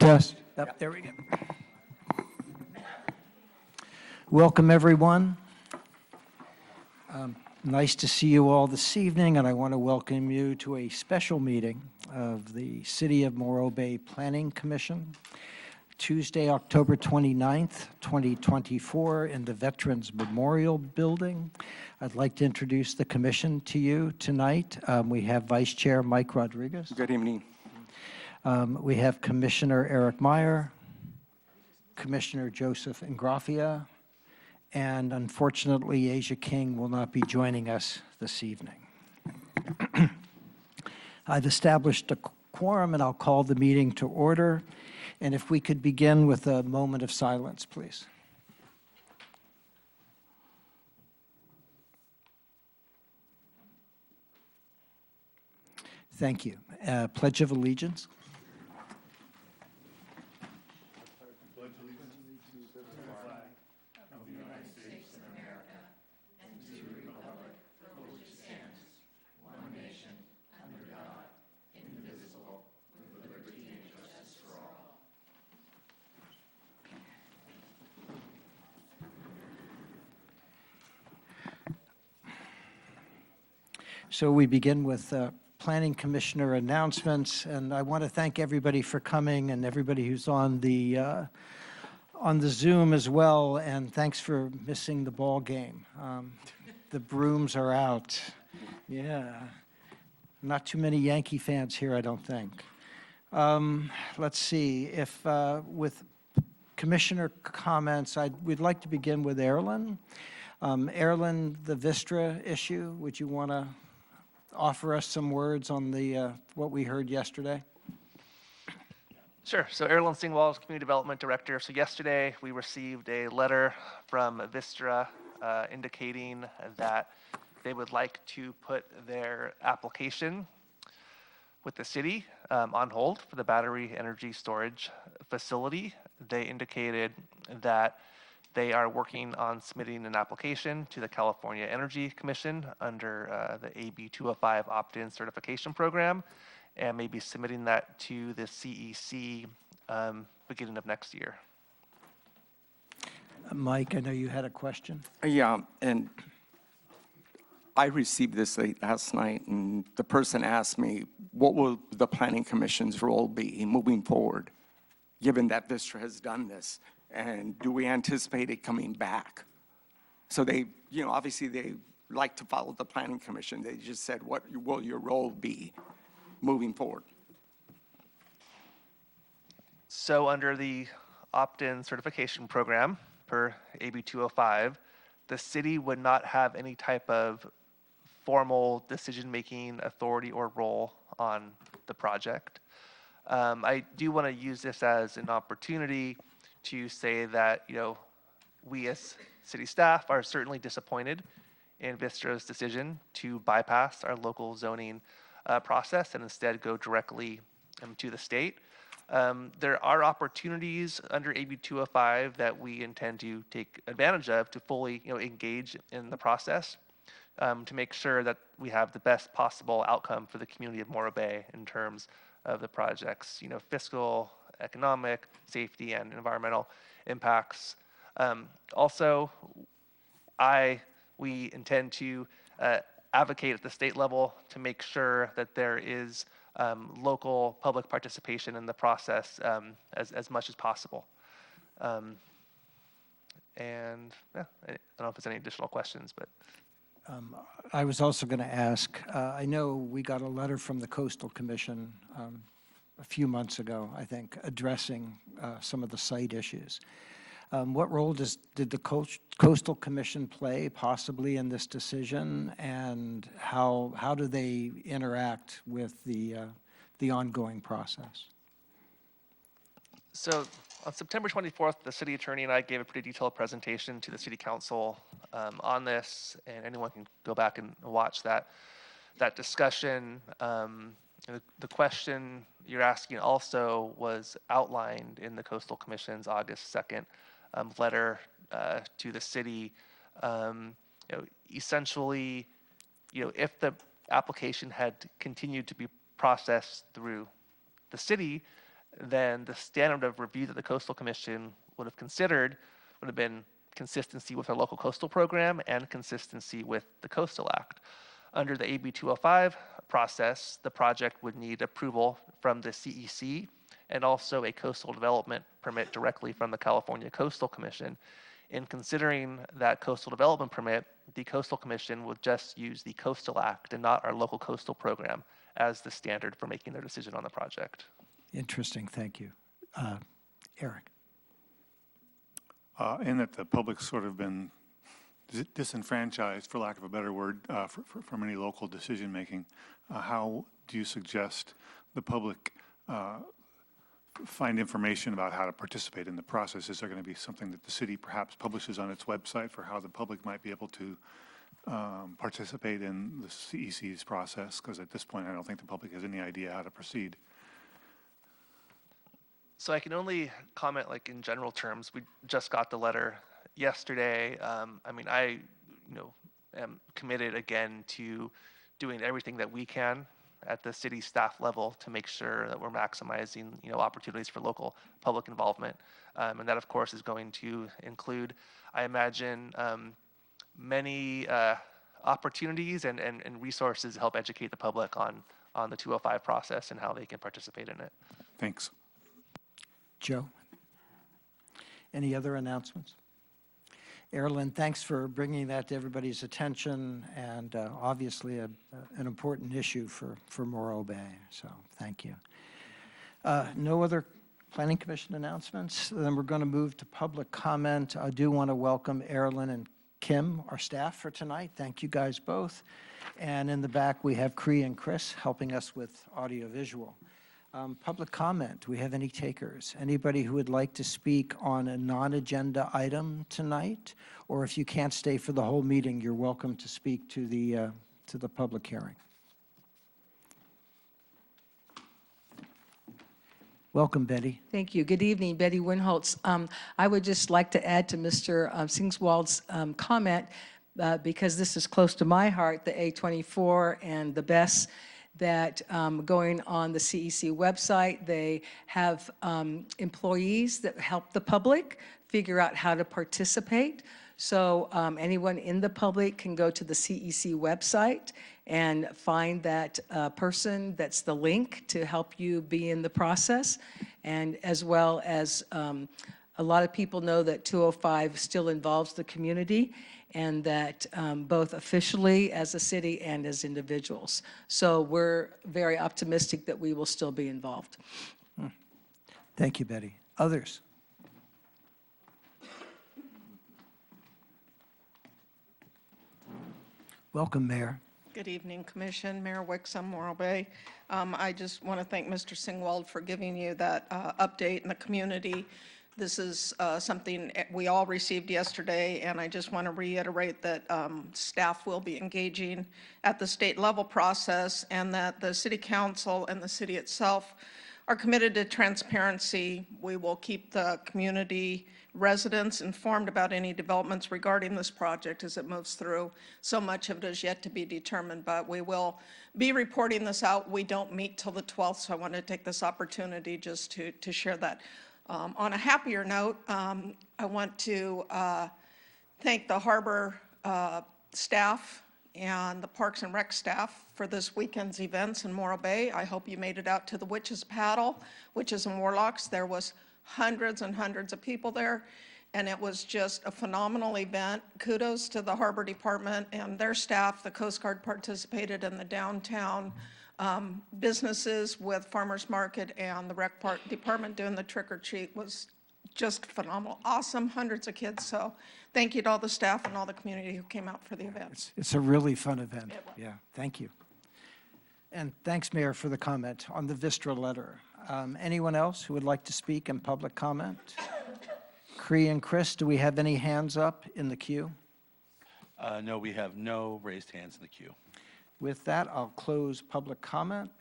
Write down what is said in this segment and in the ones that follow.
Test. Yep, there we go. Welcome, everyone. Nice to see you all this evening, and I want to welcome you to a special meeting of the City of Morro Bay Planning Commission, Tuesday, October 29th, 2024, in the Veterans Memorial Building. I'd like to introduce the commission to you tonight. We have Vice Chair Mike Rodriguez. Good evening. We have Commissioner Eric Meyer, Commissioner Joseph Ingraffia, and unfortunately, Asia King will not be joining us this evening. I've established a quorum, and I'll call the meeting to order. And if we could begin with a moment of silence, please. Thank you. Pledge of Allegiance. So we begin with Planning Commissioner announcements, and I want to thank everybody for coming and everybody who's on the Zoom as well, and thanks for missing the ball game. The brooms are out. Yeah. Not too many Yankee fans here, I don't think. Let's see, if with Commissioner comments, we'd like to begin with Erlen. Erlen, the Vistra issue, would you want to offer us some words on the what we heard yesterday? Sure. So Erlen Singwall is Community Development Director. So yesterday we received a letter from Vistra indicating that they would like to put their application with the city on hold for the battery energy storage facility. They indicated that they are working on submitting an application to the California Energy Commission under the AB 205 opt-in certification program, and maybe submitting that to the CEC beginning of next year. Mike, I know you had a question. Yeah, and I received this late last night, and the person asked me, what will the Planning Commission's role be moving forward, given that Vistra has done this? And do we anticipate it coming back? So they, obviously they like to follow the Planning Commission. They just said, what will your role be moving forward? So under the opt-in certification program per AB 205, the city would not have any type of formal decision-making authority or role on the project. I do want to use this as an opportunity to say that, we as city staff are certainly disappointed in Vistra's decision to bypass our local zoning process and instead go directly to the state. There are opportunities under AB 205 that we intend to take advantage of to fully, engage in the process to make sure that we have the best possible outcome for the community of Morro Bay in terms of the project's, fiscal, economic, safety, and environmental impacts. Also, we intend to advocate at the state level to make sure that there is local public participation in the process as much as possible. And yeah, I don't know if there's any additional questions, but. I was also going to ask, I know we got a letter from the Coastal Commission a few months ago, I think, addressing some of the site issues. What role did the Coastal Commission play possibly in this decision, and how do they interact with the ongoing process? So on September 24th, the city attorney and I gave a pretty detailed presentation to the city council on this, and anyone can go back and watch that discussion. The question you're asking also was outlined in the Coastal Commission's August 2nd letter to the city. Essentially, if the application had continued to be processed through the city, then the standard of review that the Coastal Commission would have considered would have been consistency with our local coastal program and consistency with the Coastal Act. Under the AB 205 process, the project would need approval from the CEC and also a coastal development permit directly from the California Coastal Commission. In considering that coastal development permit, the Coastal Commission would just use the Coastal Act and not our local coastal program as the standard for making their decision on the project. Interesting, thank you. Eric? In that the public's sort of been disenfranchised, for lack of a better word, from any local decision-making, how do you suggest the public find information about how to participate in the process? Is there going to be something that the city perhaps publishes on its website for how the public might be able to participate in the CEC's process? Because at this point, I don't think the public has any idea how to proceed. So I can only comment like in general terms. We just got the letter yesterday. I mean, I am committed again to doing everything that we can at the city staff level to make sure that we're maximizing opportunities for local public involvement, and that of course is going to include, I imagine, many opportunities and resources to help educate the public on the 205 process and how they can participate in it. Thanks. Joe? Any other announcements? Erilyn, thanks for bringing that to everybody's attention, and obviously an important issue for Morro Bay, so thank you. No other Planning Commission announcements? Then we're going to move to public comment. I do want to welcome Erilyn and Kim, our staff, for tonight. Thank you guys both. And in the back, we have Cree and Chris helping us with audiovisual. Public comment, do we have any takers? Anybody who would like to speak on a non-agenda item tonight? Or if you can't stay for the whole meeting, you're welcome to speak to the public hearing. Welcome, Betty. Thank you. Good evening, Betty Winholtz. I would just like to add to Mr. Singswald's comment, because this is close to my heart, the A24 and the BESS, that going on the CEC website, they have employees that help the public figure out how to participate. So anyone in the public can go to the CEC website and find that person that's the link to help you be in the process. And as well as a lot of people know that 205 still involves the community, and that both officially as a city and as individuals. So we're very optimistic that we will still be involved. Thank you, Betty. Others? Welcome, Mayor. Good evening, Commission. Mayor Wixom, Morro Bay. I just want to thank Mr. Singwald for giving you that update in the community. This is something we all received yesterday, and I just want to reiterate that staff will be engaging at the state level process, and that the City Council and the city itself are committed to transparency. We will keep the community residents informed about any developments regarding this project as it moves through. So much of it is yet to be determined, but we will be reporting this out. We don't meet till the 12th, so I want to take this opportunity just to share that. On a happier note, I want to thank the harbor staff and the Parks and Rec staff for this weekend's events in Morro Bay. I hope you made it out to the Witches Paddle, Witches and Warlocks. There was hundreds and hundreds of people there, and it was just a phenomenal event. Kudos to the Harbor Department and their staff. The Coast Guard participated in the downtown businesses with Farmers Market, and the Rec Department doing the trick or treat was just phenomenal. Awesome, hundreds of kids. So thank you to all the staff and all the community who came out for the event. It's a really fun event. Yeah, thank you. And thanks, Mayor, for the comment on the Vistra letter. Anyone else who would like to speak in public comment? Cree and Chris, do we have any hands up in the queue? No, we have no raised hands in the queue. With that, I'll close public comment.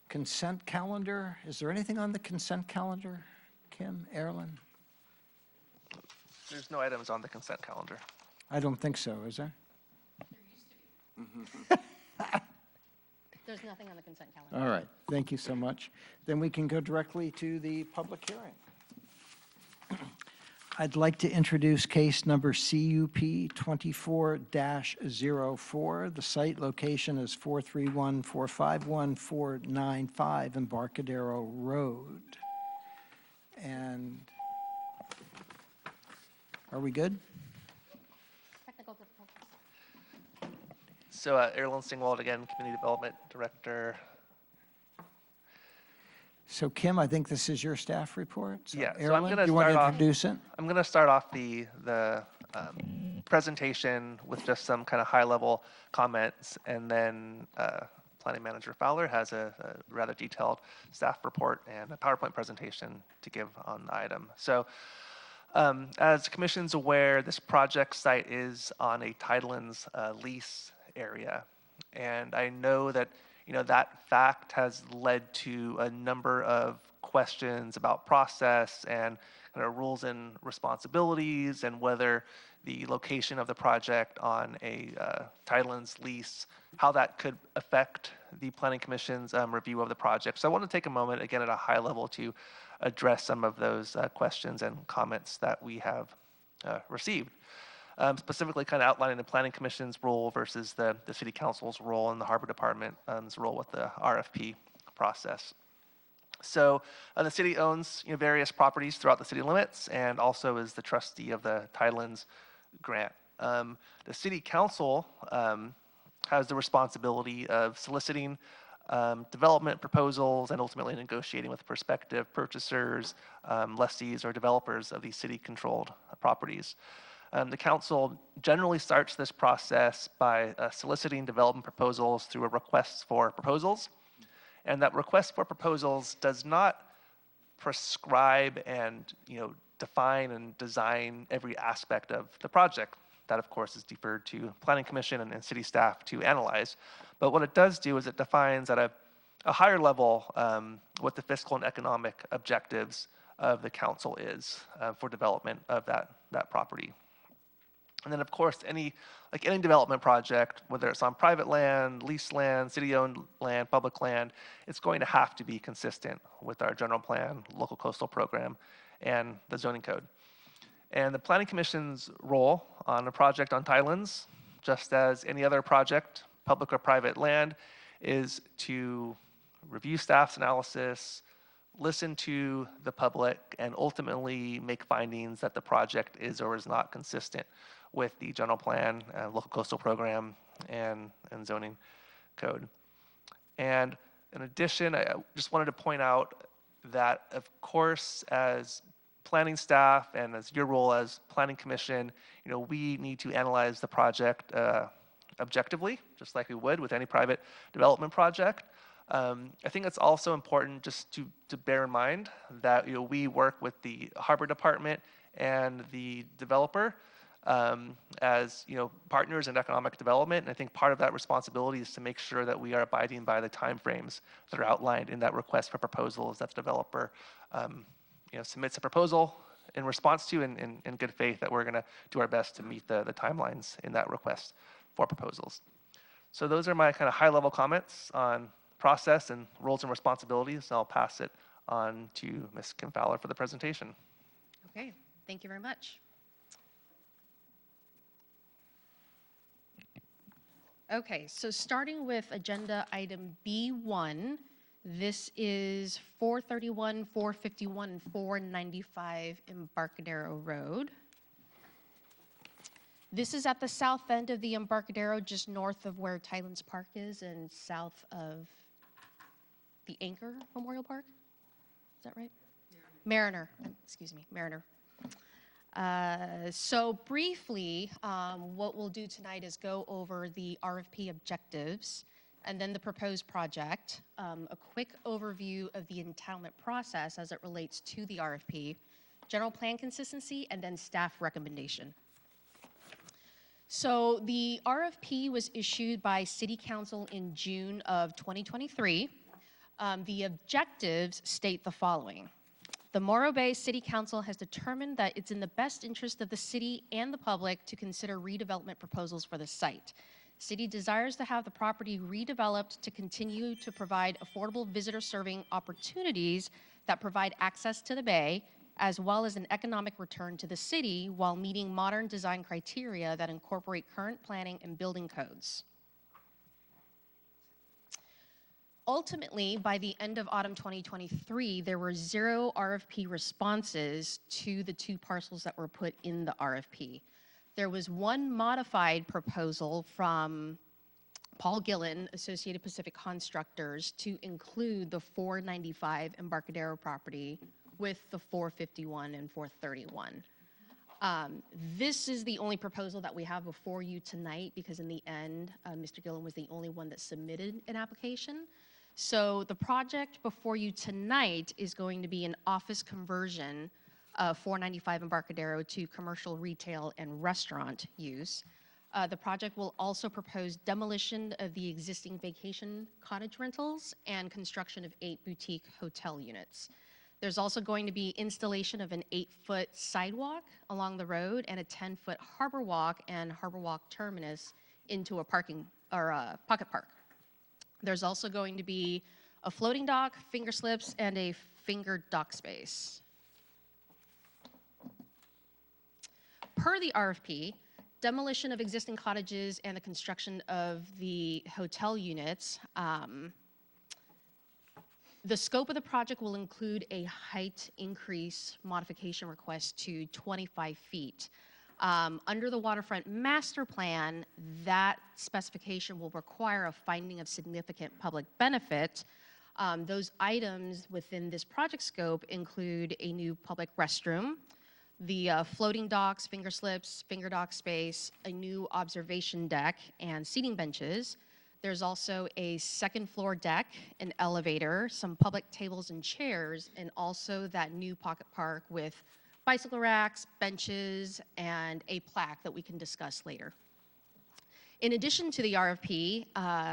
Consent calendar. Is there anything on the consent calendar, Kim, Erilyn? There's no items on the consent calendar. I don't think so, is there? There's nothing on the consent calendar. All right, thank you so much. Then we can go directly to the public hearing. I'd like to introduce case number CUP 24-04. The site location is 431-451-495 Embarcadero Road. And are we good? Technical difficulties. So Erilyn Singwald again, Community Development Director. So Kim, I think this is your staff report. Yeah, so I'm Erilyn, gonna you want to start off- introduce it? I'm going to start off the presentation with just some kind of high-level comments, and then Planning Manager Fowler has a rather detailed staff report and a PowerPoint presentation to give on the item. So as the Commission's aware, this project site is on a Tidelands lease area, and I know that that fact has led to a number of questions about process and kind of rules and responsibilities, and whether the location of the project on a Tidelands lease, how that could affect the Planning Commission's review of the project. So I want to take a moment, again, at a high level to address some of those questions and comments that we have received. Specifically kind of outlining the Planning Commission's role versus the City Council's role and the Harbor Department's role with the RFP process. So the city owns various properties throughout the city limits, and also is the trustee of the Tidelands grant. The City Council has the responsibility of soliciting development proposals and ultimately negotiating with prospective purchasers, lessees, or developers of these city-controlled properties. The council generally starts this process by soliciting development proposals through a request for proposals. And that request for proposals does not prescribe and define and design every aspect of the project. That, of course, is deferred to Planning Commission and city staff to analyze. But what it does do is it defines at a higher level what the fiscal and economic objectives of the council is for development of that property. And then, of course, any development project, whether it's on private land, leased land, city-owned land, public land, it's going to have to be consistent with our general plan, local coastal program, and the zoning code. And the Planning Commission's role on a project on Tidelands, just as any other project, public or private land, is to review staff's analysis, listen to the public, and ultimately make findings that the project is or is not consistent with the general plan, local coastal program, and zoning code. And in addition, I just wanted to point out that, of course, as planning staff and as your role as Planning Commission, we need to analyze the project objectively, just like we would with any private development project. I think it's also important just to bear in mind that we work with the Harbor Department and the developer as partners in economic development. And I think part of that responsibility is to make sure that we are abiding by the timeframes that are outlined in that request for proposals that the developer submits a proposal in response to, in good faith, that we're going to do our best to meet the timelines in that request for proposals. So those are my kind of high-level comments on process and roles and responsibilities. I'll pass it on to Ms. Kim Fowler for the presentation. Okay, thank you very much. Okay, so starting with agenda item B1, this is 431, 451, and 495 Embarcadero Road. This is at the south end of the Embarcadero, just north of where Tidelands Park is and south of the Anchor Memorial Park. Is that right? Mariner, excuse me, Mariner. So briefly, what we'll do tonight is go over the RFP objectives and then the proposed project, a quick overview of the entitlement process as it relates to the RFP, general plan consistency, and then staff recommendation. So the RFP was issued by City Council in June of 2023. The objectives state the following. The Morro Bay City Council has determined that it's in the best interest of the city and the public to consider redevelopment proposals for the site. City desires to have the property redeveloped to continue to provide affordable visitor serving opportunities that provide access to the bay, as well as an economic return to the city while meeting modern design criteria that incorporate current planning and building codes. Ultimately, by the end of autumn 2023, there were 0 RFP responses to the 2 parcels that were put in the RFP. There was 1 modified proposal from Paul Gillen, Associated Pacific Constructors, to include the 495 Embarcadero property with the 451 and 431. This is the only proposal that we have before you tonight because in the end, Mr. Gillen was the only one that submitted an application. So the project before you tonight is going to be an office conversion of 495 Embarcadero to commercial, retail, and restaurant use. The project will also propose demolition of the existing vacation cottage rentals and construction of 8 boutique hotel units. There's also going to be installation of an 8-foot sidewalk along the road and a 10-foot harbor walk and harbor walk terminus into a parking or a pocket park. There's also going to be a floating dock, finger slips, and a finger dock space. Per the RFP, demolition of existing cottages and the construction of the hotel units, the scope of the project will include a height increase modification request to 25 feet. Under the waterfront master plan, that specification will require a finding of significant public benefit. Those items within this project scope include a new public restroom, the floating docks, finger slips, finger dock space, a new observation deck, and seating benches. There's also a second floor deck, an elevator, some public tables and chairs, and also that new pocket park with bicycle racks, benches, and a plaque that we can discuss later. In addition to the RFP,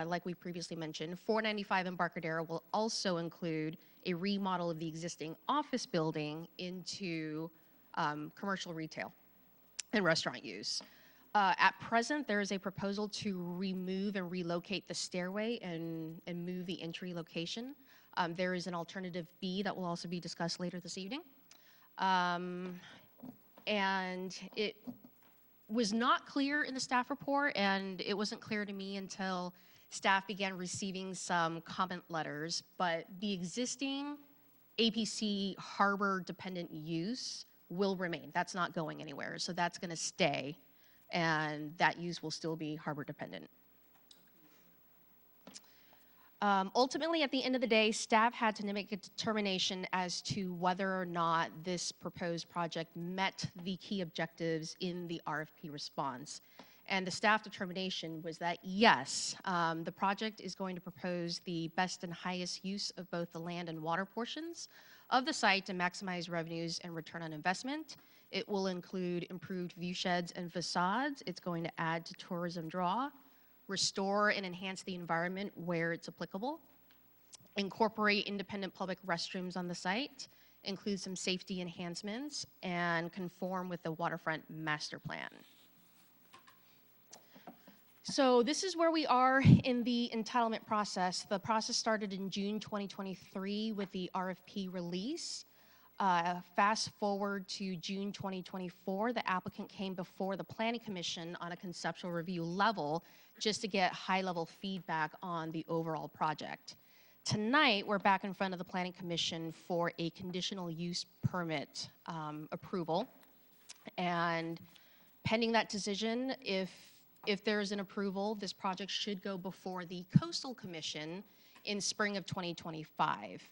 like we previously mentioned, 495 Embarcadero will also include a remodel of the existing office building into commercial retail and restaurant use. At present, there is a proposal to remove and relocate the stairway and move the entry location. There is an alternative B that will also be discussed later this evening. And it was not clear in the staff report, and it wasn't clear to me until staff began receiving some comment letters, but the existing APC harbor dependent use will remain. That's not going anywhere, so that's going to stay, and that use will still be harbor dependent. Ultimately, at the end of the day, staff had to make a determination as to whether or not this proposed project met the key objectives in the RFP response. And the staff determination was that yes, the project is going to propose the best and highest use of both the land and water portions of the site to maximize revenues and return on investment. It will include improved view sheds and facades. It's going to add to tourism draw, restore and enhance the environment where it's applicable, incorporate independent public restrooms on the site, include some safety enhancements, and conform with the waterfront master plan. So this is where we are in the entitlement process. The process started in June 2023 with the RFP release. Fast forward to June 2024, the applicant came before the Planning Commission on a conceptual review level just to get high-level feedback on the overall project. Tonight, we're back in front of the Planning Commission for a conditional use permit approval. And pending that decision, if there is an approval, this project should go before the Coastal Commission in spring of 2025.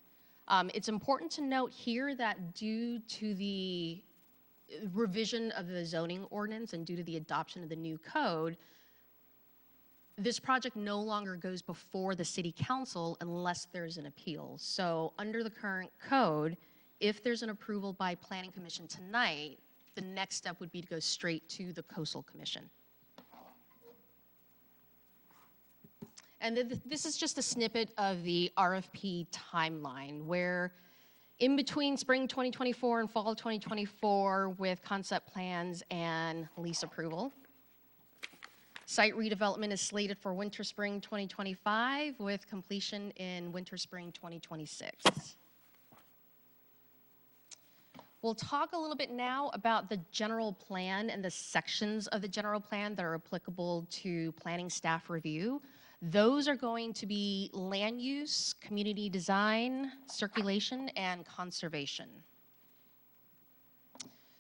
It's important to note here that due to the revision of the zoning ordinance and due to the adoption of the new code, this project no longer goes before the city council unless there's an appeal. So under the current code, if there's an approval by Planning Commission tonight, the next step would be to go straight to the Coastal Commission. And this is just a snippet of the RFP timeline where in between spring 2024 and fall 2024 with concept plans and lease approval, Site redevelopment is slated for winter spring 2025 with completion in winter spring 2026. We'll talk a little bit now about the general plan and the sections of the general plan that are applicable to planning staff review. Those are going to be land use, community design, circulation, and conservation.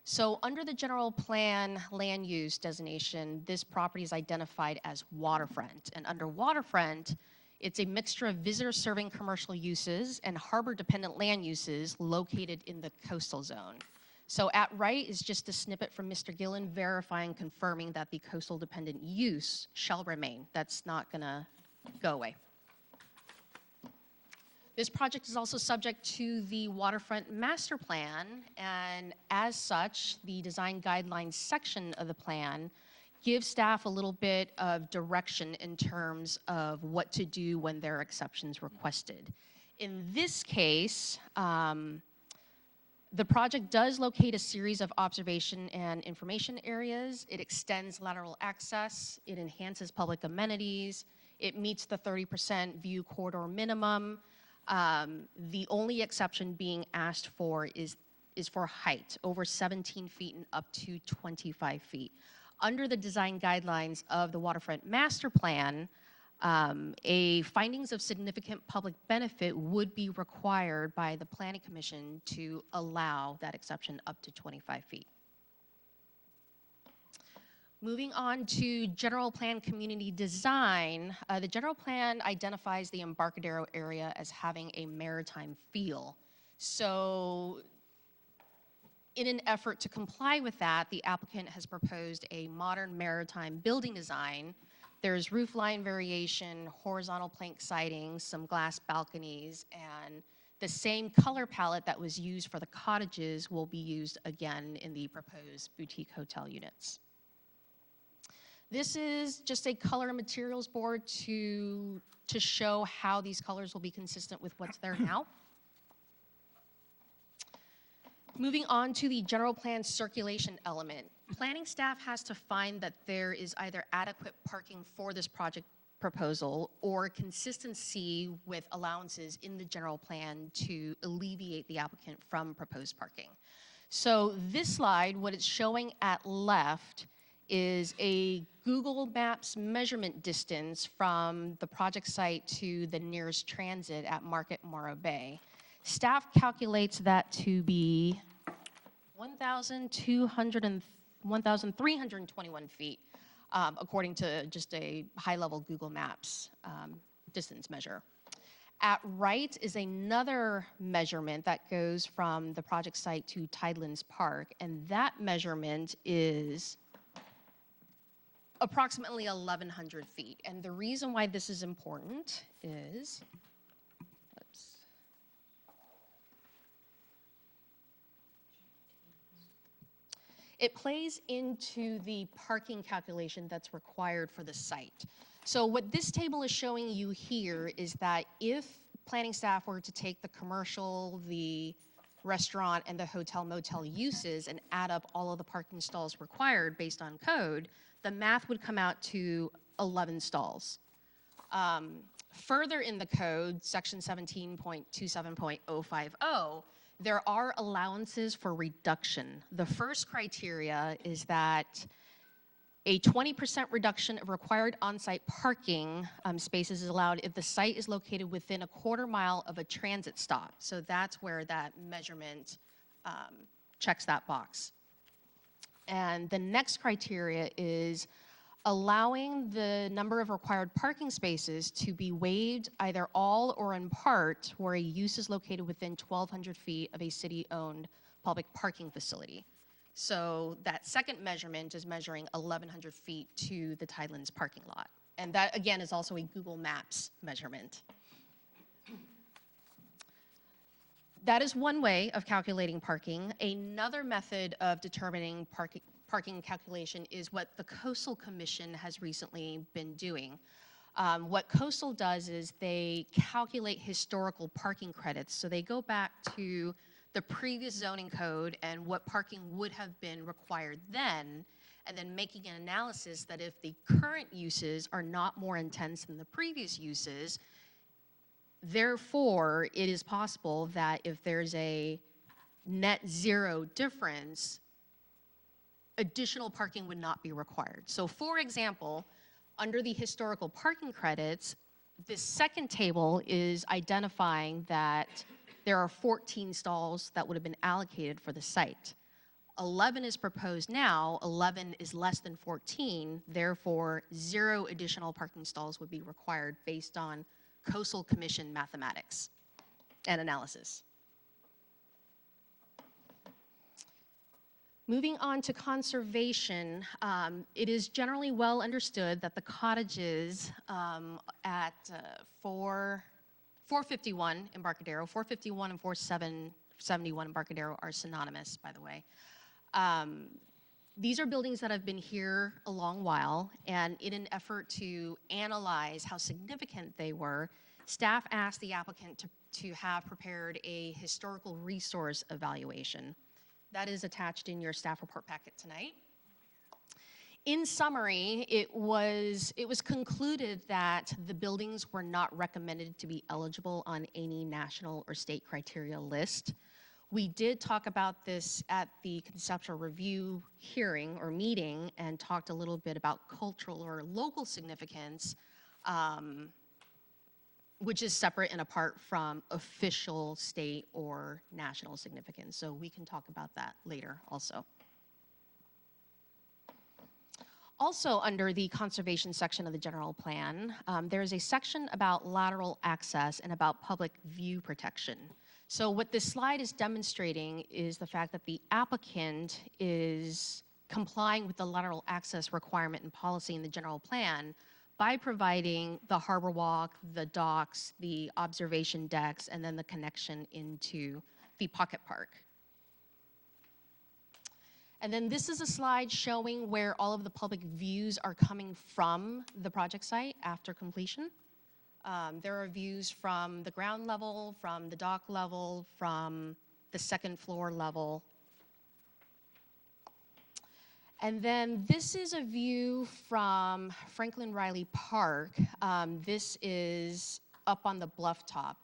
So under the general plan land use designation, this property is identified as waterfront. And under waterfront, it's a mixture of visitor-serving commercial uses and harbor-dependent land uses located in the coastal zone. So at right is just a snippet from Mr. Gillen verifying, confirming that the coastal-dependent use shall remain. That's not going to go away. This project is also subject to the waterfront master plan, and as such, the design guidelines section of the plan give staff a little bit of direction in terms of what to do when there are exceptions requested. In this case, the project does locate a series of observation and information areas. It extends lateral access. It enhances public amenities. It meets the 30% view corridor minimum. The only exception being asked for is for height, over 17 feet and up to 25 feet. Under the design guidelines of the Waterfront Master Plan, a findings of significant public benefit would be required by the Planning Commission to allow that exception up to 25 feet. Moving on to general plan community design, the general plan identifies the Embarcadero area as having a maritime feel. So in an effort to comply with that, the applicant has proposed a modern maritime building design. There's roofline variation, horizontal plank siding, some glass balconies, and the same color palette that was used for the cottages will be used again in the proposed boutique hotel units. This is just a color and materials board to show how these colors will be consistent with what's there now. Moving on to the general plan circulation element. Planning staff has to find that there is either adequate parking for this project proposal or consistency with allowances in the general plan to alleviate the applicant from proposed parking. So this slide, what it's showing at left is a Google Maps measurement distance from the project site to the nearest transit at Market Morro Bay. Staff calculates that to be 1,321 feet, according to just a high-level Google Maps distance measure. At right is another measurement that goes from the project site to Tidelands Park, and that measurement is approximately 1,100 feet. And the reason why this is important is, it plays into the parking calculation that's required for the site. So what this table is showing you here is that if planning staff were to take the commercial, the restaurant, and the hotel motel uses and add up all of the parking stalls required based on code, the math would come out to 11 stalls. Further in the code, section 17.27.050, there are allowances for reduction. The first criteria is that a 20% reduction of required on-site parking spaces is allowed if the site is located within a quarter mile of a transit stop. So that's where that measurement checks that box. And the next criteria is allowing the number of required parking spaces to be waived either all or in part where a use is located within 1,200 feet of a city-owned public parking facility. So that second measurement is measuring 1,100 feet to the Tidelands parking lot. And that, again, is also a Google Maps measurement. That is one way of calculating parking. Another method of determining parking calculation is what the Coastal Commission has recently been doing. What Coastal does is they calculate historical parking credits. So they go back to the previous zoning code and what parking would have been required then, and then making an analysis that if the current uses are not more intense than the previous uses, therefore, it is possible that if there's a net zero difference, additional parking would not be required. So for example, under the historical parking credits, this second table is identifying that there are 14 stalls that would have been allocated for the site. 11 is proposed now, 11 is less than 14, therefore 0 additional parking stalls would be required based on Coastal Commission mathematics and analysis. Moving on to conservation, it is generally well understood that the cottages at 451 Embarcadero, 451 and 471 Embarcadero are synonymous, by the way. These are buildings that have been here a long while, and in an effort to analyze how significant they were, staff asked the applicant to have prepared a historical resource evaluation. That is attached in your staff report packet tonight. In summary, it was concluded that the buildings were not recommended to be eligible on any national or state criteria list. We did talk about this at the conceptual review hearing or meeting and talked a little bit about cultural or local significance, which is separate and apart from official state or national significance. So we can talk about that later also. Also under the conservation section of the general plan, there is a section about lateral access and about public view protection. So what this slide is demonstrating is the fact that the applicant is complying with the lateral access requirement and policy in the general plan by providing the harbor walk, the docks, the observation decks, and then the connection into the pocket park. And then this is a slide showing where all of the public views are coming from the project site after completion. There are views from the ground level, from the dock level, from the second floor level. And then this is a view from Franklin Riley Park. This is up on the bluff top.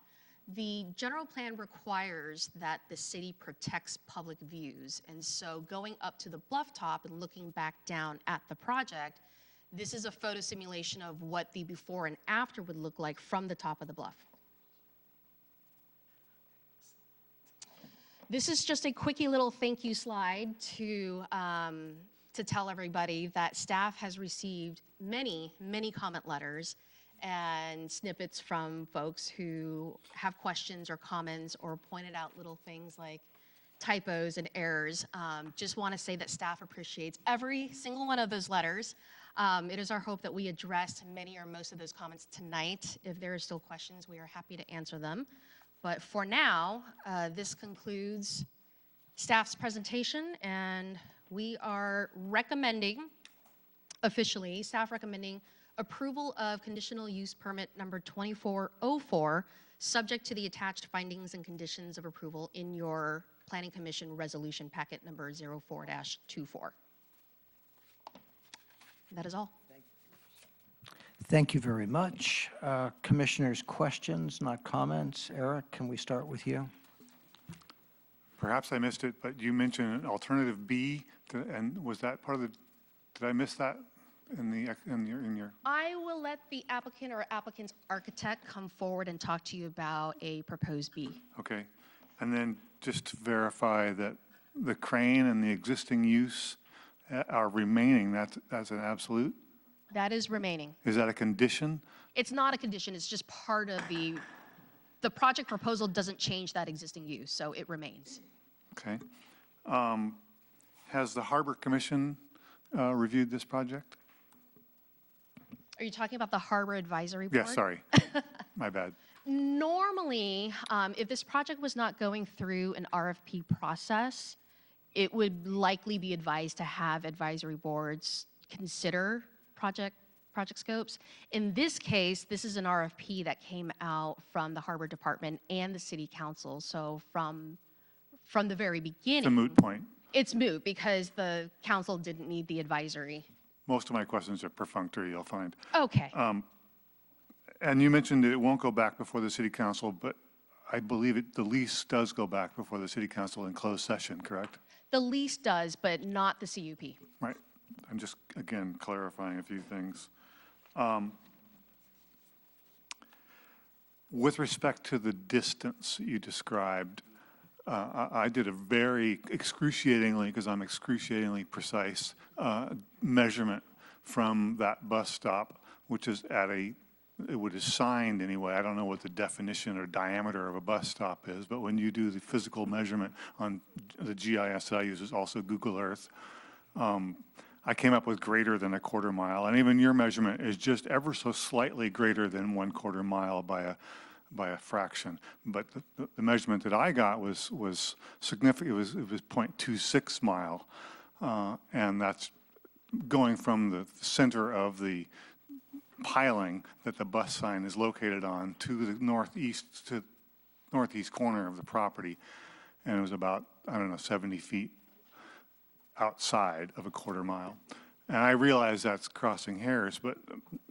The general plan requires that the city protects public views. And so going up to the bluff top and looking back down at the project, this is a photo simulation of what the before and after would look like from the top of the bluff. This is just a quickie little thank you slide to tell everybody that staff has received many, many comment letters and snippets from folks who have questions or comments or pointed out little things like typos and errors. Just want to say that staff appreciates every single one of those letters. It is our hope that we addressed many or most of those comments tonight. If there are still questions, we are happy to answer them. But for now, this concludes staff's presentation, and we are recommending, officially, staff recommending approval of conditional use permit number 2404, subject to the attached findings and conditions of approval in your Planning Commission resolution packet number 04-24. That is all. Thank you very much. Commissioners, questions, not comments? Eric, can we start with you? Perhaps I missed it, but you mentioned an alternative B, and was that part of the, did I miss that in your? I will let the applicant or applicant's architect come forward and talk to you about a proposed B. Okay. And then just to verify that the crane and the existing use are remaining, that's an absolute? That is remaining. Is that a condition? It's not a condition, it's just part of the project proposal doesn't change that existing use, so it remains. Okay. Has the Harbor Commission reviewed this project? Are you talking about the Harbor Advisory Board? Yes, sorry. My bad. Normally, if this project was not going through an RFP process, it would likely be advised to have advisory boards consider project scopes. In this case, this is an RFP that came out from the Harbor Department and the City Council. So from the very beginning, It's a moot point. It's moot because the council didn't need the advisory. Most of my questions are perfunctory, you'll find. Okay. And you mentioned that it won't go back before the city council, but I believe the lease does go back before the city council in closed session, correct? The lease does, but not the CUP. Right. I'm just, again, clarifying a few things. With respect to the distance you described, I did a very excruciatingly, because I'm excruciatingly precise, measurement from that bus stop, which is at it is signed anyway. I don't know what the definition or diameter of a bus stop is, but when you do the physical measurement on the GIS that I use, is also Google Earth, I came up with greater than a quarter mile. And even your measurement is just ever so slightly greater than 1/4 mile by a fraction. But the measurement that I got was significant. It was 0.26 mile. And that's going from the center of the piling that the bus sign is located on to the northeast corner of the property. And it was about, I don't know, 70 feet outside of a quarter mile. And I realize that's crossing hairs, but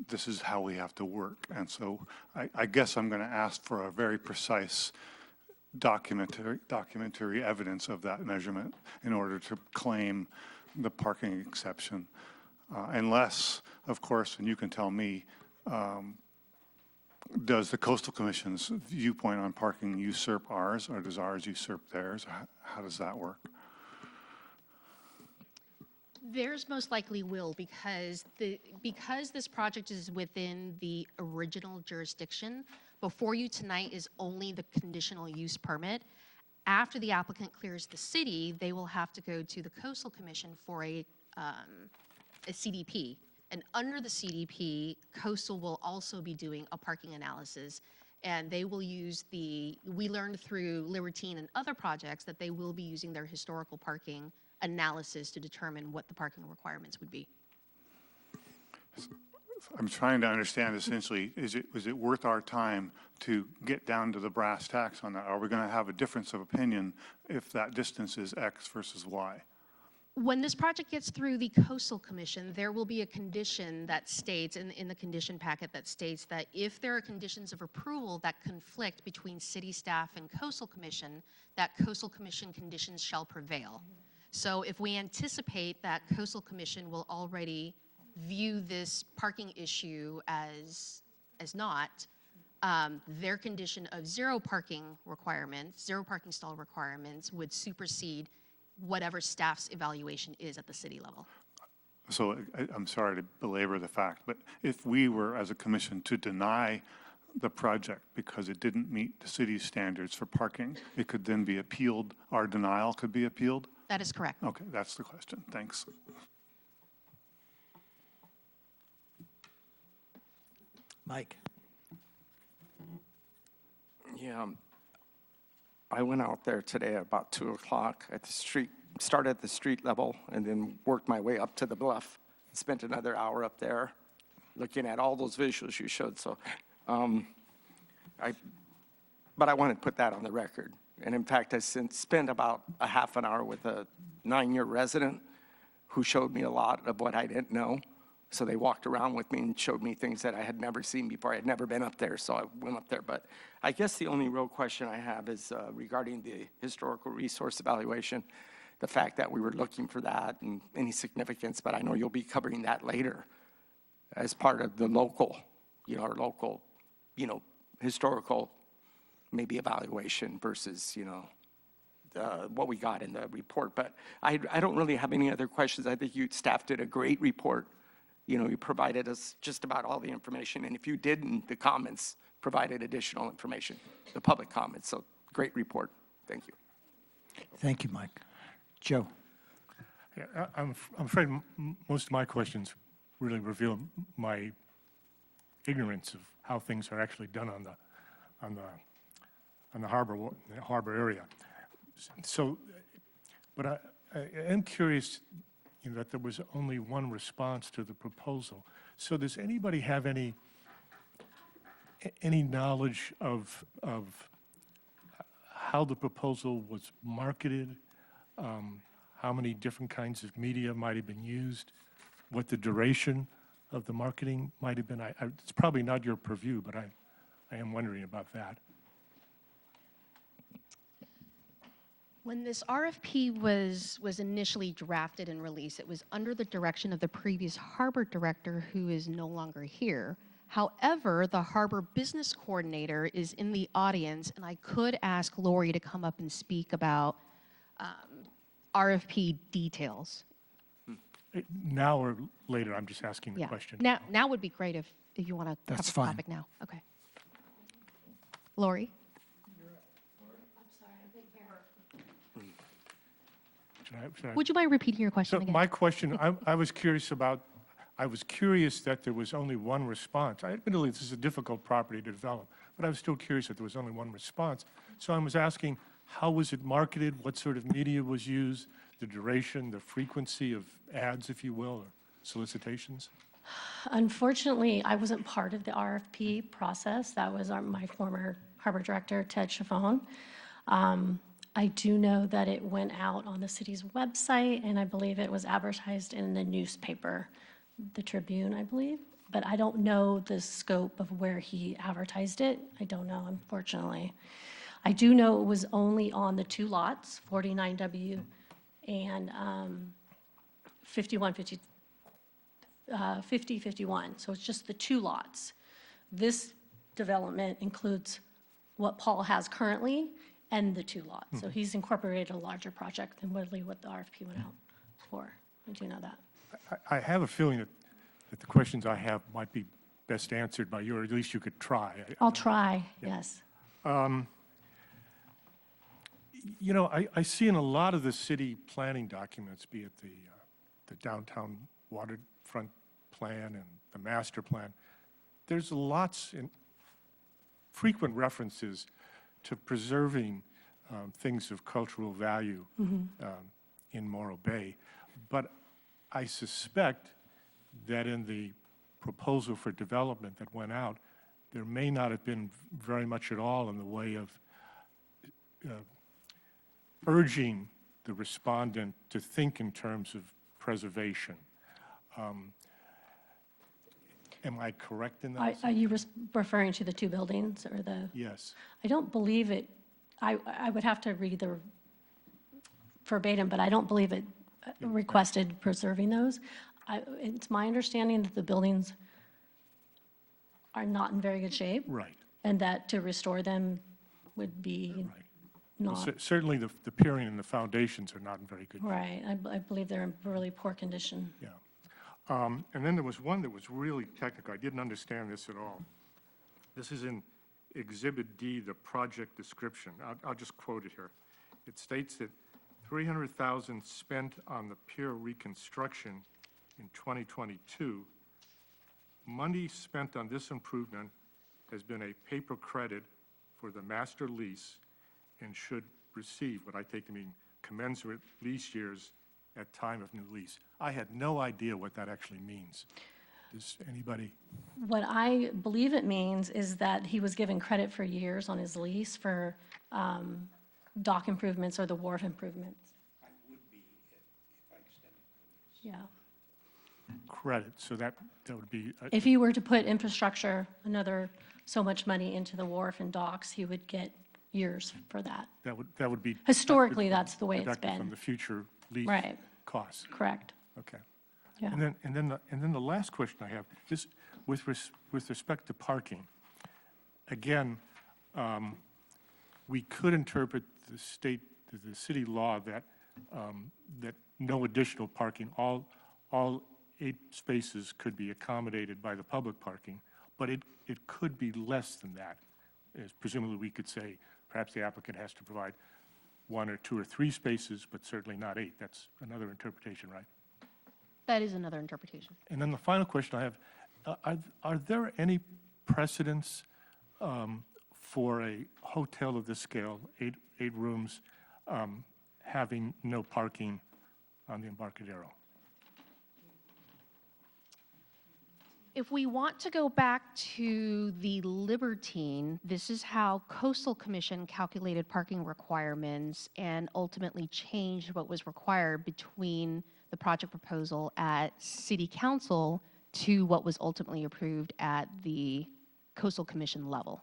this is how we have to work. And so I guess I'm going to ask for a very precise documentary evidence of that measurement in order to claim the parking exception. Unless, of course, and you can tell me, does the Coastal Commission's viewpoint on parking usurp ours, or does ours usurp theirs? How does that work? Theirs most likely will because this project is within the original jurisdiction. Before you tonight is only the conditional use permit. After the applicant clears the city, they will have to go to the Coastal Commission for a CDP. And under the CDP, Coastal will also be doing a parking analysis. And they will use we learned through Libertine and other projects that they will be using their historical parking analysis to determine what the parking requirements would be. I'm trying to understand essentially, is it worth our time to get down to the brass tacks on that? Are we going to have a difference of opinion if that distance is X versus Y? When this project gets through the Coastal Commission, there will be a condition that states, in the condition packet that states that if there are conditions of approval that conflict between city staff and Coastal Commission, that Coastal Commission conditions shall prevail. So if we anticipate that Coastal Commission will already view this parking issue as not, their condition of zero parking stall requirements would supersede whatever staff's evaluation is at the city level. So I'm sorry to belabor the fact, but if we were, as a commission, to deny the project because it didn't meet the city's standards for parking, it could then be appealed, our denial could be appealed? That is correct. Okay, that's the question. Thanks. Mike? Yeah, I went out there today at about 2 o'clock at the street, started at the street level and then worked my way up to the bluff. Spent another hour up there looking at all those visuals you showed. So, but I wanted to put that on the record. And in fact, I spent about a half an hour with a 9-year resident who showed me a lot of what I didn't know. So they walked around with me and showed me things that I had never seen before. I had never been up there, so I went up there. But I guess the only real question I have is regarding the historical resource evaluation, the fact that we were looking for that and any significance, but I know you'll be covering that later as part of the local, our local, historical maybe evaluation versus, what we got in the report. But I don't really have any other questions. I think staff did a great report. You provided us just about all the information. And if you didn't, the comments provided additional information, the public comments. So great report. Thank you. Thank you, Mike. Joe? Yeah, I'm afraid most of my questions really reveal my ignorance of how things are actually done on the harbor area. So, but I am curious that there was only one response to the proposal. So does anybody have any knowledge of how the proposal was marketed, how many different kinds of media might have been used, what the duration of the marketing might have been? It's probably not your purview, but I am wondering about that. When this RFP was initially drafted and released, it was under the direction of the previous harbor director, who is no longer here. However, the harbor business coordinator is in the audience, and I could ask Lori to come up and speak about RFP details. Now or later, I'm just asking the Yeah. question. Now would be great if you want to cover That's the fine. topic now. Okay. Lori? Should I- Would you mind repeating your question So again? my question, I was curious that there was only one response. Admittedly, this is a difficult property to develop, but I was still curious that there was only one response. So I was asking, how was it marketed? What sort of media was used? The duration, the frequency of ads, if you will, or solicitations? Unfortunately, I wasn't part of the RFP process. That was my former harbor director, Ted Chiffon. I do know that it went out on the city's website, and I believe it was advertised in the newspaper, the Tribune, I believe. But I don't know the scope of where he advertised it. I don't know, unfortunately. I do know it was only on the two lots, 49W and 5051. So it's just the two lots. This development includes what Paul has currently and the two lots. So he's incorporated a larger project than what the RFP went out for. I do know that. I have a feeling that the questions I have might be best answered by you, or at least you could try. I'll try, yes. You know, I see in a lot of the city planning documents, be it the downtown waterfront plan and the master plan, there's lots and frequent references to preserving things of cultural value in Morro Bay. But I suspect that in the proposal for development that went out, there may not have been very much at all in the way of urging the respondent to think in terms of preservation. Am I correct in that? Are you referring to the two buildings or the? Yes. I don't believe it, I would have to read the verbatim, but I don't believe it requested preserving those. It's my understanding that the buildings are not in very good shape. Right. And that to restore them would be Well, not, certainly the piering and the foundations are not in very good. right. I believe they're in really poor condition. Yeah. And then there was one that was really technical. I didn't understand this at all. This is in Exhibit D, the project description. I'll just quote it here. It states that $300,000 spent on the pier reconstruction in 2022. Money spent on this improvement has been a paper credit for the master lease and should receive what I take to mean commensurate lease years at time of new lease. I had no idea what that actually means. Does anybody? What I believe it means is that he was given credit for years on his lease for dock improvements or the wharf improvements. I would be if I extended the lease. Yeah. Credit, so that would be. If he were to put infrastructure, another so much money into the wharf and docks, he would get years for that. That would be. Historically, that's the way it's deducted been. From the future lease Right. costs. Correct. Okay. Yeah. And then the last question I have is with respect to parking. Again, we could interpret the city law that that no additional parking, all 8 spaces could be accommodated by the public parking, but it could be less than that. As presumably we could say perhaps the applicant has to provide 1 or 2 or 3 spaces, but certainly not 8. That's another interpretation, right? That is another interpretation. And then the final question I have, are there any precedents for a hotel of this scale, 8 rooms, having no parking on the Embarcadero? If we want to go back to the Libertine, this is how Coastal Commission calculated parking requirements and ultimately changed what was required between the project proposal at City Council to what was ultimately approved at the Coastal Commission level.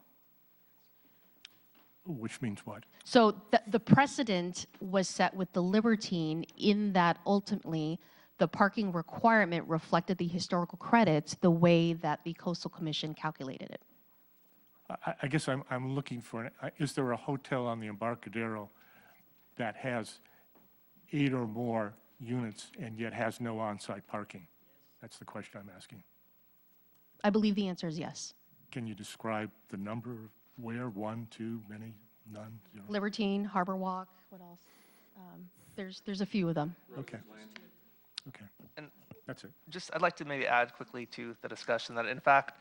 Which means what? So the precedent was set with the Libertine in that ultimately the parking requirement reflected the historical credits the way that the Coastal Commission calculated it. I guess I'm looking for, is there a hotel on the Embarcadero that has 8 or more units and yet has no on-site parking? That's the question I'm asking. I believe the answer is yes. Can you describe the number? Where? 1, 2, many, none, 0? Libertine, Harbor Walk, what else? There's a few of them. Okay. Okay. And That's it. I'd like to maybe add quickly to the discussion that in fact,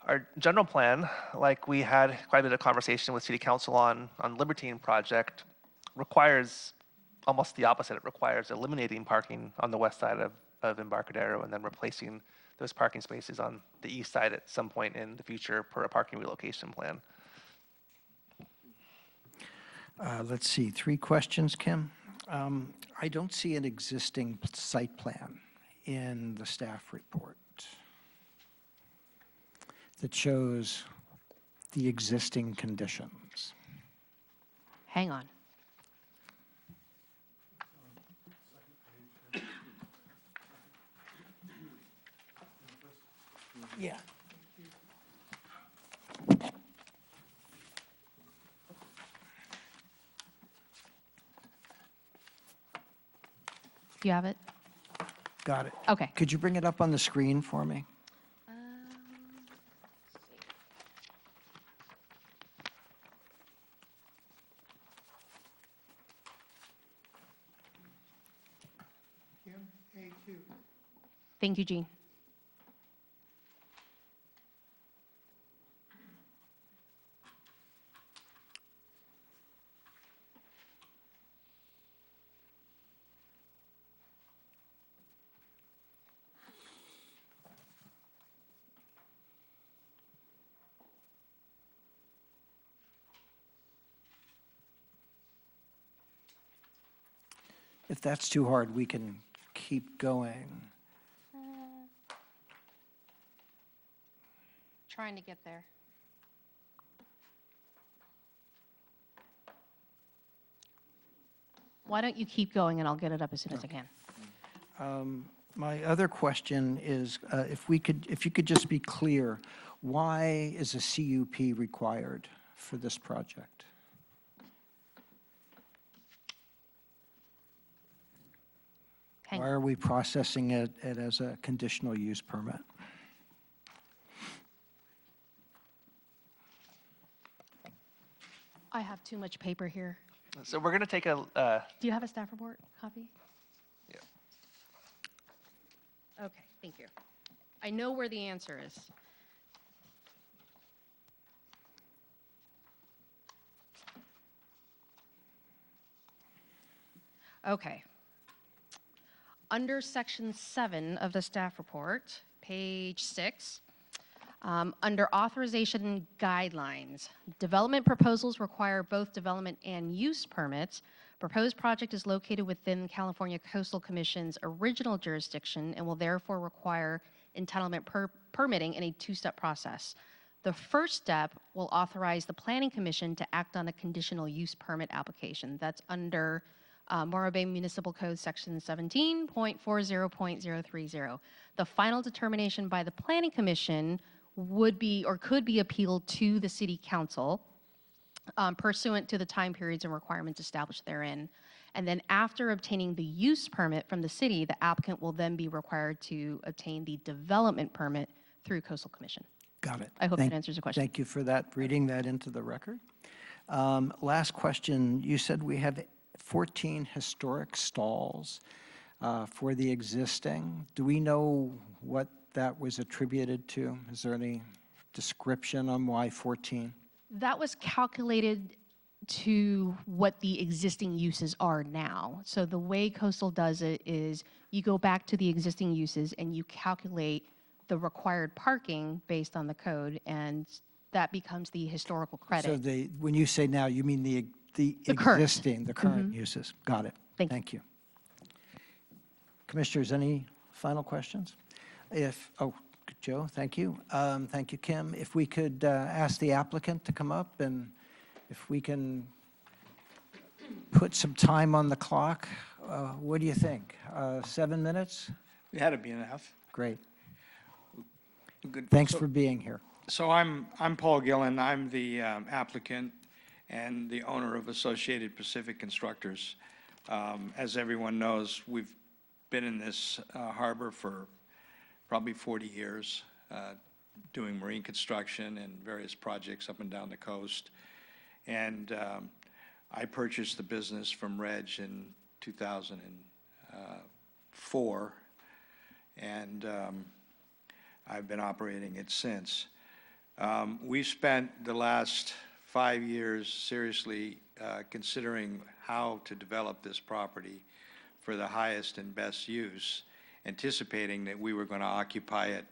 our general plan, like we had quite a bit of conversation with City Council on Libertine project, requires almost the opposite. It requires eliminating parking on the west side of Embarcadero and then replacing those parking spaces on the east side at some point in the future per a parking relocation plan. Let's see, 3 questions, Kim. I don't see an existing site plan in the staff report that shows the existing conditions. Hang on. Yeah. Do you have it? Got it. Okay. Could you bring it up on the screen for me? Thank you, Jean. If that's too hard, we can keep going. Trying to get there. Why don't you keep going and I'll get it up as soon as I can. My other question is, if you could just be clear, why is a CUP required for this project? Hang Why on. are we processing it as a conditional use permit? I have too much paper here. So we're going to take a, Do you have a staff report copy? Yeah. Okay, thank you. I know where the answer is. Okay. Under section 7 of the staff report, page 6, under authorization guidelines, development proposals require both development and use permits. Proposed project is located within California Coastal Commission's original jurisdiction and will therefore require entitlement permitting in a 2-step process. The first step will authorize the Planning Commission to act on a conditional use permit application. That's under Morro Bay Municipal Code Section 17.40.030. The final determination by the Planning Commission would be or could be appealed to the City Council pursuant to the time periods and requirements established therein. And then after obtaining the use permit from the city, the applicant will then be required to obtain the development permit through Coastal Commission. Got it. I hope that answers your question. Thank you for that, reading that into the record. Last question, you said we have 14 historic stalls for the existing. Do we know what that was attributed to? Is there any description on why 14? That was calculated to what the existing uses are now. So the way Coastal does it is you go back to the existing uses and you calculate the required parking based on the code, and that becomes the historical So credit. when you say now, you mean the The current. existing, the current uses? Got it. Thank you. you. Commissioners, any final questions? Joe, thank you. Thank you, Kim. If we could ask the applicant to come up, and if we can put some time on the clock, what do you think? 7 minutes? That'd be enough. Great. Good. Thanks So- for being here. So I'm Paul Gillen. I'm the applicant and the owner of Associated Pacific Constructors. As everyone knows, we've been in this harbor for probably 40 years, doing marine construction and various projects up and down the coast. And I purchased the business from Reg in 2004, and I've been operating it since. We've spent the last 5 years seriously considering how to develop this property for the highest and best use, anticipating that we were going to occupy it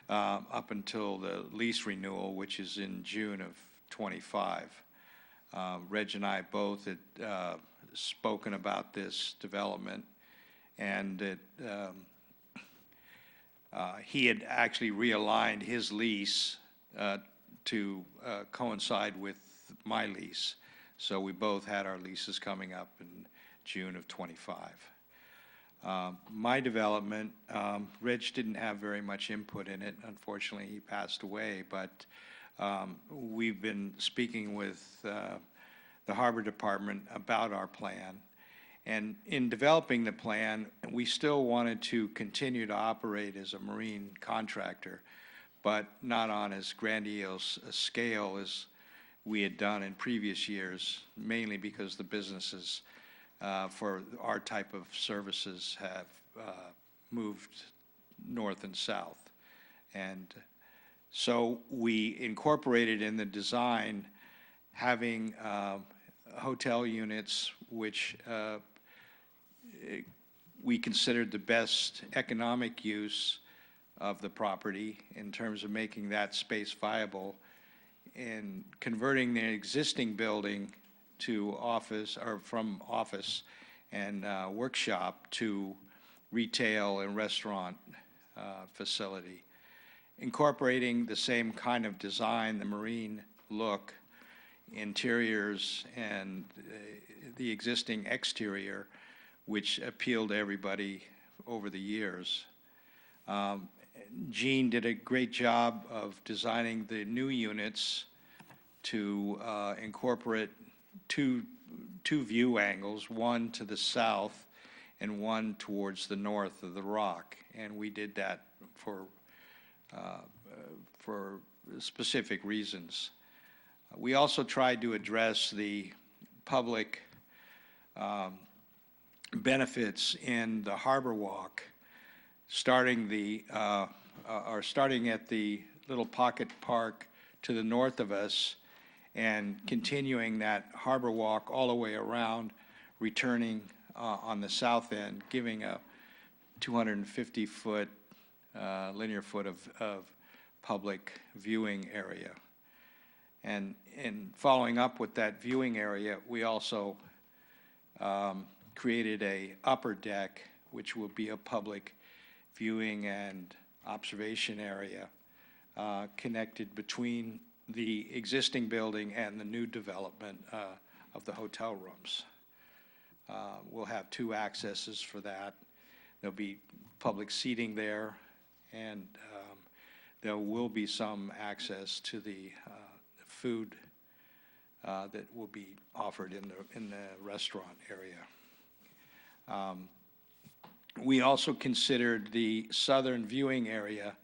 up until the lease renewal, which is in June of ~25. Reg and I both had spoken about this development, and he had actually realigned his lease to coincide with my lease. So we both had our leases coming up in June of '25. My development, Reg didn't have very much input in it. Unfortunately, he passed away, but we've been speaking with the Harbor Department about our plan. And in developing the plan, we still wanted to continue to operate as a marine contractor, but not on as grandiose a scale as we had done in previous years, mainly because the businesses for our type of services have moved north and south. And so we incorporated in the design having hotel units, which we considered the best economic use of the property in terms of making that space viable, and converting the existing building to office, or from office and workshop to retail and restaurant facility. Incorporating the same kind of design, the marine look, interiors, and the existing exterior, which appealed to everybody over the years. Gene did a great job of designing the new units to incorporate two view angles, one to the south and one towards the north of the rock. And we did that for specific reasons. We also tried to address the public benefits in the Harbor Walk, starting at the little pocket park to the north of us and continuing that Harbor Walk all the way around, returning on the south end, giving a 250-foot linear foot of public viewing area. And in following up with that viewing area, we also created a upper deck, which will be a public viewing and observation area connected between the existing building and the new development of the hotel rooms. We'll have two accesses for that. There'll be public seating there, and there will be some access to the food that will be offered in the restaurant area. We also considered the southern viewing area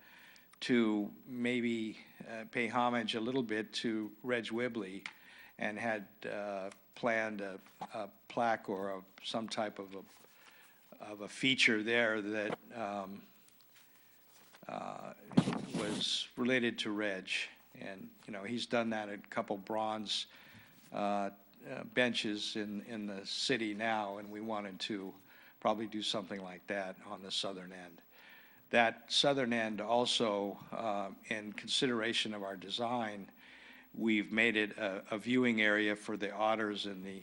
to maybe pay homage a little bit to Reg Wibley, and had planned a plaque or some type of a feature there that was related to Reg. And, you know, he's done that at a couple bronze benches in the city now, and we wanted to probably do something like that on the southern end. That southern end also, in consideration of our design, we've made it a viewing area for the otters in the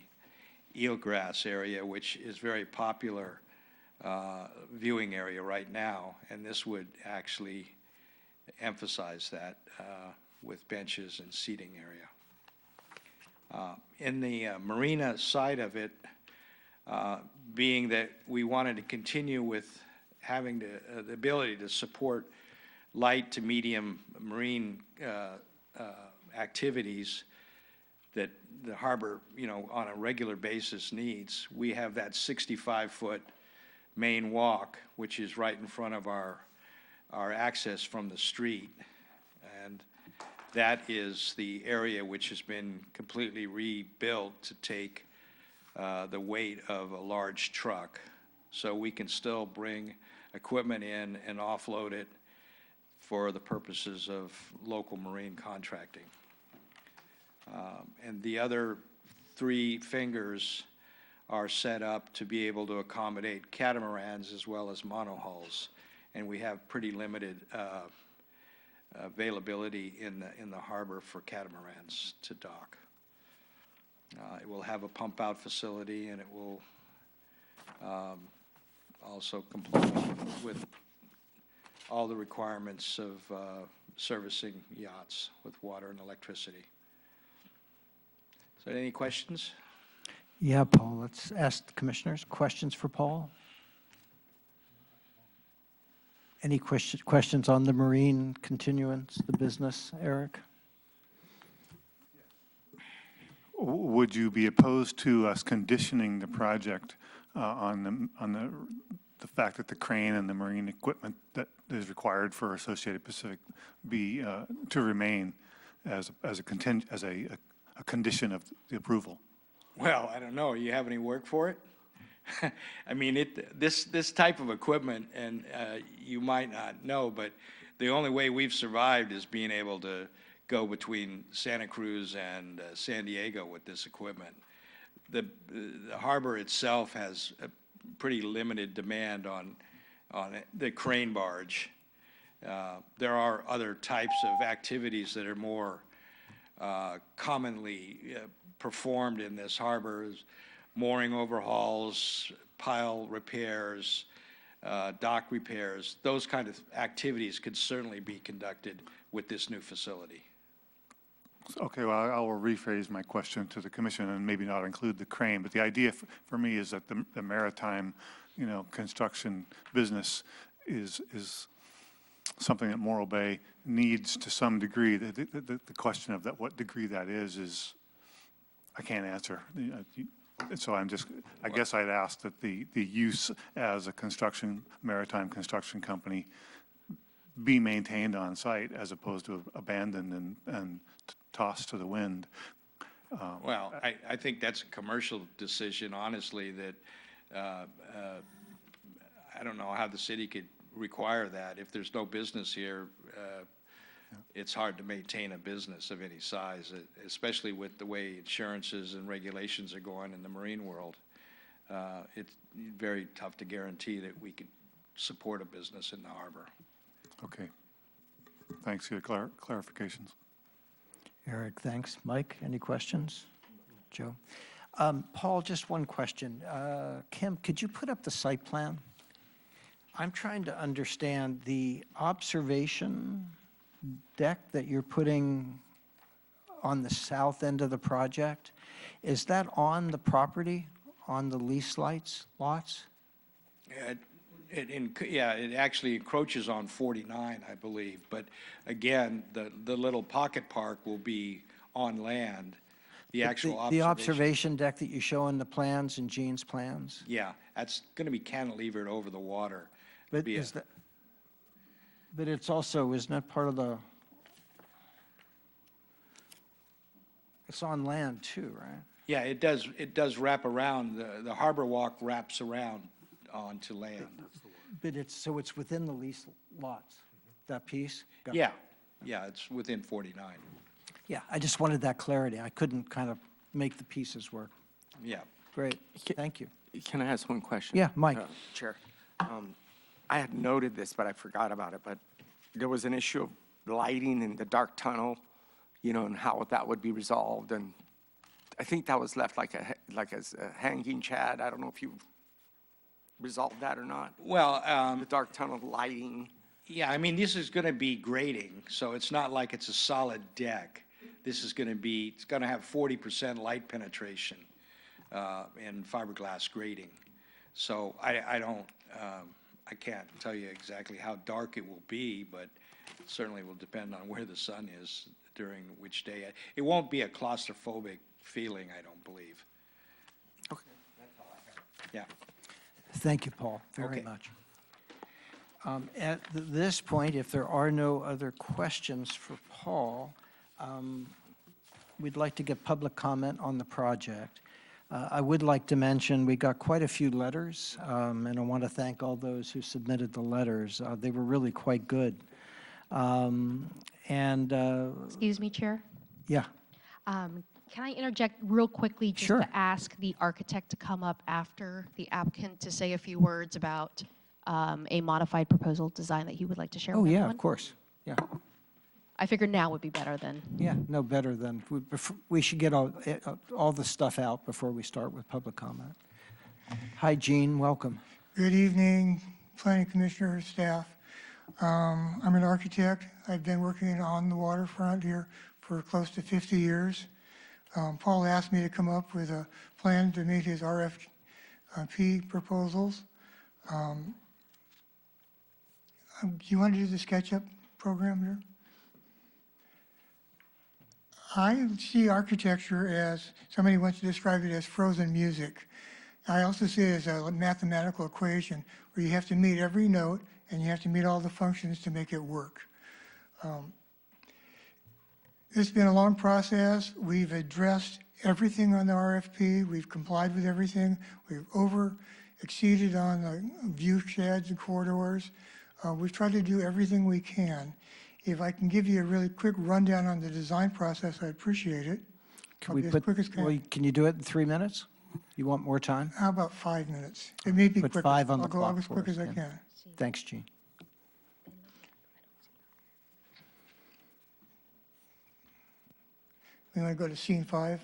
eelgrass area, which is very popular viewing area right now, and this would actually emphasize that with benches and seating area. In the marina side of it, being that we wanted to continue with having the ability to support light to medium marine activities that the harbor, on a regular basis needs, we have that 65-foot main walk, which is right in front of our access from the street. And that is the area which has been completely rebuilt to take the weight of a large truck. So we can still bring equipment in and offload it for the purposes of local marine contracting. And the other 3 fingers are set up to be able to accommodate catamarans as well as monohulls. And we have pretty limited availability in the harbor for catamarans to dock. It will have a pump-out facility, and it will also comply with all the requirements of servicing yachts with water and electricity. So any questions? Yeah, Paul, let's ask the commissioners. Questions for Paul? Any questions on the marine continuance, the business, Eric? Would you be opposed to us conditioning the project on the fact that the crane and the marine equipment that is required for Associated Pacific be to remain as a condition of the approval? Well, I don't know. You have any work for it? I mean, this type of equipment, and you might not know, but the only way we've survived is being able to go between Santa Cruz and San Diego with this equipment. The harbor itself has a pretty limited demand on the crane barge. There are other types of activities that are more commonly performed in this harbor: mooring overhauls, pile repairs, dock repairs. Those kind of activities could certainly be conducted with this new facility. Okay, well, I will rephrase my question to the commission and maybe not include the crane, but the idea for me is that the maritime, construction business is something that Morro Bay needs to some degree. The question of what degree that is I can't answer. So I guess I'd ask that the use as a maritime construction company be maintained on site as opposed to abandoned and tossed to the wind. Well, I think that's a commercial decision, honestly, that I don't know how the city could require that. If there's no business here, it's hard to maintain a business of any size, especially with the way insurances and regulations are going in the marine world. It's very tough to guarantee that we could support a business in the harbor. Okay. Thanks for your clarifications. Eric, thanks. Mike, any questions? Joe? Paul, just one question. Kim, could you put up the site plan? I'm trying to understand the observation deck that you're putting on the south end of the project. Is that on the property, on the lease lots? It actually encroaches on 49, I believe. But again, the little pocket park will be on land. The actual The observation deck that you show in the plans, in Gene's plans? Yeah, that's going to be cantilevered over the water. But it's also, isn't that part of it's on land too, right? Yeah, it does wrap around. The harbor walk wraps around onto land. But it's within the lease lots, that piece? Got it. Yeah, it's within 49. Yeah, I just wanted that clarity. I couldn't kind of make the pieces work. Yeah. Great, thank you. Can I ask one question? Yeah, Mike. Chair. I had noted this, but I forgot about it, but there was an issue of lighting in the dark tunnel, you know, and how that would be resolved, and I think that was left like as a hanging chad. I don't know if you resolved that or not. Well, The dark tunnel lighting. yeah, I mean, this is going to be grading, so it's not like it's a solid deck. This is going to be, it's going to have 40% light penetration and fiberglass grading. So I don't, I can't tell you exactly how dark it will be, but it certainly will depend on where the sun is during which day. It won't be a claustrophobic feeling, I don't believe. Okay. Yeah. Thank you, Paul, very Okay. much. At this point, if there are no other questions for Paul, we'd like to get public comment on the project. I would like to mention, we got quite a few letters, and I want to thank all those who submitted the letters. They were really quite good. Excuse me, Chair. Yeah, Can I interject real quickly just Sure. to ask the architect to come up after the applicant to say a few words about a modified proposal design that he would like to share oh, with yeah, everyone? of course, yeah. I figured now would be better than. Yeah, no better than, we should get all the stuff out before we start with public comment. Hi, Gene, welcome. Good evening, Planning Commissioner, staff. I'm an architect. I've been working on the waterfront here for close to 50 years. Paul asked me to come up with a plan to meet his RFP proposals. Do you want to do the SketchUp program here? I see architecture as, somebody wants to describe it as frozen music. I also see it as a mathematical equation where you have to meet every note and you have to meet all the functions to make it work. It's been a long process. We've addressed everything on the RFP. We've complied with everything. We've exceeded on the view sheds and corridors. We've tried to do everything we can. If I can give you a really quick rundown on the design process, I'd appreciate it. Can I'll we be as put, quick as well, can. can you do it in 3 minutes? You want more time? How about 5 minutes? It may be Put quicker. 5 on the I'll go clock as for quick us, as I Ken. can. Thanks, Gene. We want to go to scene 5.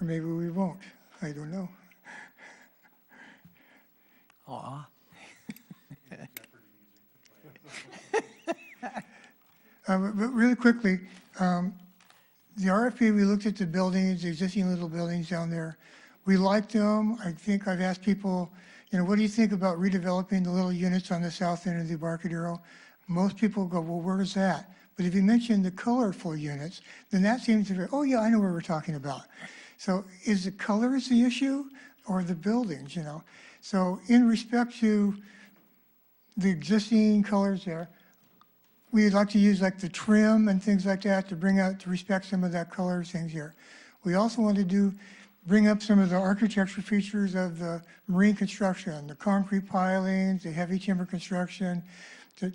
Or maybe we won't. I don't know. Aw. But really quickly, the RFP, we looked at the buildings, the existing little buildings down there. We liked them. I think I've asked people, you know, what do you think about redeveloping the little units on the south end of the Embarcadero? Most people go, well, where's that? But if you mention the colorful units, then that seems to be, oh yeah, I know what we're talking about. So is the colors the issue or the buildings, you know? So in respect to the existing colors there, we'd like to use like the trim and things like that to bring out, to respect some of that color things here. We also want to bring up some of the architecture features of the marine construction, the concrete pilings, the heavy timber construction,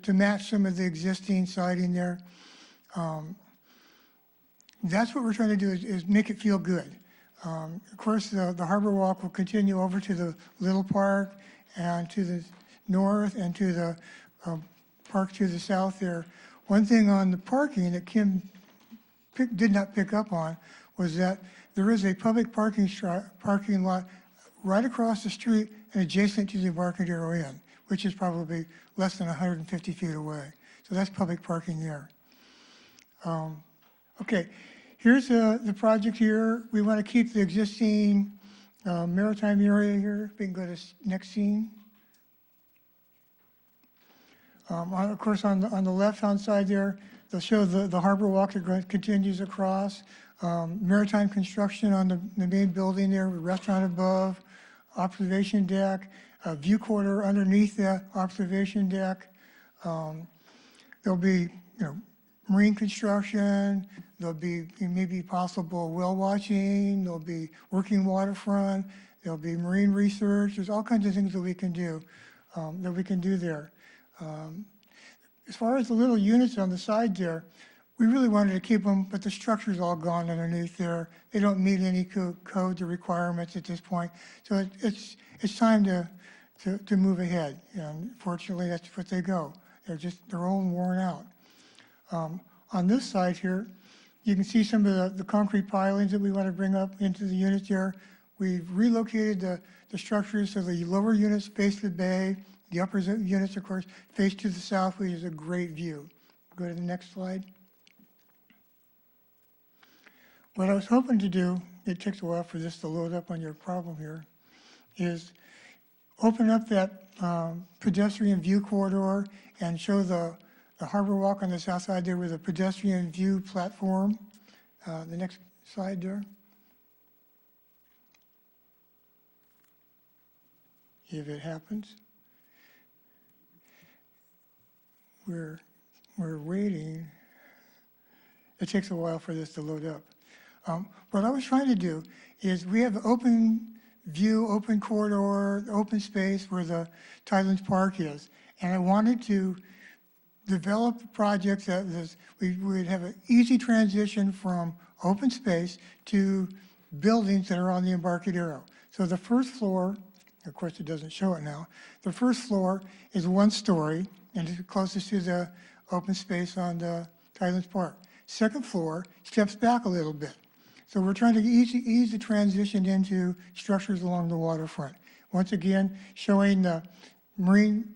to match some of the existing siding there. That's what we're trying to do is make it feel good. Of course, the Harbor Walk will continue over to the Little Park and to the north and to the park to the south there. One thing on the parking that Kim did not pick up on was that there is a public parking lot right across the street and adjacent to the Embarcadero Inn, which is probably less than 150 feet away. So that's public parking there. Okay, here's the project here. We want to keep the existing maritime area here. We can go to next scene. Of course, on the left-hand side there, they'll show the Harbor Walk that continues across. Maritime construction on the main building there, with restaurant above, observation deck, a view corridor underneath that observation deck. There'll be, marine construction. There'll be maybe possible whale watching. There'll be working waterfront. There'll be marine research. There's all kinds of things that we can do. that we can do there. As far as the little units on the side there, we really wanted to keep them, but the structure's all gone underneath there. They don't meet any codes or requirements at this point. So it's time to move ahead. And fortunately, that's what they go. They're all worn out. On this side here, you can see some of the concrete pilings that we want to bring up into the units here. We've relocated the structures so the lower units face the bay. The upper units, of course, face to the south, which is a great view. Go to the next slide. What I was hoping to do, it takes a while for this to load up on your problem here, is open up that pedestrian view corridor and show the Harbor Walk on the south side there with a pedestrian view platform. The next slide there. If it happens. We're waiting. It takes a while for this to load up. What I was trying to do is we have open view, open corridor, open space where the Tidelands Park is. And I wanted to develop projects that we would have an easy transition from open space to buildings that are on the Embarcadero. So the first floor, of course it doesn't show it now, the first floor is 1 story and it's closest to the open space on the Tidelands Park. Second floor steps back a little bit. So we're trying to ease the transition into structures along the waterfront. Once again, showing the marine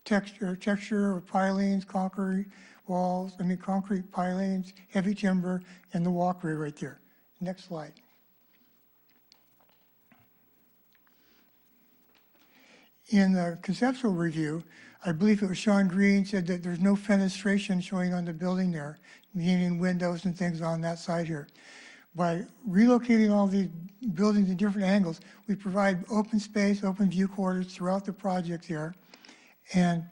texture of pilings, concrete walls, concrete pilings, heavy timber, and the walkway right there. Next slide. In the conceptual review, I believe it was Sean Green said that there's no fenestration showing on the building there, meaning windows and things on that side here. By relocating all these buildings in different angles, we provide open space, open view corridors throughout the project here. And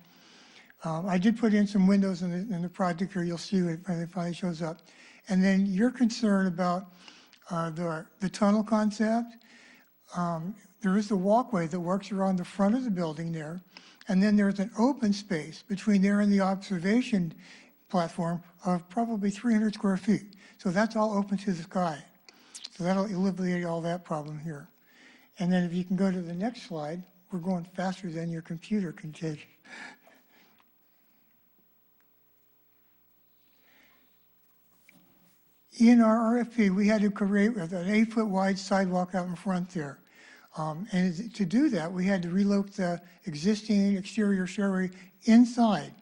I did put in some windows in the project here. You'll see it when it finally shows up. And then your concern about the tunnel concept, there is the walkway that works around the front of the building there. And then there's an open space between there and the observation platform of probably 300 square feet. So that's all open to the sky. So that'll alleviate all that problem here. And then if you can go to the next slide, we're going faster than your computer can take. In our RFP, we had to create an 8-foot wide sidewalk out in front there. And to do that, we had to relocate the existing exterior stairway inside.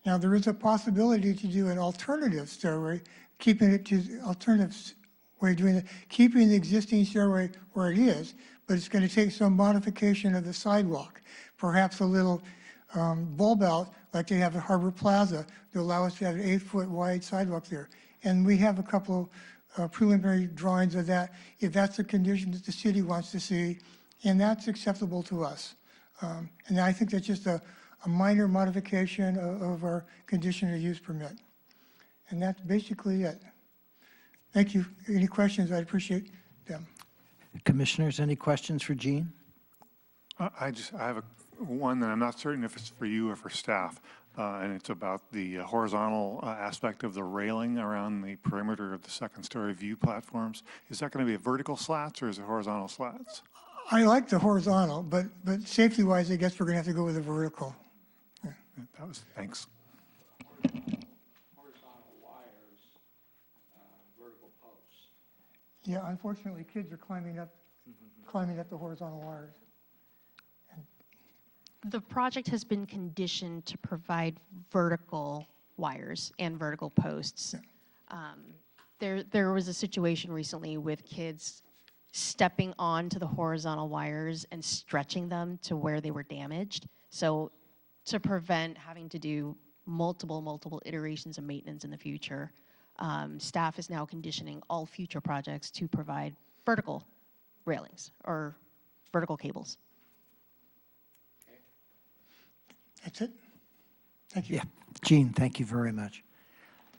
Now, there is a possibility to do an alternative stairway, keeping it to the alternative way of doing it, keeping the existing stairway where it is, but it's going to take some modification of the sidewalk, perhaps a little bulb out like they have at Harbor Plaza to allow us to have an 8-foot wide sidewalk there. And we have a couple preliminary drawings of that, if that's the condition that the city wants to see, and that's acceptable to us. And I think that's just a minor modification of our conditional use permit. And that's basically it. Thank you. Any questions? I'd appreciate them. Commissioners, any questions for Gene? I have one that I'm not certain if it's for you or for staff, and it's about the horizontal aspect of the railing around the perimeter of the second-story view platforms. Is that going to be a vertical slats or is it horizontal slats? I like the horizontal, but safety-wise, I guess we're going to have to go with the vertical. Yeah. Thanks. Horizontal wires, vertical posts. Yeah, unfortunately, kids are climbing up the horizontal wires. The project has been conditioned to provide vertical wires and vertical posts. There was a situation recently with kids stepping onto the horizontal wires and stretching them to where they were damaged. So to prevent having to do multiple iterations of maintenance in the future, staff is now conditioning all future projects to provide vertical railings or vertical cables. That's it. Thank you. Yeah, Gene, thank you very much.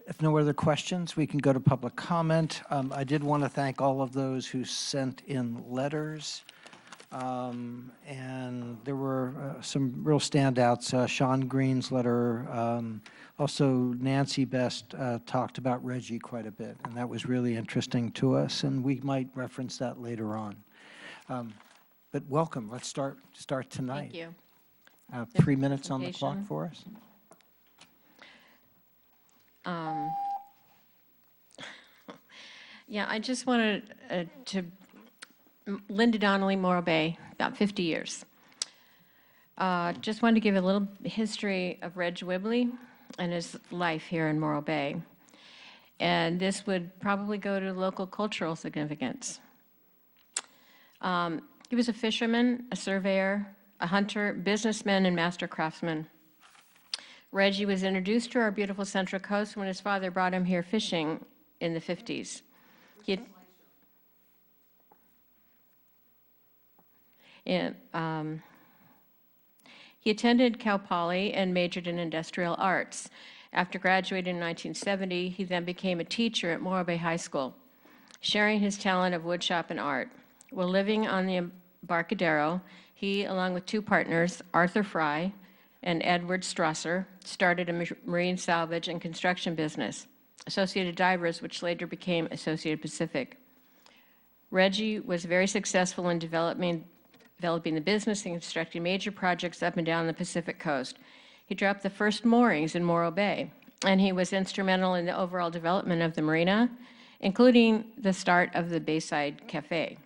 If no other questions, we can go to public comment. I did want to thank all of those who sent in letters. And there were some real standouts. Sean Green's letter, also Nancy Best talked about Reggie quite a bit, and that was really interesting to us, and we might reference that later on. But welcome, let's start tonight. Thank you. 3 minutes on the clock Presentation. for us. Yeah, I just wanted Linda Donnelly, Morro Bay, about 50 years. Just wanted to give a little history of Reg Wibley and his life here in Morro Bay. And this would probably go to local cultural significance. He was a fisherman, a surveyor, a hunter, businessman, and master craftsman. Reggie was introduced to our beautiful Central Coast when his father brought him here fishing in the 50s. He attended Cal Poly and majored in industrial arts. After graduating in 1970, he then became a teacher at Morro Bay High School, sharing his talent of woodshop and art. While living on the Embarcadero, he, along with two partners, Arthur Fry and Edward Strasser, started a marine salvage and construction business, Associated Divers, which later became Associated Pacific. Reggie was very successful in developing the business and constructing major projects up and down the Pacific coast. He dropped the first moorings in Morro Bay, and he was instrumental in the overall development of the marina, including the start of the Bayside Cafe.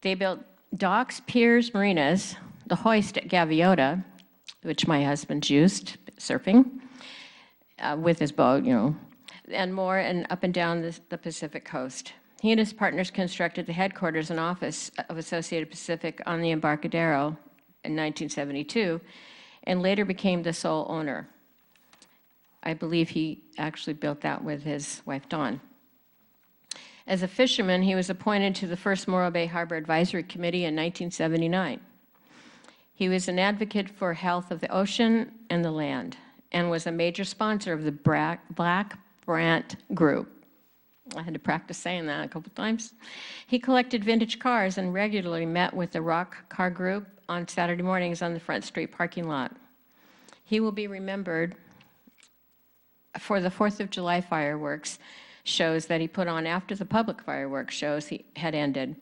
They built docks, piers, marinas, the hoist at Gaviota, which my husband used surfing with his boat, and more, and up and down the Pacific coast. He and his partners constructed the headquarters and office of Associated Pacific on the Embarcadero in 1972, and later became the sole owner. I believe he actually built that with his wife, Dawn. As a fisherman, he was appointed to the first Morro Bay Harbor Advisory Committee in 1979. He was an advocate for health of the ocean and the land, and was a major sponsor of the Black Brant Group. I had to practice saying that a couple times. He collected vintage cars and regularly met with the Rock Car Group on Saturday mornings on the Front Street parking lot. He will be remembered for the 4th of July fireworks shows that he put on after the public fireworks shows had ended.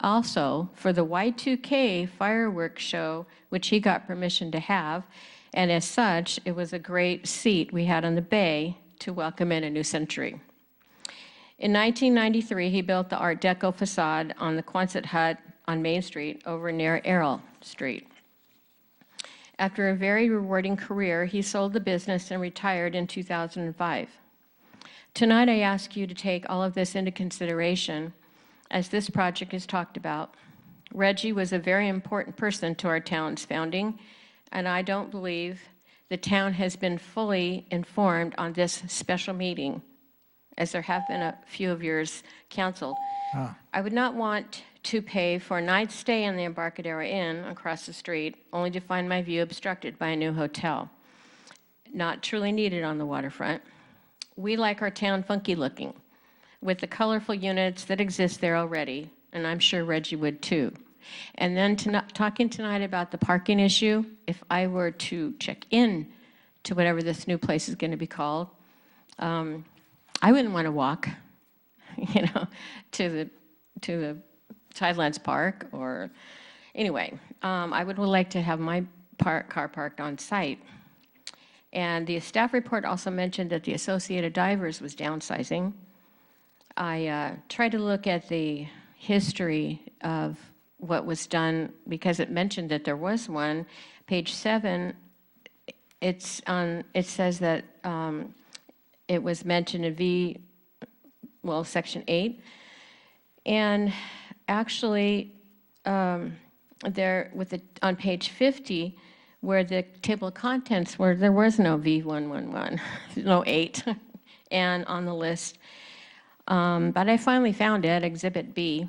Also, for the Y2K fireworks show, which he got permission to have, and as such, it was a great seat we had on the bay to welcome in a new century. In 1993, he built the Art Deco facade on the Quonset hut on Main Street over near Errol Street. After a very rewarding career, he sold the business and retired in 2005. Tonight, I ask you to take all of this into consideration as this project is talked about. Reggie was a very important person to our town's founding, and I don't believe the town has been fully informed on this special meeting, as there have been a few of yours canceled. I would not want to pay for a night's stay in the Embarcadero Inn across the street, only to find my view obstructed by a new hotel. Not truly needed on the waterfront. We like our town funky looking, with the colorful units that exist there already, and I'm sure Reggie would too. And then talking tonight about the parking issue, if I were to check in to whatever this new place is going to be called, I wouldn't want to walk, to the Tidelands Park, or anyway, I would like to have my car parked on site. And the staff report also mentioned that the Associated Divers was downsizing. I tried to look at the history of what was done because it mentioned that there was one. Page 7, it says that it was mentioned in Section 8. And actually, on page 50, where the table of contents were, there was no V111, no 8, and on the list. But I finally found it, Exhibit E.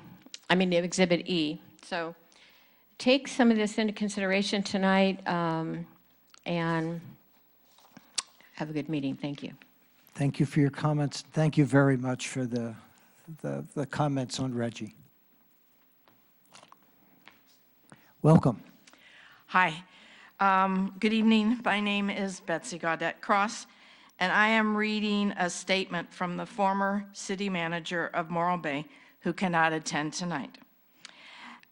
So take some of this into consideration tonight, and have a good meeting. Thank you. Thank you for your comments. Thank you very much for the comments on Reggie. Welcome. Hi. Good evening. My name is Betsy Gaudette Cross, and I am reading a statement from the former city manager of Morro Bay, who cannot attend tonight.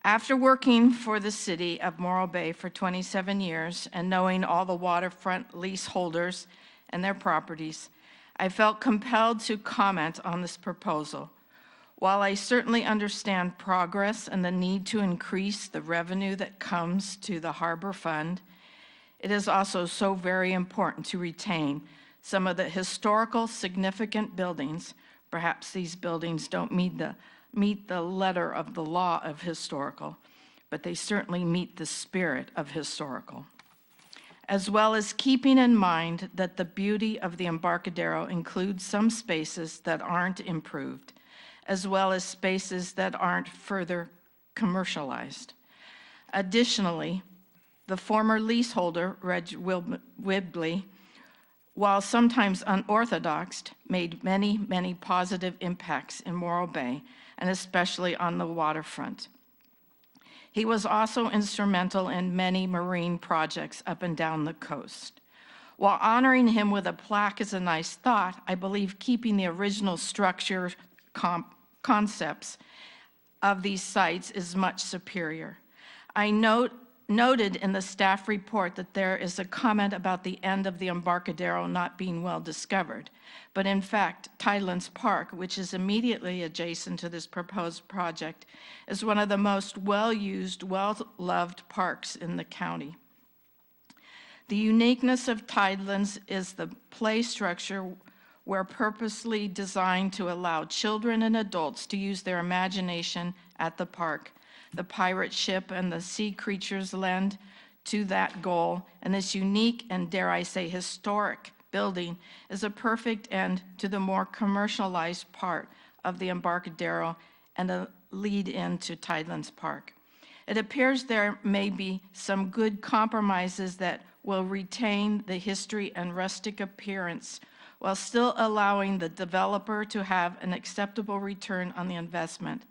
After working for the city of Morro Bay for 27 years and knowing all the waterfront leaseholders and their properties, I felt compelled to comment on this proposal. While I certainly understand progress and the need to increase the revenue that comes to the Harbor Fund, it is also so very important to retain some of the historical significant buildings. Perhaps these buildings don't meet the letter of the law of historical, but they certainly meet the spirit of historical. As well as keeping in mind that the beauty of the Embarcadero includes some spaces that aren't improved, as well as spaces that aren't further commercialized. Additionally, the former leaseholder, Reg Wibley, while sometimes unorthodox, made many, many positive impacts in Morro Bay, and especially on the waterfront. He was also instrumental in many marine projects up and down the coast. While honoring him with a plaque is a nice thought, I believe keeping the original structure concepts of these sites is much superior. I noted in the staff report that there is a comment about the end of the Embarcadero not being well discovered. But in fact, Tidelands Park, which is immediately adjacent to this proposed project, is one of the most well-used, well-loved parks in the county. The uniqueness of Tidelands is the play structure were purposely designed to allow children and adults to use their imagination at the park. The pirate ship and the sea creatures lend to that goal, and this unique and, dare I say, historic building is a perfect end to the more commercialized part of the Embarcadero and a lead into Tidelands Park. It appears there may be some good compromises that will retain the history and rustic appearance while still allowing the developer to have an acceptable return on the investment.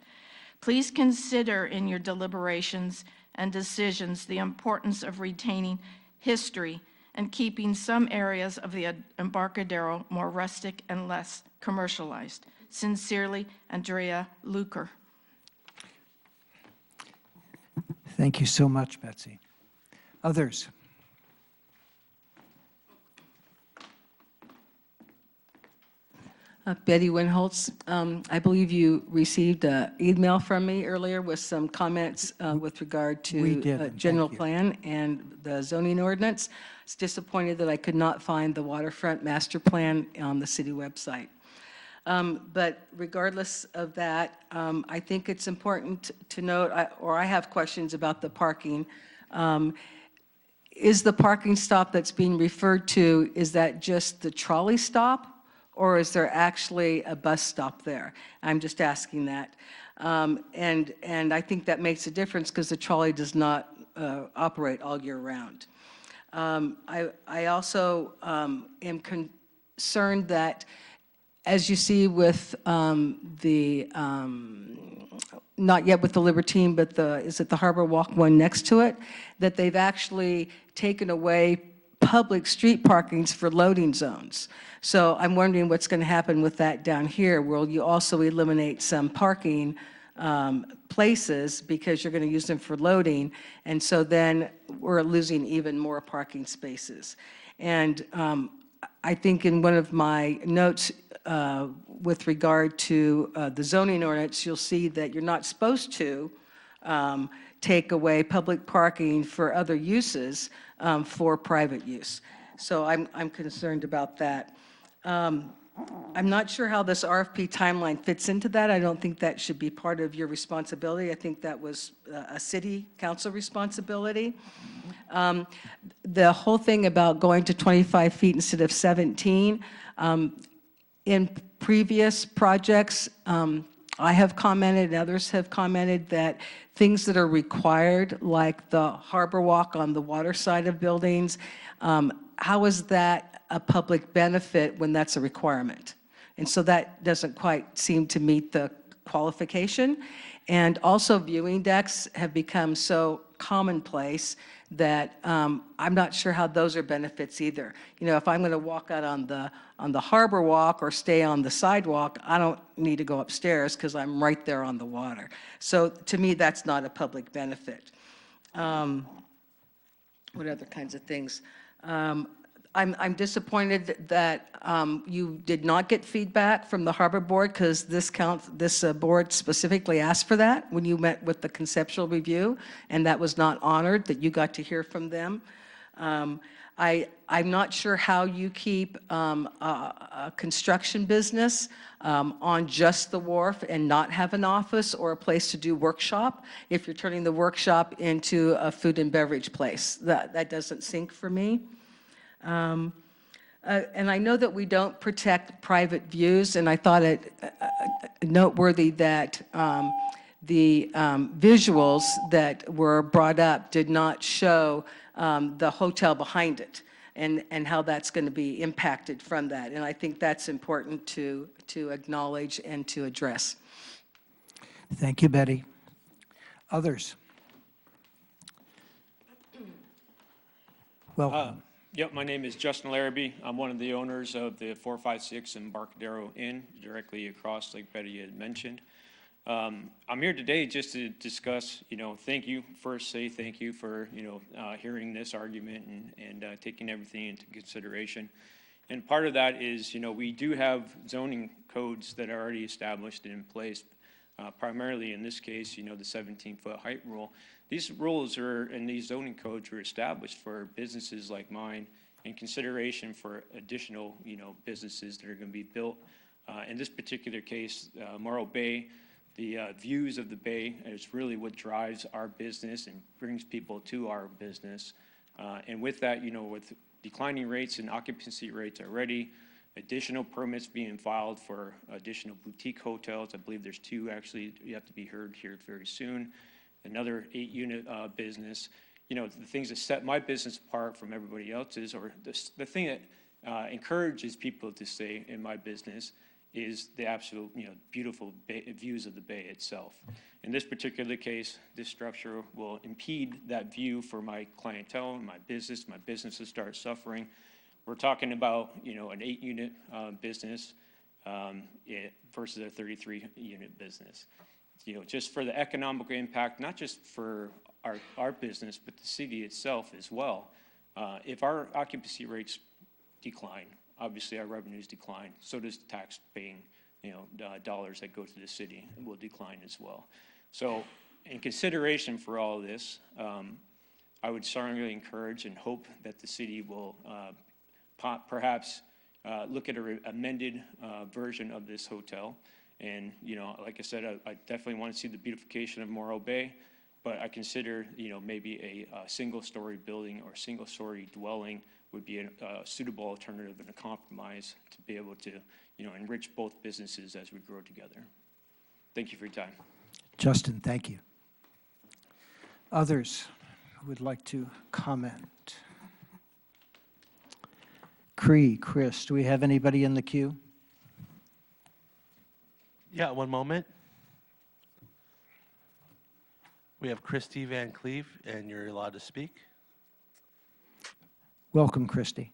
Please consider in your deliberations and decisions the importance of retaining history and keeping some areas of the Embarcadero more rustic and less commercialized. Sincerely, Andrea Luker. Thank you so much, Betsy. Others? Betty Winholtz, I believe you received an email from me earlier with some comments with regard We to did, general thank you. plan and the zoning ordinance. I was disappointed that I could not find the waterfront master plan on the city website. But regardless of that, I think it's important to note, I have questions about the parking. Is the parking stop that's being referred to, is that just the trolley stop? Or is there actually a bus stop there? I'm just asking that. And I think that makes a difference because the trolley does not operate all year round. I also am concerned that, as you see with the, not yet with the Libertine, but is it the Harbor Walk one next to it, that they've actually taken away public street parkings for loading zones. So I'm wondering what's going to happen with that down here. Will you also eliminate some parking places because you're going to use them for loading? And so then we're losing even more parking spaces. And I think in one of my notes with regard to the zoning ordinance, you'll see that you're not supposed to take away public parking for other uses for private use. So I'm concerned about that. I'm not sure how this RFP timeline fits into that. I don't think that should be part of your responsibility. I think that was a city council responsibility. The whole thing about going to 25 feet instead of 17, in previous projects, I have commented and others have commented that things that are required, like the harbor walk on the water side of buildings, how is that a public benefit when that's a requirement? And so that doesn't quite seem to meet the qualification. And also viewing decks have become so commonplace that I'm not sure how those are benefits either. You know, if I'm going to walk out on the harbor walk or stay on the sidewalk, I don't need to go upstairs because I'm right there on the water. So to me, that's not a public benefit. What other kinds of things? I'm disappointed that you did not get feedback from the Harbor Board because this board specifically asked for that when you met with the conceptual review, and that was not honored, that you got to hear from them. I'm not sure how you keep a construction business on just the wharf and not have an office or a place to do workshop if you're turning the workshop into a food and beverage place. That doesn't sync for me. And I know that we don't protect private views, and I thought it noteworthy that the visuals that were brought up did not show the hotel behind it and how that's going to be impacted from that. And I think that's important to acknowledge and to address. Thank you, Betty. Others? Welcome. Yep, my name is Justin Larrabee. I'm one of the owners of the 456 Embarcadero Inn, directly across, like Betty had mentioned. I'm here today just to discuss, thank you for hearing this argument and taking everything into consideration. And part of that is, we do have zoning codes that are already established and in place, primarily in this case, the 17-foot height rule. These rules and these zoning codes were established for businesses like mine in consideration for additional, businesses that are going to be built. In this particular case, Morro Bay, the views of the bay is really what drives our business and brings people to our business. And with that, with declining rates and occupancy rates already, additional permits being filed for additional boutique hotels. I believe there's 2 actually you have to be heard here very soon. Another 8-unit business. The things that set my business apart from everybody else's, or the thing that encourages people to stay in my business, is the absolute, beautiful views of the bay itself. In this particular case, this structure will impede that view for my clientele and my business. My business will start suffering. We're talking about, an 8-unit business versus a 33-unit business. Just for the economic impact, not just for our business, but the city itself as well. If our occupancy rates decline, obviously our revenues decline. So does the tax paying, dollars that go to the city will decline as well. So in consideration for all of this, I would strongly encourage and hope that the city will perhaps look at an amended version of this hotel. And, like I said, I definitely want to see the beautification of Morro Bay, but I consider, maybe a single-story building or single-story dwelling would be a suitable alternative and a compromise to be able to, enrich both businesses as we grow together. Thank you for your time. Justin, thank you. Others who would like to comment? Chris, do we have anybody in the queue? Yeah, one moment. We have Christy Van Cleve, and you're allowed to speak. Welcome, Christy.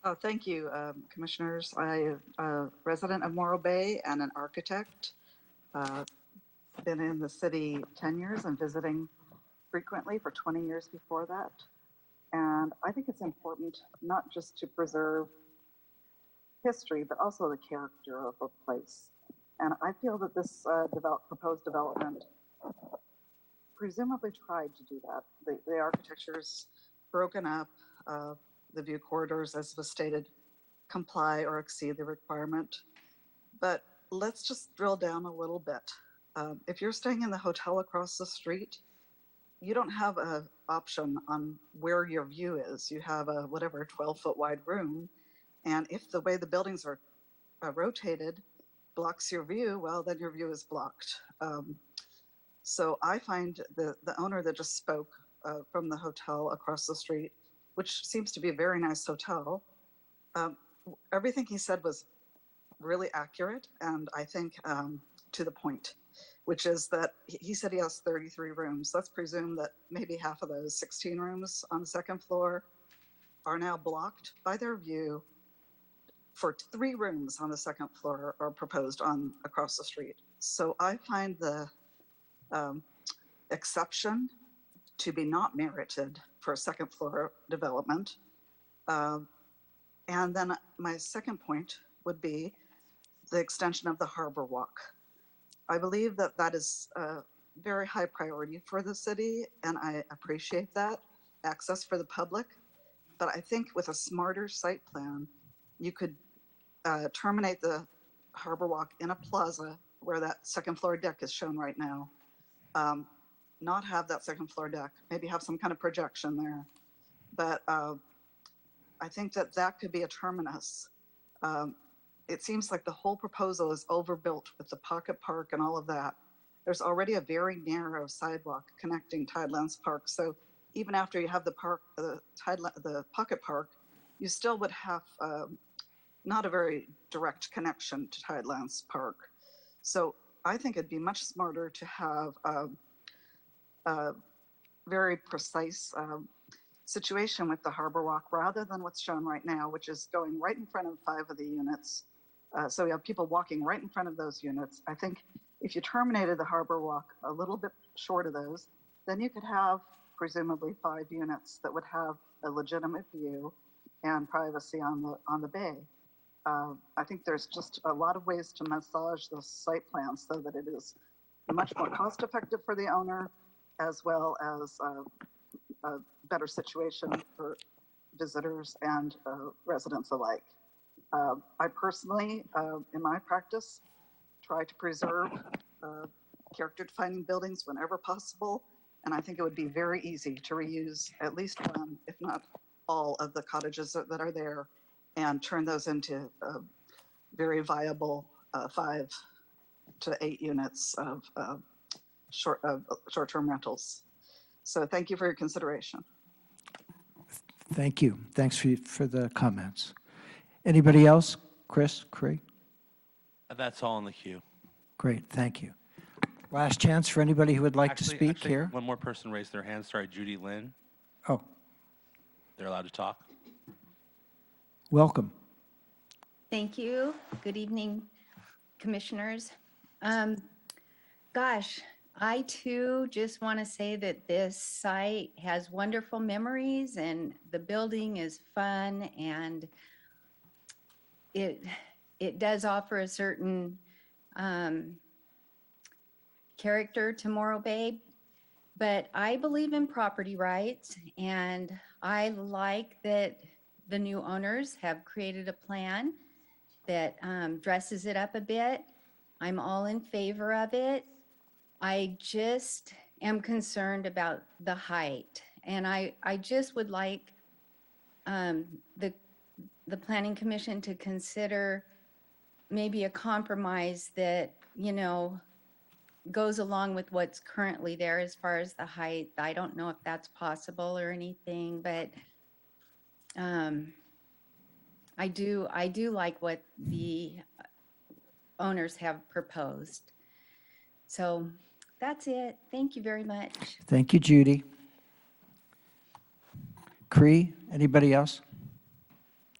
Oh, thank you, commissioners. I am a resident of Morro Bay and an architect. Been in the city 10 years and visiting frequently for 20 years before that. And I think it's important not just to preserve history, but also the character of a place. And I feel that this proposed development presumably tried to do that. The architecture's broken up. The view corridors, as was stated, comply or exceed the requirement. But let's just drill down a little bit. If you're staying in the hotel across the street, you don't have an option on where your view is. You have a 12-foot wide room. And if the way the buildings are rotated blocks your view, well, then your view is blocked. So I find the owner that just spoke from the hotel across the street, which seems to be a very nice hotel, everything he said was really accurate and I think to the point, which is that he said he has 33 rooms. Let's presume that maybe half of those 16 rooms on the second floor are now blocked by their view for 3 rooms on the second floor are proposed on across the street. So I find the exception to be not merited for a second floor development. And then my second point would be the extension of the Harbor Walk. I believe that that is a very high priority for the city, and I appreciate that access for the public. But I think with a smarter site plan, you could terminate the Harbor Walk in a plaza where that second floor deck is shown right now. Not have that second floor deck, maybe have some kind of projection there. But I think that that could be a terminus. It seems like the whole proposal is overbuilt with the pocket park and all of that. There's already a very narrow sidewalk connecting Tidelands Park. So even after you have the park, the pocket park, you still would have not a very direct connection to Tidelands Park. So I think it'd be much smarter to have a very precise situation with the Harbor Walk rather than what's shown right now, which is going right in front of 5 of the units. So we have people walking right in front of those units. I think if you terminated the Harbor Walk a little bit short of those, then you could have presumably 5 units that would have a legitimate view and privacy on the bay. I think there's just a lot of ways to massage the site plan so that it is much more cost effective for the owner, as well as a better situation for visitors and residents alike. I personally, in my practice, try to preserve character defining buildings whenever possible. And I think it would be very easy to reuse at least one, if not all, of the cottages that are there and turn those into very viable 5 to 8 units of short-term rentals. So thank you for your consideration. Thank you. Thanks for the comments. Anybody else? Chris, Cree? That's all in the queue. Great, thank you. Last chance for anybody who would like to speak here. One more person raised their hand. Sorry, Judy Lynn. Oh, They're allowed to talk. welcome. Thank you. Good evening, commissioners. Gosh, I too just want to say that this site has wonderful memories and the building is fun and it does offer a certain character to Morro Bay, but I believe in property rights and I like that the new owners have created a plan that dresses it up a bit. I'm all in favor of it. I just am concerned about the height. And I just would like the Planning Commission to consider maybe a compromise that, you know, goes along with what's currently there as far as the height. I don't know if that's possible or anything, but I do like what the owners have proposed. So that's it. Thank you very much. Thank you, Judy. Cree, anybody else?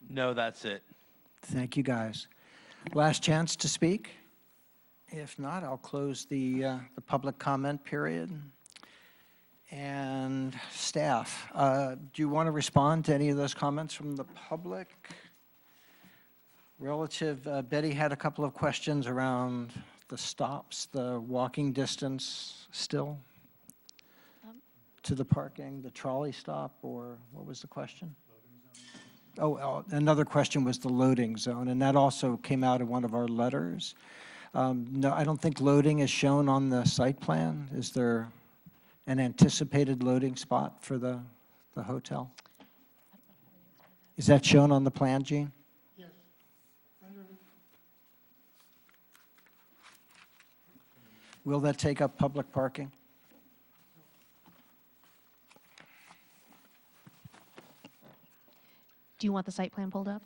No, that's it. Thank you, guys. Last chance to speak? If not, I'll close the public comment period. And staff, do you want to respond to any of those comments from the public? Betty had a couple of questions around the stops, the walking distance still to the parking, the trolley stop, or what was the question? Oh, another question was the loading zone, and that also came out of one of our letters. No, I don't think loading is shown on the site plan. Is there an anticipated loading spot for the hotel? Is that shown on the plan, Gene? Yes. Will that take up public parking? Do you want the site plan pulled up?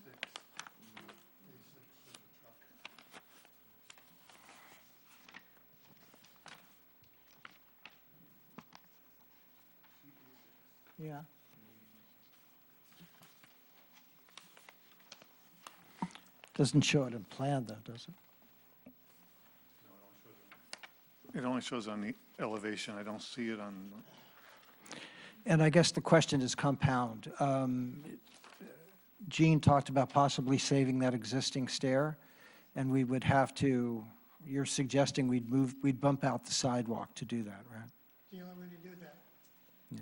Yeah. Doesn't show it in plan, though, does it? It only shows on the elevation. I don't see it on, And I guess the question is compound. Gene talked about possibly saving that existing stair, and we would have to, you're suggesting we'd bump out the sidewalk to do that, right? The only way to do that. Yeah.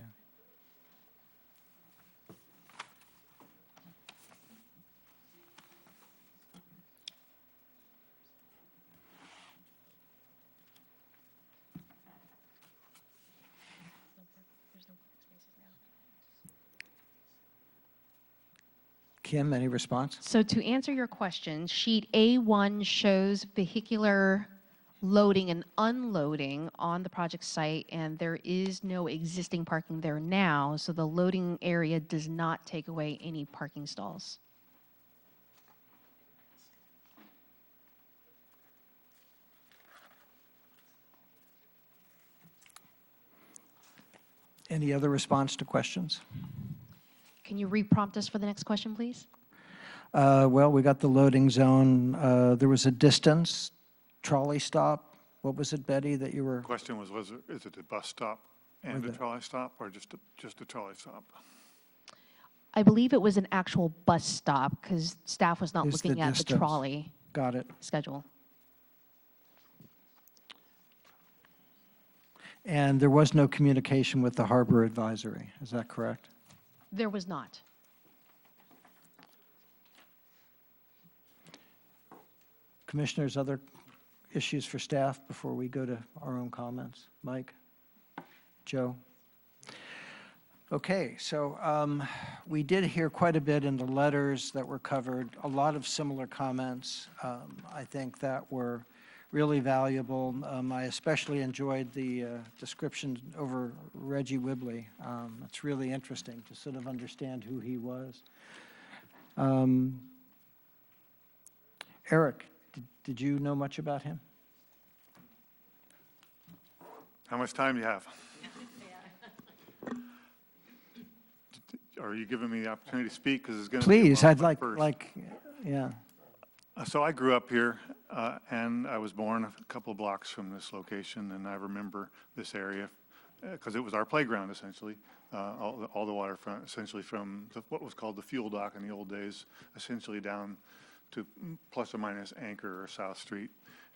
Kim, any response? So to answer your question, sheet A1 shows vehicular loading and unloading on the project site, and there is no existing parking there now, so the loading area does not take away any parking stalls. Any other response to questions? Can you re-prompt us for the next question, please? Well, we got the loading zone. There was a distance, trolley stop. What was it, Betty, that you were? question was is it a bus stop and a trolley stop or just a trolley stop? I believe it was an actual bus stop because staff was not Is the looking at the distance. trolley Got it. schedule. And there was no communication with the harbor advisory. Is that correct? There was not. Commissioners, other issues for staff before we go to our own comments? Mike? Joe? Okay, so we did hear quite a bit in the letters that were covered, a lot of similar comments. I think that were really valuable. I especially enjoyed the description over Reggie Wibley. It's really interesting to sort of understand who he was. Eric, did you know much about him? How much time do you have? Are you giving me the opportunity to speak? Because it's going to be Please, I'd like, first. Yeah. So I grew up here, and I was born a couple of blocks from this location, and I remember this area because it was our playground, essentially. All the waterfront, essentially from what was called the fuel dock in the old days, essentially down to plus or minus Anchor or South Street.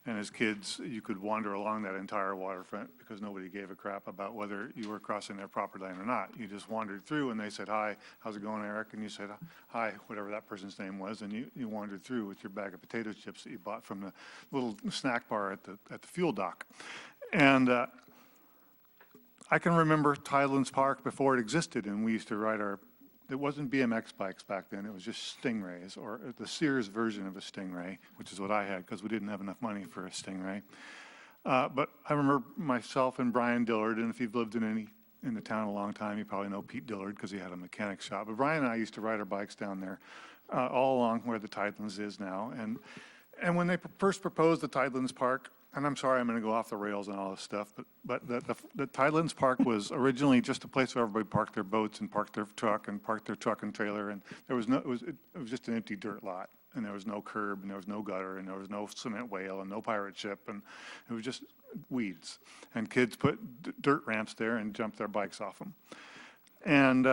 And as kids, you could wander along that entire waterfront because nobody gave a crap about whether you were crossing their property line or not. You just wandered through and they said, "Hi, how's it going, Eric?" And you said, "Hi," whatever that person's name was, and you wandered through with your bag of potato chips that you bought from the little snack bar at the fuel dock. And I can remember Tidelands Park before it existed, and we used to ride it wasn't BMX bikes back then, it was just Stingrays, or the Sears version of a Stingray, which is what I had because we didn't have enough money for a Stingray. But I remember myself and Brian Dillard, and if you've lived in the town a long time, you probably know Pete Dillard because he had a mechanic shop. But Brian and I used to ride our bikes down there all along where the Tidelands is now. And when they first proposed the Tidelands Park, and I'm sorry I'm going to go off the rails and all this stuff, but the Tidelands Park was originally just a place where everybody parked their boats and parked their truck and trailer, and there was it was just an empty dirt lot, and there was no curb, and there was no gutter, and there was no cement whale, and no pirate ship, and it was just weeds. And kids put dirt ramps there and jumped their bikes off them. And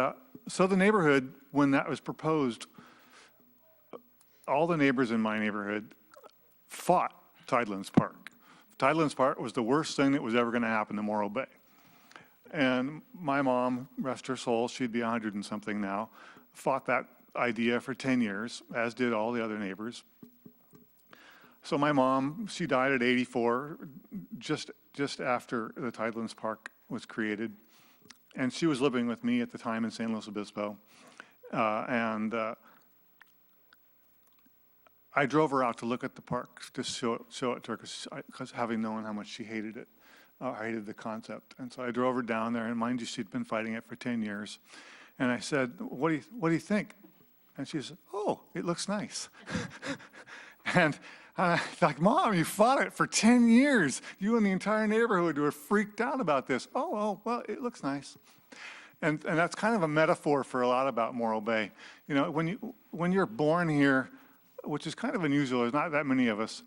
so the neighborhood, when that was proposed, all the neighbors in my neighborhood fought Tidelands Park. Tidelands Park was the worst thing that was ever going to happen to Morro Bay. And my mom, rest her soul, she'd be 100 and something now, fought that idea for 10 years, as did all the other neighbors. So my mom, she died at 84, just after the Tidelands Park was created. And she was living with me at the time in San Luis Obispo. I drove her out to look at the park to show it to her because having known how much she hated it, I hated the concept. And so I drove her down there, and mind you, she'd been fighting it for 10 years. And I said, what do you think? And she said, "Oh, it looks nice." And like, "Mom, you fought it for 10 years. You and the entire neighborhood were freaked out about this." Oh, well, it looks nice. And that's kind of a metaphor for a lot about Morro Bay. You know, when you're born here, which is kind of unusual, there's not that many of us,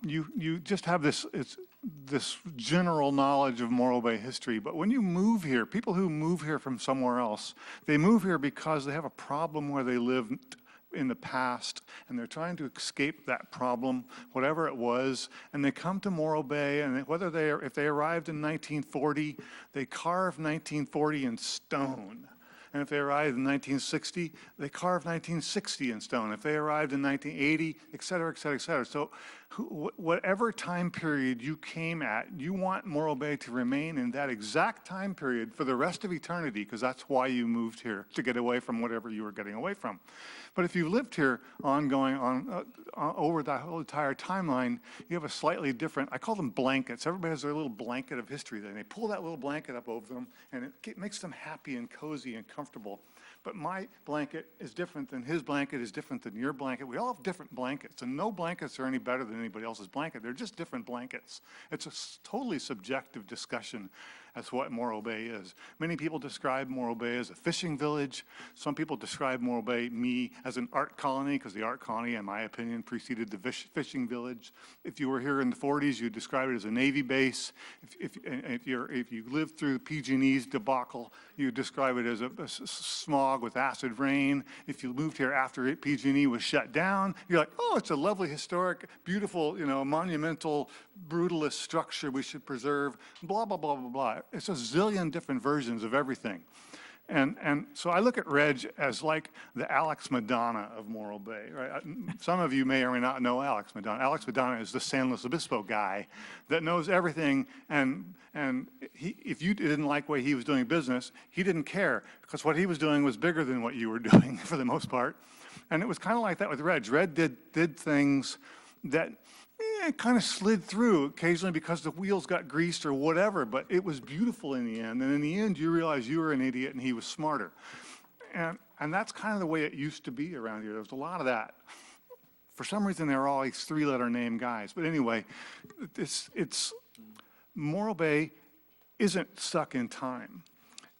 you just have this general knowledge of Morro Bay history. But when you move here, people who move here from somewhere else, they move here because they have a problem where they lived in the past, and they're trying to escape that problem, whatever it was, and they come to Morro Bay, and if they arrived in 1940, they carve 1940 in stone. And if they arrived in 1960, they carved 1960 in stone. If they arrived in 1980, et cetera, et cetera, et cetera. So whatever time period you came at, you want Morro Bay to remain in that exact time period for the rest of eternity, because that's why you moved here, to get away from whatever you were getting away from. But if you've lived here over that whole entire timeline, you have a slightly different, I call them blankets. Everybody has their little blanket of history there, and they pull that little blanket up over them, and it makes them happy and cozy and comfortable. But my blanket is different than his blanket is different than your blanket. We all have different blankets, and no blankets are any better than anybody else's blanket. They're just different blankets. It's a totally subjective discussion as to what Morro Bay is. Many people describe Morro Bay as a fishing village. Some people describe Morro Bay, me, as an art colony, because the art colony, in my opinion, preceded the fishing village. If you were here in the 40s, you'd describe it as a Navy base. If you lived through the PG&E's debacle, you would describe it as a smog with acid rain. If you moved here after PG&E was shut down, you're like, oh, it's a lovely, historic, beautiful, monumental, brutalist structure we should preserve, blah, blah, blah, blah, blah. It's a zillion different versions of everything. And so I look at Reg as like the Alex Madonna of Morro Bay, right? Some of you may or may not know Alex Madonna. Alex Madonna is the San Luis Obispo guy that knows everything, and if you didn't like the way he was doing business, he didn't care, because what he was doing was bigger than what you were doing for the most part. And it was kind of like that with Reg. Reg did things that kind of slid through occasionally because the wheels got greased or whatever, but it was beautiful in the end. And in the end, you realize you were an idiot and he was smarter. And that's kind of the way it used to be around here. There was a lot of that. For some reason, they were all these three-letter name guys. But anyway, Morro Bay isn't stuck in time.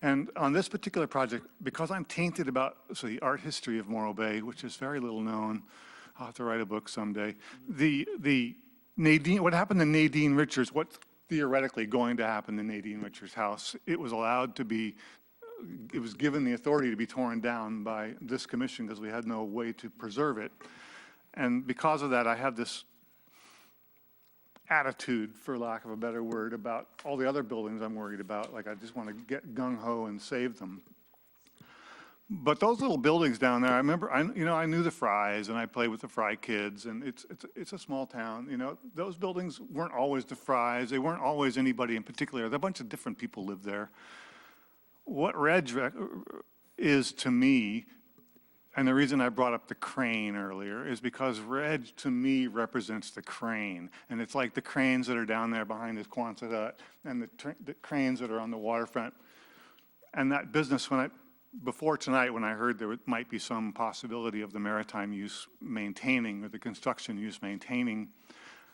And on this particular project, because I'm tainted about the art history of Morro Bay, which is very little known, I'll have to write a book someday. What happened to Nadine Richards, what's theoretically going to happen to Nadine Richards' house, it was given the authority to be torn down by this commission because we had no way to preserve it. And because of that, I have this attitude, for lack of a better word, about all the other buildings I'm worried about. Like, I just want to get gung-ho and save them. But those little buildings down there, I remember, I knew the Frys, and I played with the Fry kids, and it's a small town. Those buildings weren't always the Frys. They weren't always anybody in particular. A bunch of different people lived there. What Reg is to me, and the reason I brought up the crane earlier, is because Reg to me represents the crane. And it's like the cranes that are down there behind this Quonset hut, and the cranes that are on the waterfront. And that business, before tonight, when I heard there might be some possibility of the maritime use maintaining, or the construction use maintaining,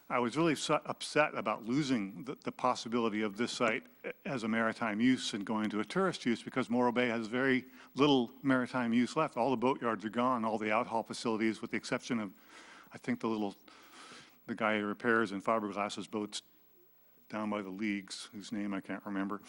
I was really upset about losing the possibility of this site as a maritime use and going to a tourist use, because Morro Bay has very little maritime use left. All the boatyards are gone, all the outhaul facilities, with the exception of, I think, the guy who repairs and fiberglasses boats down by the leagues, whose name I can't remember.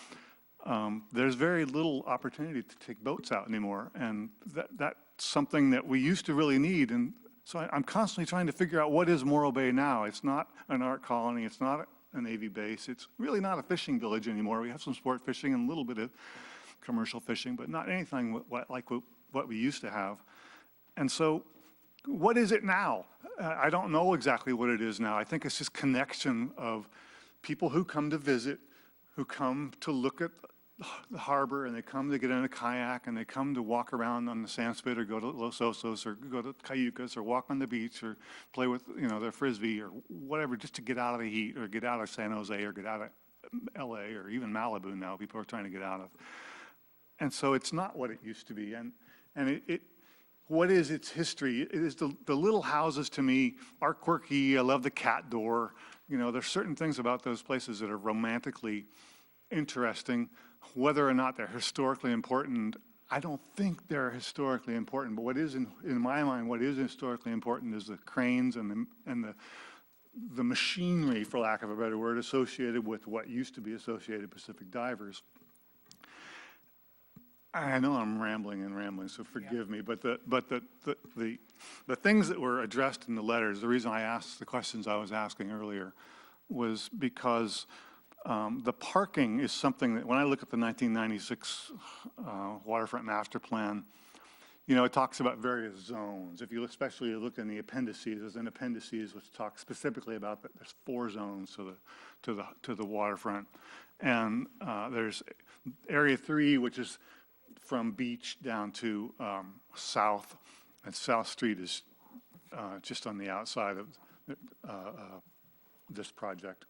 There's very little opportunity to take boats out anymore, and that's something that we used to really need. And so I'm constantly trying to figure out what is Morro Bay now. It's not an art colony, it's not a Navy base, it's really not a fishing village anymore. We have some sport fishing and a little bit of commercial fishing, but not anything like what we used to have. And so what is it now? I don't know exactly what it is now. I think it's this connection of people who come to visit, who come to look at the harbor, and they come to get in a kayak, and they come to walk around on the sand spit, or go to Los Osos, or go to Cayucas, or walk on the beach, or play with their frisbee, or whatever, just to get out of the heat, or get out of San Jose, or get out of LA, or even Malibu now, people are trying to get out of. And so it's not what it used to be. And what is its history? It is the little houses, to me, are quirky. I love the cat door. There's certain things about those places that are romantically interesting. Whether or not they're historically important, I don't think they're historically important, but what is, in my mind, what is historically important is the cranes and the machinery, for lack of a better word, associated with what used to be Associated Pacific Divers. I know I'm rambling, so forgive me, but the things that were addressed in the letters, the reason I asked the questions I was asking earlier was because the parking is something that, when I look at the 1996 Waterfront Master Plan, you know, it talks about various zones. If you especially look in the appendices, there's an appendices which talks specifically about that there's 4 zones to the waterfront. And there's Area 3, which is from Beach down to South, and South Street is just on the outside of this project.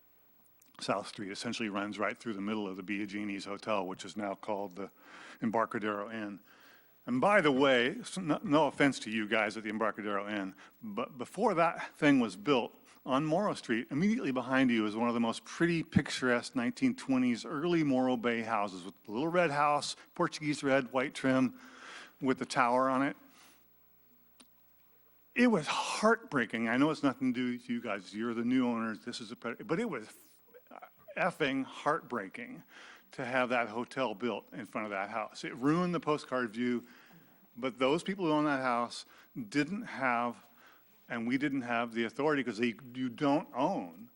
South Street essentially runs right through the middle of the Biagini's Hotel, which is now called the Embarcadero Inn. And by the way, no offense to you guys at the Embarcadero Inn, but before that thing was built, on Morro Street, immediately behind you is one of the most pretty, picturesque 1920s early Morro Bay houses with the little red house, Portuguese red, white trim, with the tower on it. It was heartbreaking. I know it's nothing to do with you guys. You're the new owners. This is but it was effing heartbreaking to have that hotel built in front of that house. It ruined the postcard view, but those people who own that house didn't have, and we didn't have the authority, because you don't own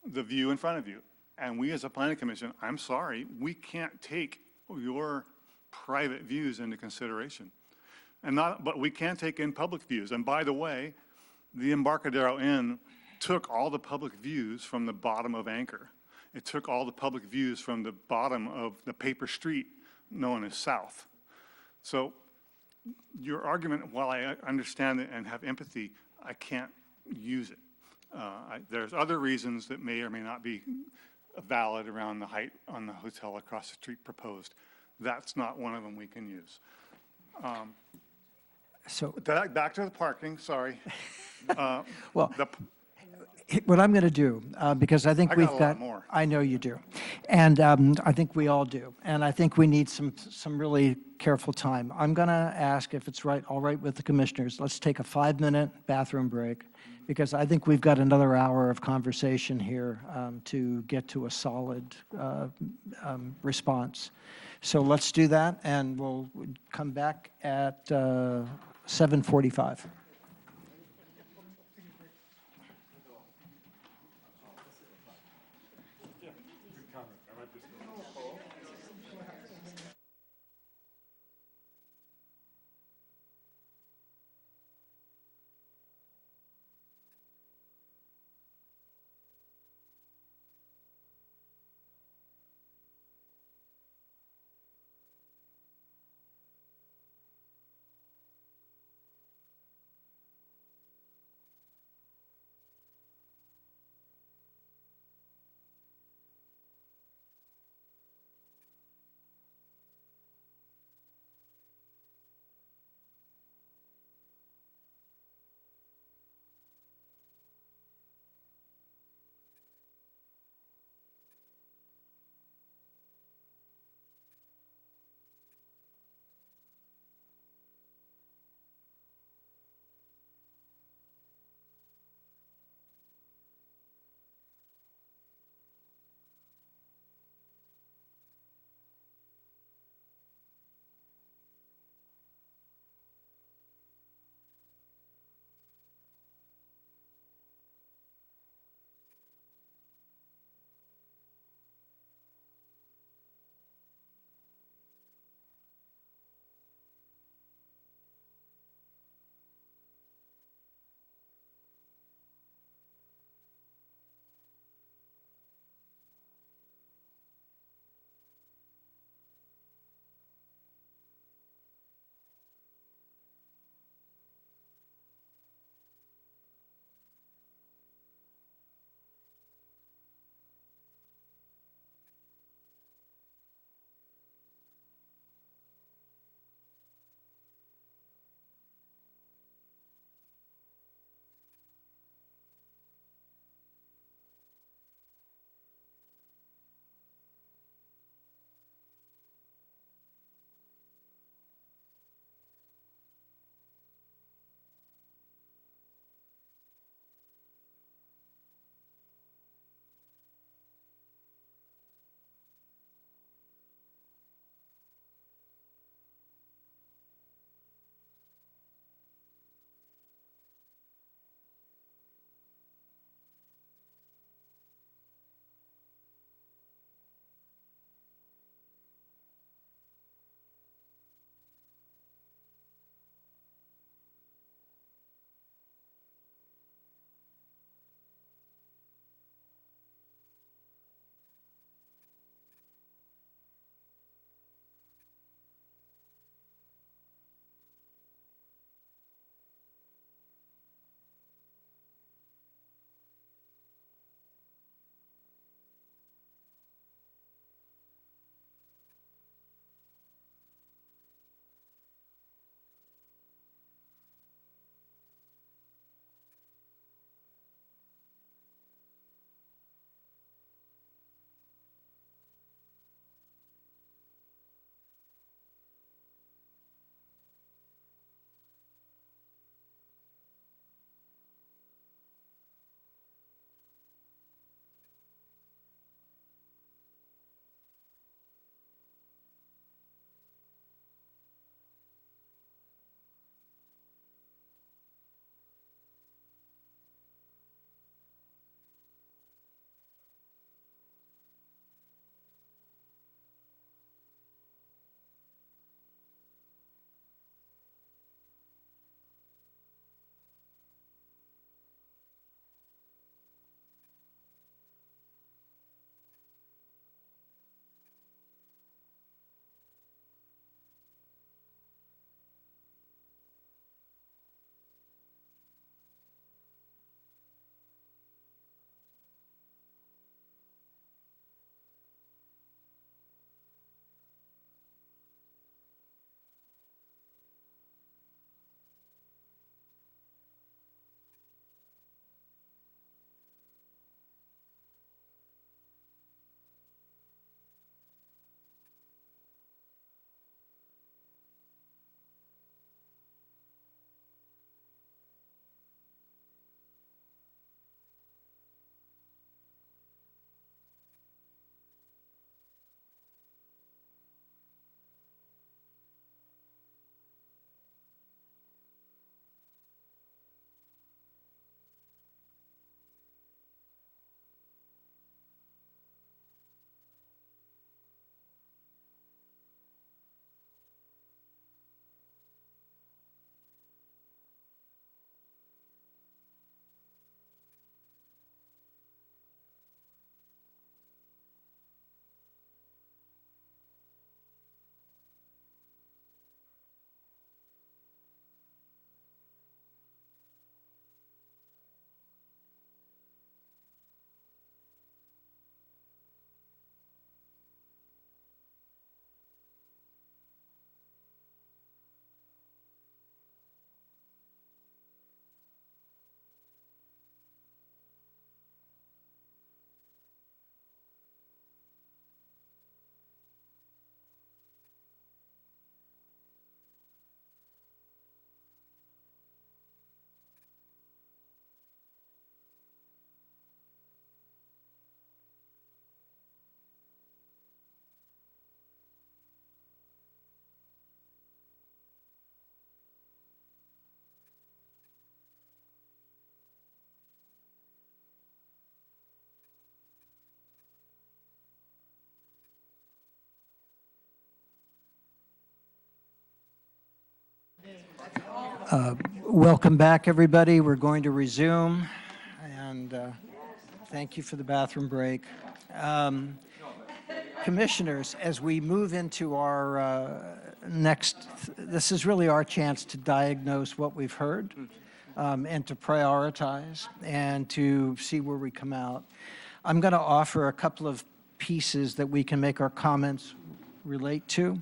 the view in front of you. And we as a planning commission, I'm sorry, we can't take your private views into consideration. But we can take in public views. And by the way, the Embarcadero Inn took all the public views from the bottom of Anchor. It took all the public views from the bottom of the paper street known as South. So your argument, while I understand it and have empathy, I can't use it. There's other reasons that may or may not be valid around the height on the hotel across the street proposed. That's not one of them we can use. So back to the parking, sorry. Well, what I'm going to do, because I think I got we've a lot got, more. I know you do, and I think we all do, and I think we need some really careful time. I'm going to ask if it's all right with the commissioners, let's take a 5-minute bathroom break, because I think we've got another hour of conversation here to get to a solid response. So let's do that, and we'll come back at 7:45. Welcome back, everybody. We're going to resume, and thank you for the bathroom break. Commissioners, as we move into our next, this is really our chance to diagnose what we've heard and to prioritize and to see where we come out. I'm going to offer a couple of pieces that we can make our comments relate to.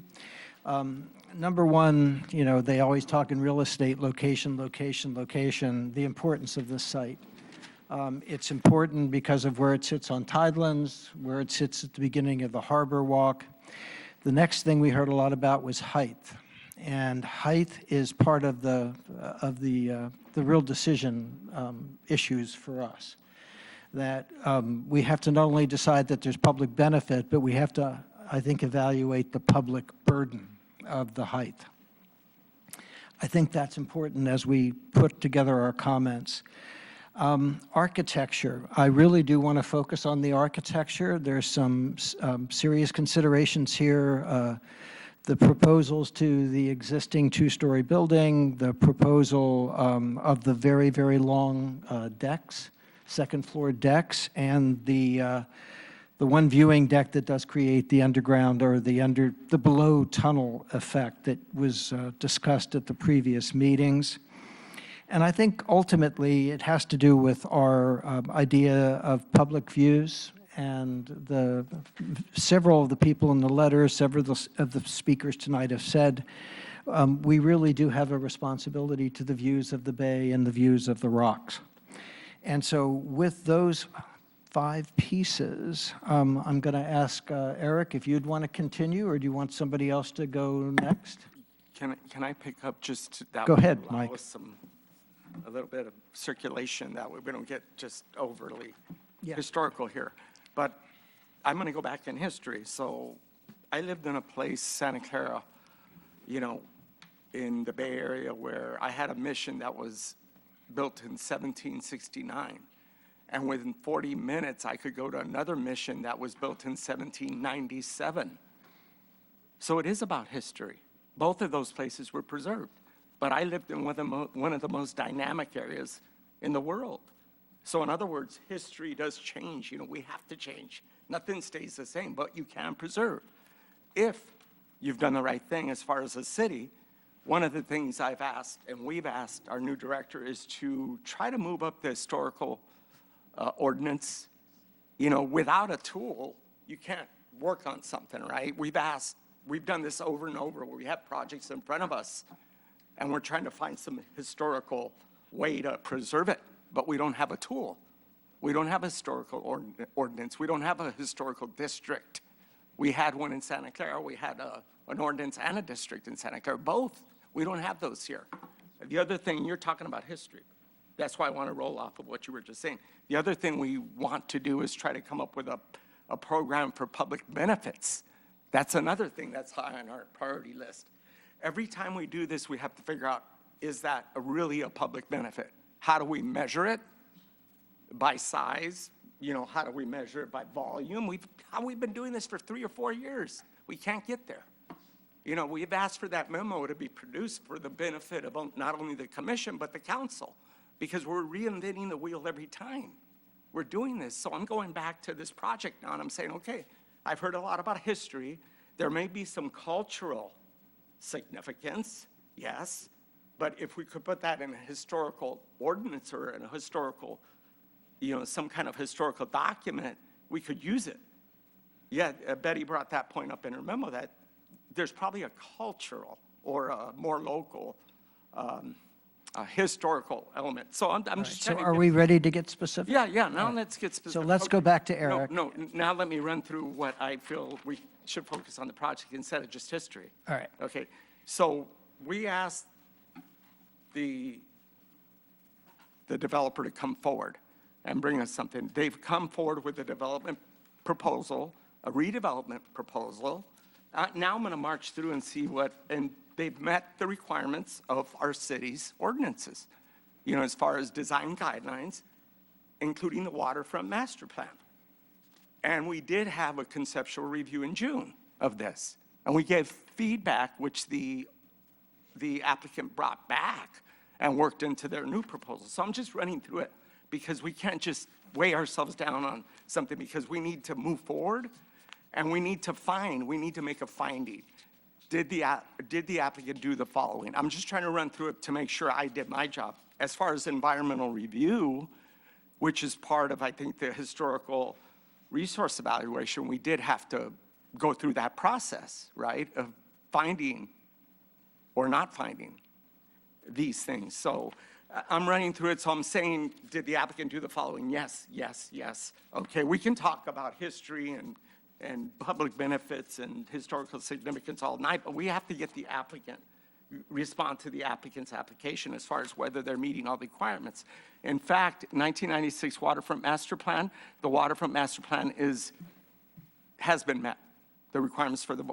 Number one, you know, they always talk in real estate, location, location, location, the importance of this site. It's important because of where it sits on Tidelands, where it sits at the beginning of the Harbor Walk. The next thing we heard a lot about was height. And height is part of the real decision issues for us. That we have to not only decide that there's public benefit, but we have to, I think, evaluate the public burden of the height. I think that's important as we put together our comments. Architecture, I really do want to focus on the architecture. There's some serious considerations here. The proposals to the existing two-story building, the proposal of the very, very long decks, second-floor decks, and the one viewing deck that does create the underground or the below tunnel effect that was discussed at the previous meetings. And I think ultimately it has to do with our idea of public views, and several of the people in the letter, several of the speakers tonight have said, we really do have a responsibility to the views of the bay and the views of the rocks. And so with those 5 pieces, I'm going to ask Eric if you'd want to continue, or do you want somebody else to go next? Can I pick up just that? Go ahead, allow Mike. us a little bit of circulation, that way we don't get just overly historical here. But I'm going to go back in history. So I lived in a place, Santa Clara, you know, in the Bay Area, where I had a mission that was built in 1769. And within 40 minutes, I could go to another mission that was built in 1797. So it is about history. Both of those places were preserved. But I lived in one of the most dynamic areas in the world. So in other words, history does change. You know, we have to change. Nothing stays the same, but you can preserve. If you've done the right thing as far as a city, one of the things I've asked, and we've asked our new director, is to try to move up the historical ordinance. You know, without a tool, you can't work on something, right? We've done this over and over, where we have projects in front of us, and we're trying to find some historical way to preserve it, but we don't have a tool. We don't have a historical ordinance. We don't have a historical district. We had one in Santa Clara. We had an ordinance and a district in Santa Clara, both. We don't have those here. The other thing, you're talking about history. That's why I want to roll off of what you were just saying. The other thing we want to do is try to come up with a program for public benefits. That's another thing that's high on our priority list. Every time we do this, we have to figure out, is that really a public benefit? How do we measure it? By size? You know, how do we measure it by volume? We've been doing this for 3 or 4 years. We can't get there. You know, we've asked for that memo to be produced for the benefit of not only the commission, but the council, because we're reinventing the wheel every time we're doing this. So I'm going back to this project now, and I'm saying, okay, I've heard a lot about history. There may be some cultural significance, yes, but if we could put that in a historical ordinance or in a historical, you know, some kind of historical document, we could use it. Yeah, Betty brought that point up in her memo, that there's probably a cultural or a more local historical element. So I'm just So trying to are we ready to get specific? Yeah, now let's get specific. So let's go back to Eric. No, now let me run through what I feel we should focus on the project instead of just history. All right. Okay, so we asked the developer to come forward and bring us something. They've come forward with a development proposal, a redevelopment proposal. Now I'm going to march through and see and they've met the requirements of our city's ordinances, you know, as far as design guidelines, including the waterfront master plan. And we did have a conceptual review in June of this. And we gave feedback, which the applicant brought back and worked into their new proposal. So I'm just running through it because we can't just weigh ourselves down on something, because we need to move forward and we need to make a finding. Did the applicant do the following? I'm just trying to run through it to make sure I did my job. As far as environmental review, which is part of, I think, the historical resource evaluation, we did have to go through that process, right, of finding or not finding these things. So I'm running through it, so I'm saying, did the applicant do the following? Yes, yes, yes. Okay, we can talk about history and public benefits and historical significance all night, but we have to get the applicant, respond to the applicant's application as far as whether they're meeting all the requirements. In fact, 1996 Waterfront Master Plan, the Waterfront Master Plan has been met, the requirements for the,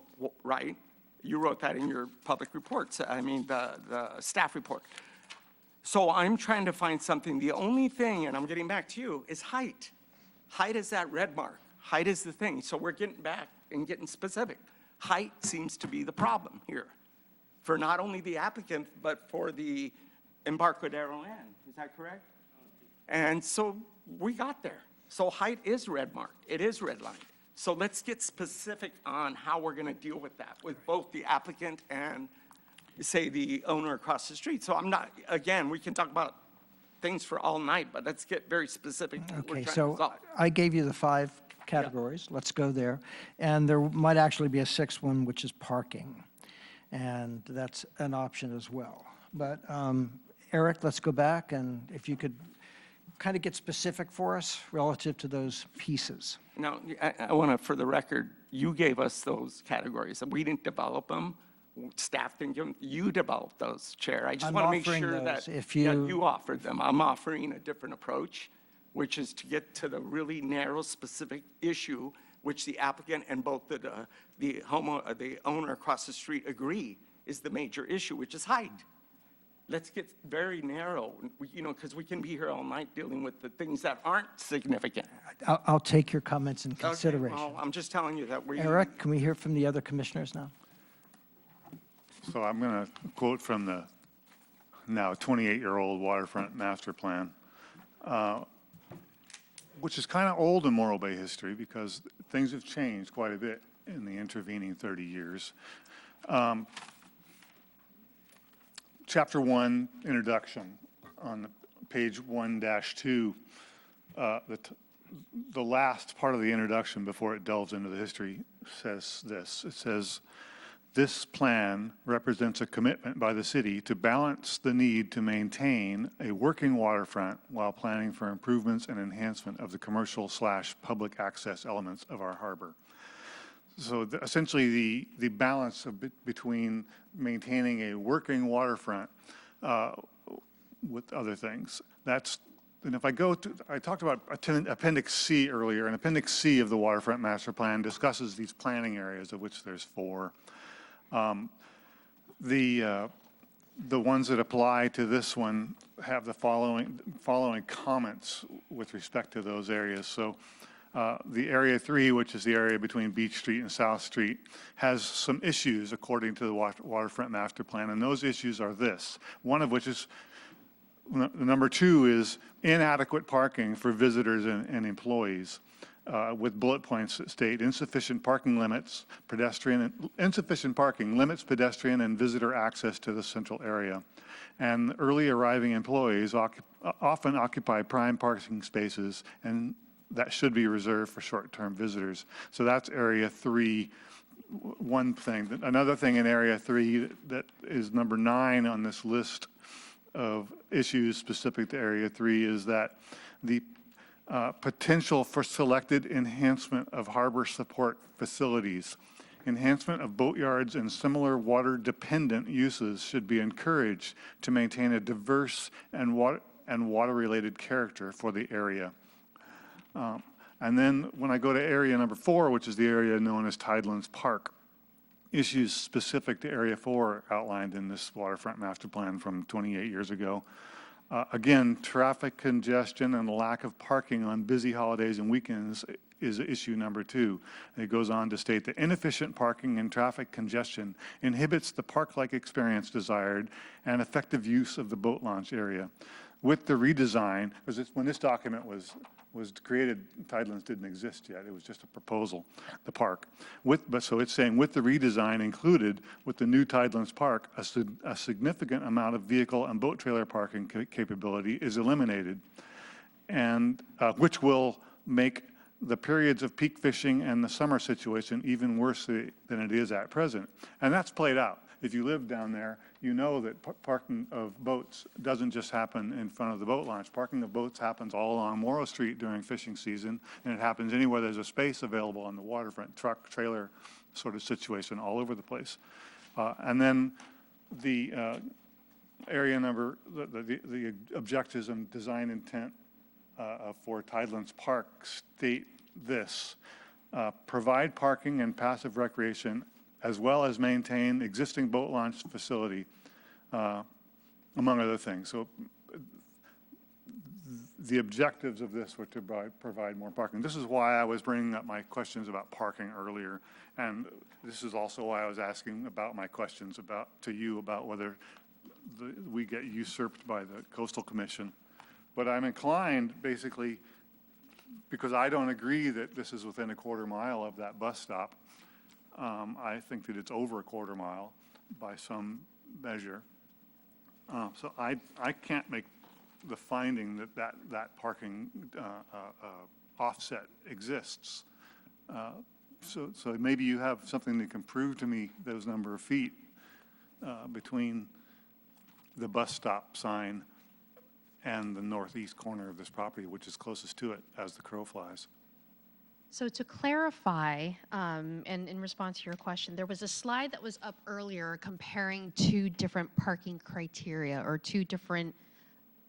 right? You wrote that in your public reports, the staff report. So I'm trying to find something. The only thing, and I'm getting back to you, is height. Height is that red mark. Height is the thing. So we're getting back and getting specific. Height seems to be the problem here for not only the applicant, but for the Embarcadero land. Is that correct? And so we got there. So height is red marked. It is redlined. So let's get specific on how we're going to deal with that with both the applicant and, say, the owner across the street. So I'm not, again, we can talk about things for all night, but let's get very specific to what we're Okay, trying to so resolve. I gave you the 5 categories. Let's go there. And there might actually be a 6th one, which is parking. And that's an option as well. But Eric, let's go back, and if you could kind of get specific for us relative to those pieces. Now, I want to, for the record, you gave us those categories, and we didn't develop them. Staff didn't give them. You developed those, Chair. I just I'm want to make offering sure those. that If yeah, you- you offered them. I'm offering a different approach, which is to get to the really narrow, specific issue, which the applicant and both the owner across the street agree is the major issue, which is height. Let's get very narrow, because we can be here all night dealing with the things that aren't significant. I'll take your comments in Okay, consideration. well, I'm just telling you that we. Eric, can we hear from the other commissioners now? So I'm going to quote from the now 28-year-old Waterfront Master Plan, which is kind of old in Morro Bay history because things have changed quite a bit in the intervening 30 years. Chapter 1, introduction, on page 1-2, the last part of the introduction before it delves into the history says this. It says, "This plan represents a commitment by the city to balance the need to maintain a working waterfront while planning for improvements and enhancement of the commercial/public access elements of our harbor." So essentially, the balance between maintaining a working waterfront with other things. And if I go to, I talked about Appendix C earlier, and Appendix C of the Waterfront Master Plan discusses these planning areas, of which there's 4. The ones that apply to this one have the following comments with respect to those areas. So the Area 3, which is the area between Beach Street and South Street, has some issues according to the Waterfront Master Plan, and those issues are this. One of which is, number 2 is inadequate parking for visitors and employees, with bullet points that state insufficient parking limits pedestrian and visitor access to the central area. And early arriving employees often occupy prime parking spaces, and that should be reserved for short-term visitors. So that's Area 3, one thing. Another thing in Area 3 that is number 9 on this list of issues specific to Area 3 is that the potential for selected enhancement of harbor support facilities. Enhancement of boatyards and similar water-dependent uses should be encouraged to maintain a diverse and water-related character for the area. And then when I go to area number 4, which is the area known as Tidelands Park, issues specific to Area 4 outlined in this Waterfront Master Plan from 28 years ago. Again, traffic congestion and lack of parking on busy holidays and weekends is issue number 2. And it goes on to state that inefficient parking and traffic congestion inhibits the park-like experience desired and effective use of the boat launch area. With the redesign, because when this document was created, Tidelands didn't exist yet. It was just a proposal, the park. So it's saying with the redesign included with the new Tidelands Park, a significant amount of vehicle and boat trailer parking capability is eliminated, and which will make the periods of peak fishing and the summer situation even worse than it is at present. And that's played out. If you live down there, you know that parking of boats doesn't just happen in front of the boat launch. Parking of boats happens all along Morrow Street during fishing season, and it happens anywhere there's a space available on the waterfront, truck, trailer sort of situation all over the place. And then the area number, the objectives and design intent for Tidelands Park state this: provide parking and passive recreation, as well as maintain existing boat launch facility, among other things. So the objectives of this were to provide more parking. This is why I was bringing up my questions about parking earlier, and this is also why I was asking about my questions to you about whether we get usurped by the Coastal Commission. But I'm inclined, basically, because I don't agree that this is within a quarter mile of that bus stop. I think that it's over a quarter mile by some measure. So I can't make the finding that parking offset exists. So maybe you have something that can prove to me those number of feet between the bus stop sign and the northeast corner of this property, which is closest to it as the crow flies. So to clarify, and in response to your question, there was a slide that was up earlier comparing 2 different parking criteria or 2 different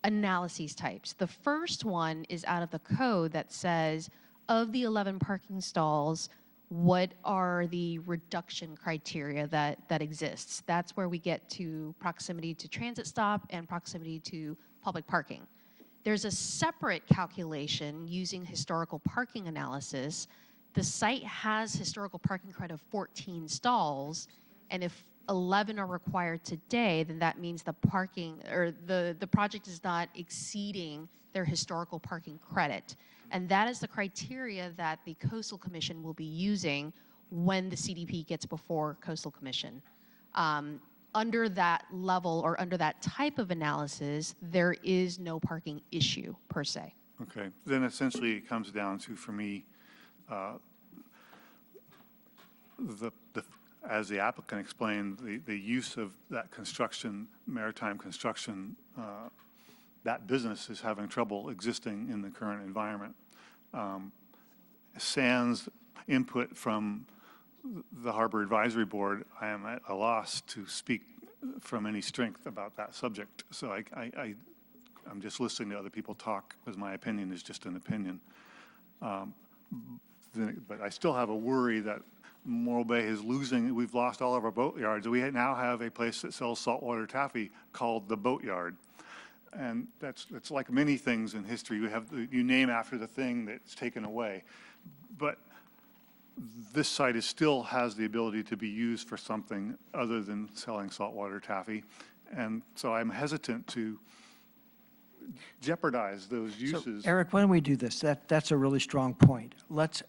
analyses types. The first one is out of the code that says, of the 11 parking stalls, what are the reduction criteria that exists? That's where we get to proximity to transit stop and proximity to public parking. There's a separate calculation using historical parking analysis. The site has historical parking credit of 14 stalls, and if 11 are required today, then that means the parking or the project is not exceeding their historical parking credit. And that is the criteria that the Coastal Commission will be using when the CDP gets before Coastal Commission. Under that level or under that type of analysis, there is no parking issue per se. Okay, then essentially it comes down to, for me, as the applicant explained, the use of that construction, maritime construction, that business is having trouble existing in the current environment. Sans input from the Harbor Advisory Board, I am at a loss to speak from any strength about that subject. So I'm just listening to other people talk, because my opinion is just an opinion. But I still have a worry that Morro Bay is losing. We've lost all of our boat yards. We now have a place that sells saltwater taffy called the Boat Yard. And it's like many things in history. You name after the thing that's taken away. But this site still has the ability to be used for something other than selling saltwater taffy. And so I'm hesitant to jeopardize those uses. So, Eric, why don't we do this? That's a really strong point.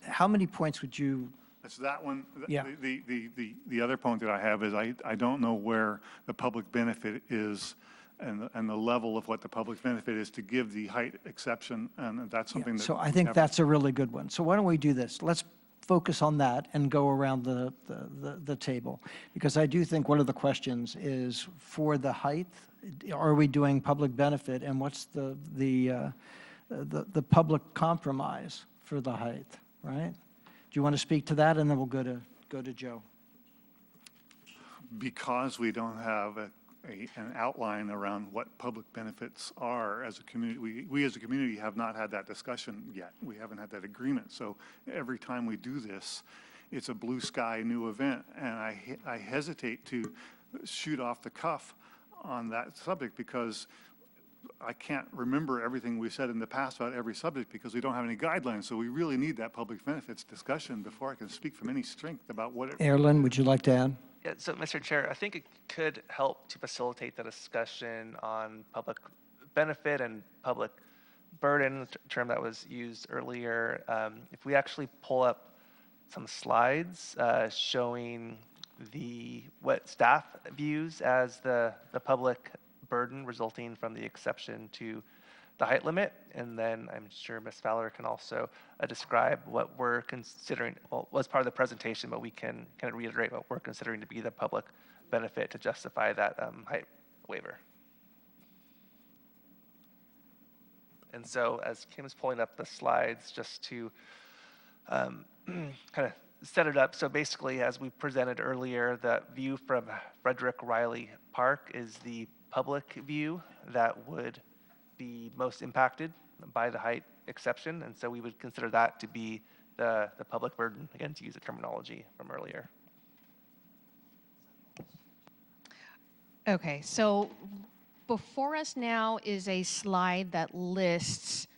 How many points would you? That's that one. Yeah. The other point that I have is I don't know where the public benefit is and the level of what the public benefit is to give the height exception. And that's something that. So I think that's a really good one. So why don't we do this? Let's focus on that and go around the table. Because I do think one of the questions is for the height, are we doing public benefit, and what's the public compromise for the height, right? Do you want to speak to that, and then we'll go to Joe? Because we don't have an outline around what public benefits are as a community. We as a community have not had that discussion yet. We haven't had that agreement. So every time we do this, it's a blue sky new event. And I hesitate to shoot off the cuff on that subject, because I can't remember everything we said in the past about every subject because we don't have any guidelines. So we really need that public benefits discussion before I can speak from any strength about what it. Erlen, would you like to add? Yeah, so Mr. Chair, I think it could help to facilitate the discussion on public benefit and public burden, the term that was used earlier. If we actually pull up some slides showing what staff views as the public burden resulting from the exception to the height limit, and then I'm sure Ms. Fowler can also describe what we're considering, well, was part of the presentation, but we can kind of reiterate what we're considering to be the public benefit to justify that height waiver. And so as Kim is pulling up the slides, just to kind of set it up, so basically, as we presented earlier, the view from Frederick Riley Park is the public view that would be most impacted by the height exception, and so we would consider that to be the public burden, again, to use the terminology from earlier. Okay, so before us now is a slide that lists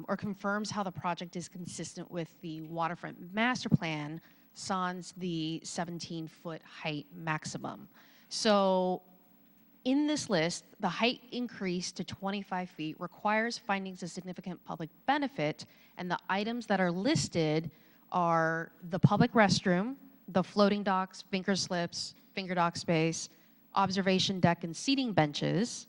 or confirms how the project is consistent with the waterfront master plan, sans the 17-foot height maximum. So in this list, the height increase to 25 feet requires findings of significant public benefit, and the items that are listed are the public restroom, the floating docks, finger slips, finger dock space, observation deck and seating benches,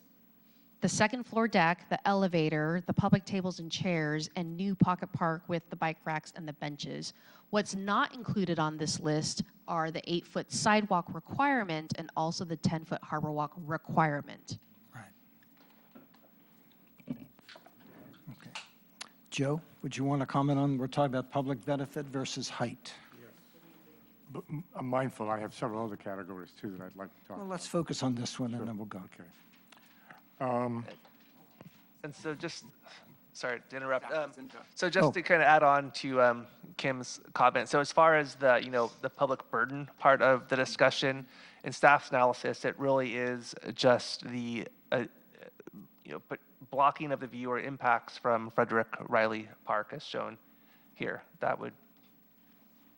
the second floor deck, the elevator, the public tables and chairs, and new pocket park with the bike racks and the benches. What's not included on this list are the 8-foot sidewalk requirement and also the 10-foot harbor walk requirement. Okay. Joe, would you want to comment on, we're talking about public benefit versus height? But I'm mindful, I have several other categories too that I'd like to talk Well, about. let's focus on this one and then we'll go. Okay. And so just, sorry to interrupt. So just to kind of add on to Kim's comment. So as far as the, the public burden part of the discussion, in staff's analysis, it really is just the, blocking of the view or impacts from Frederick Riley Park as shown here. That would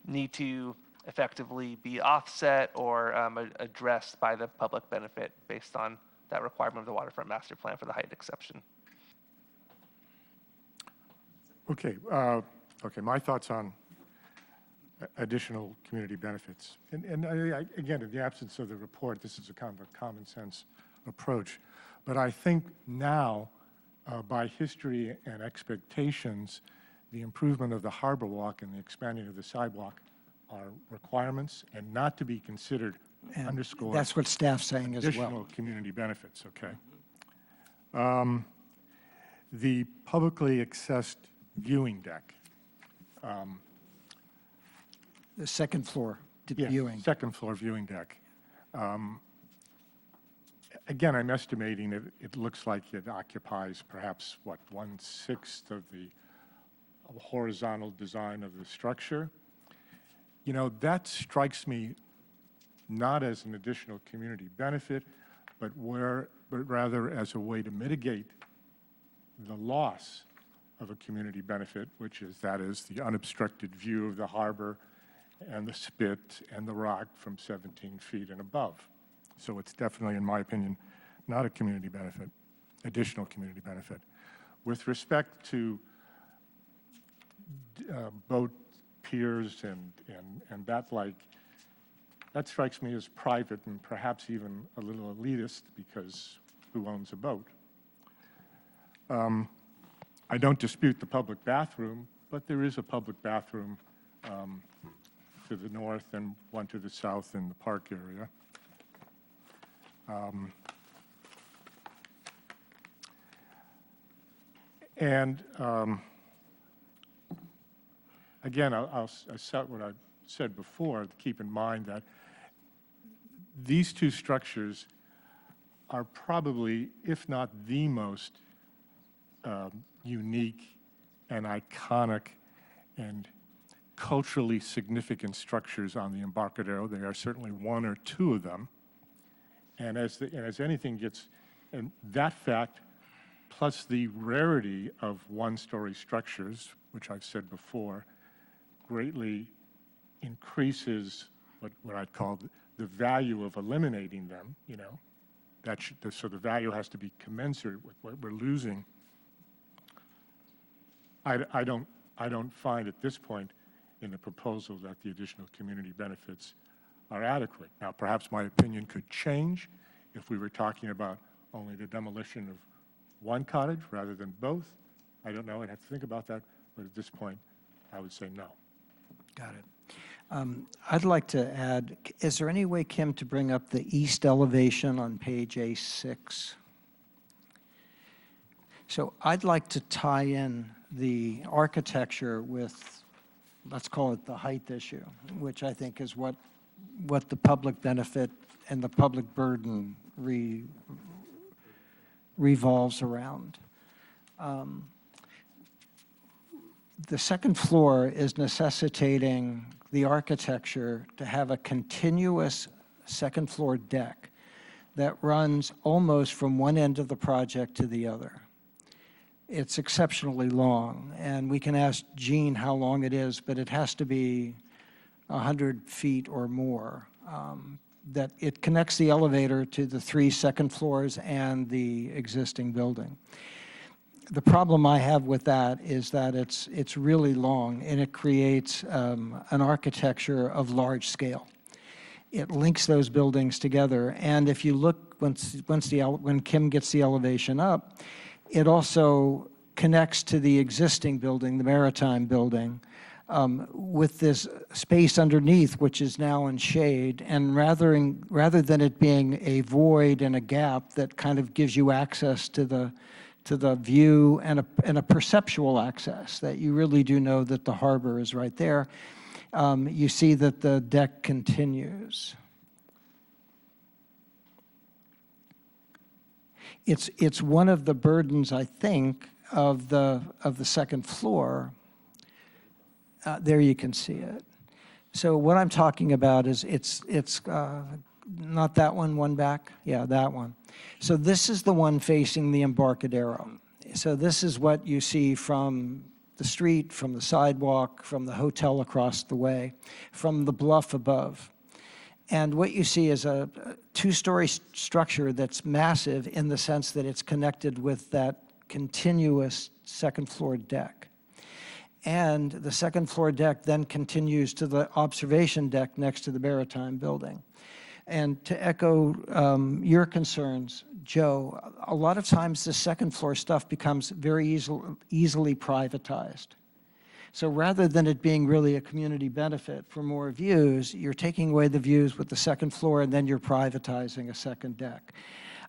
need to effectively be offset or addressed by the public benefit based on that requirement of the waterfront master plan for the height exception. Okay, my thoughts on additional community benefits. And again, in the absence of the report, this is a kind of a common sense approach. But I think now, by history and expectations, the improvement of the harbor walk and the expanding of the sidewalk are requirements and not to be considered underscore. That's what staff's saying as well. Additional community benefits, okay. The publicly accessed viewing deck. The second floor Yes, viewing. second floor viewing deck. Again, I'm estimating it looks like it occupies perhaps, what, 1/6 of the horizontal design of the structure. That strikes me not as an additional community benefit, but rather as a way to mitigate the loss of a community benefit, that is the unobstructed view of the harbor and the spit and the rock from 17 feet and above. So it's definitely, in my opinion, not a community benefit, additional community benefit. With respect to boat piers and that strikes me as private and perhaps even a little elitist because who owns a boat? I don't dispute the public bathroom, but there is a public bathroom to the north and one to the south in the park area. Again, I'll set what I said before, to keep in mind that these two structures are probably, if not the most unique and iconic and culturally significant structures on the Embarcadero. They are certainly one or two of them. And as anything gets, and that fact plus the rarity of one-story structures, which I've said before, greatly increases what I'd call the value of eliminating them, you know. So the value has to be commensurate with what we're losing. I don't find at this point in the proposal that the additional community benefits are adequate. Now, perhaps my opinion could change if we were talking about only the demolition of one cottage rather than both. I don't know. I'd have to think about that. But at this point, I would say no. Got it. I'd like to add, is there any way, Kim, to bring up the east elevation on page A6? So I'd like to tie in the architecture with, let's call it the height issue, which I think is what the public benefit and the public burden revolves around. The second floor is necessitating the architecture to have a continuous second floor deck that runs almost from one end of the project to the other. It's exceptionally long, and we can ask Gene how long it is, but it has to be 100 feet or more. That it connects the elevator to the 3 second floors and the existing building. The problem I have with that is that it's really long, and it creates an architecture of large scale. It links those buildings together, and if you look, when Kim gets the elevation up, it also connects to the existing building, the Maritime building, with this space underneath, which is now in shade, and rather than it being a void and a gap that kind of gives you access to the view and a perceptual access, that you really do know that the harbor is right there, you see that the deck continues. It's one of the burdens, I think, of the second floor. There you can see it. So what I'm talking about is it's not that one back? Yeah, that one. So this is the one facing the Embarcadero. So this is what you see from the street, from the sidewalk, from the hotel across the way, from the bluff above. And what you see is a two-story structure that's massive in the sense that it's connected with that continuous second floor deck. And the second floor deck then continues to the observation deck next to the Maritime building. And to echo your concerns, Joe, a lot of times the second floor stuff becomes very easily privatized. So rather than it being really a community benefit for more views, you're taking away the views with the second floor and then you're privatizing a second deck.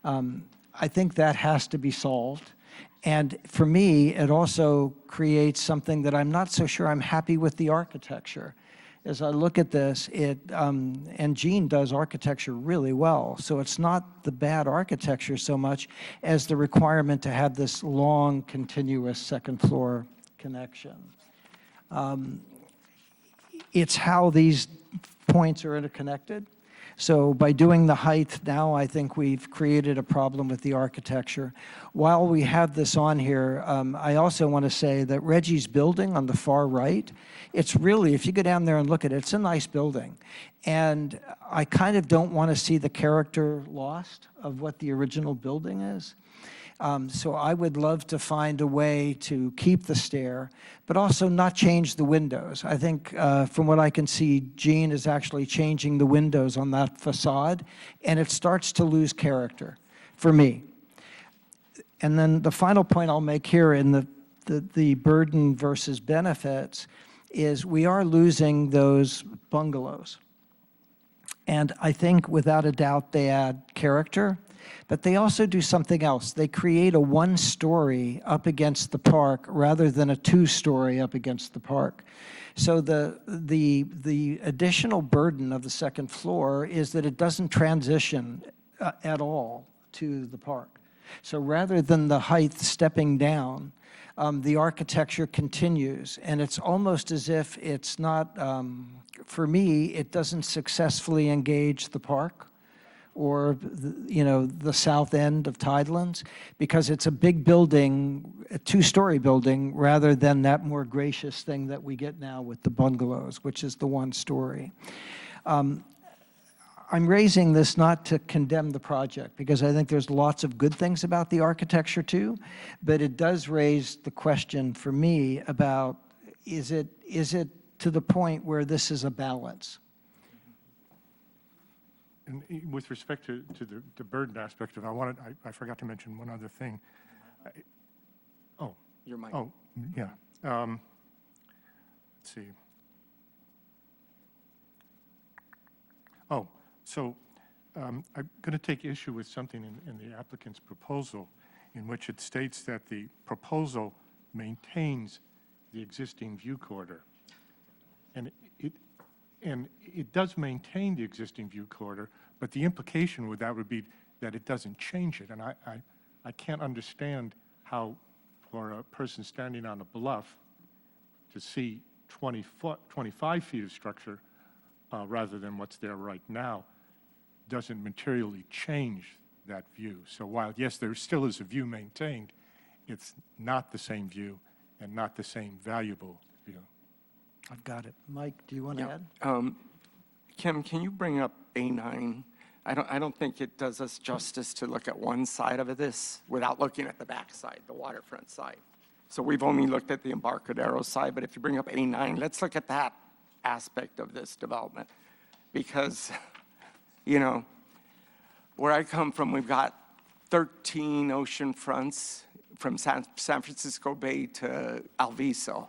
I think that has to be solved. And for me, it also creates something that I'm not so sure I'm happy with the architecture. As I look at this, and Gene does architecture really well, so it's not the bad architecture so much as the requirement to have this long, continuous second floor connection. It's how these points are interconnected. So by doing the height now, I think we've created a problem with the architecture. While we have this on here, I also want to say that Reggie's building on the far right, it's really, if you go down there and look at it, it's a nice building. And I kind of don't want to see the character lost of what the original building is. So I would love to find a way to keep the stair, but also not change the windows. I think from what I can see, Gene is actually changing the windows on that facade, and it starts to lose character for me. And then the final point I'll make here in the burden versus benefits is we are losing those bungalows. And I think without a doubt they add character. But they also do something else. They create a one-story up against the park rather than a two-story up against the park. So the additional burden of the second floor is that it doesn't transition at all to the park. So rather than the height stepping down, the architecture continues. And it's almost as if it's not, for me, it doesn't successfully engage the park or, the south end of Tidelands, because it's a big building, a two-story building, rather than that more gracious thing that we get now with the bungalows, which is the one-story. I'm raising this not to condemn the project, because I think there's lots of good things about the architecture too, but it does raise the question for me about, is it to the point where this is a balance? And with respect to the burden aspect of it, I forgot to mention one other thing. Your mic. Oh, yeah. Let's see. So I'm going to take issue with something in the applicant's proposal, in which it states that the proposal maintains the existing view corridor. And it does maintain the existing view corridor, but the implication with that would be that it doesn't change it. And I can't understand how, for a person standing on a bluff, to see 25 feet of structure rather than what's there right now doesn't materially change that view. So while, yes, there still is a view maintained, it's not the same view and not the same valuable view. I've got it. Mike, do you want to add? Kim, can you bring up A9? I don't think it does us justice to look at one side of this without looking at the back side, the waterfront side. So we've only looked at the Embarcadero side, but if you bring up A9, let's look at that aspect of this development. Because, where I come from, we've got 13 ocean fronts from San Francisco Bay to Alviso.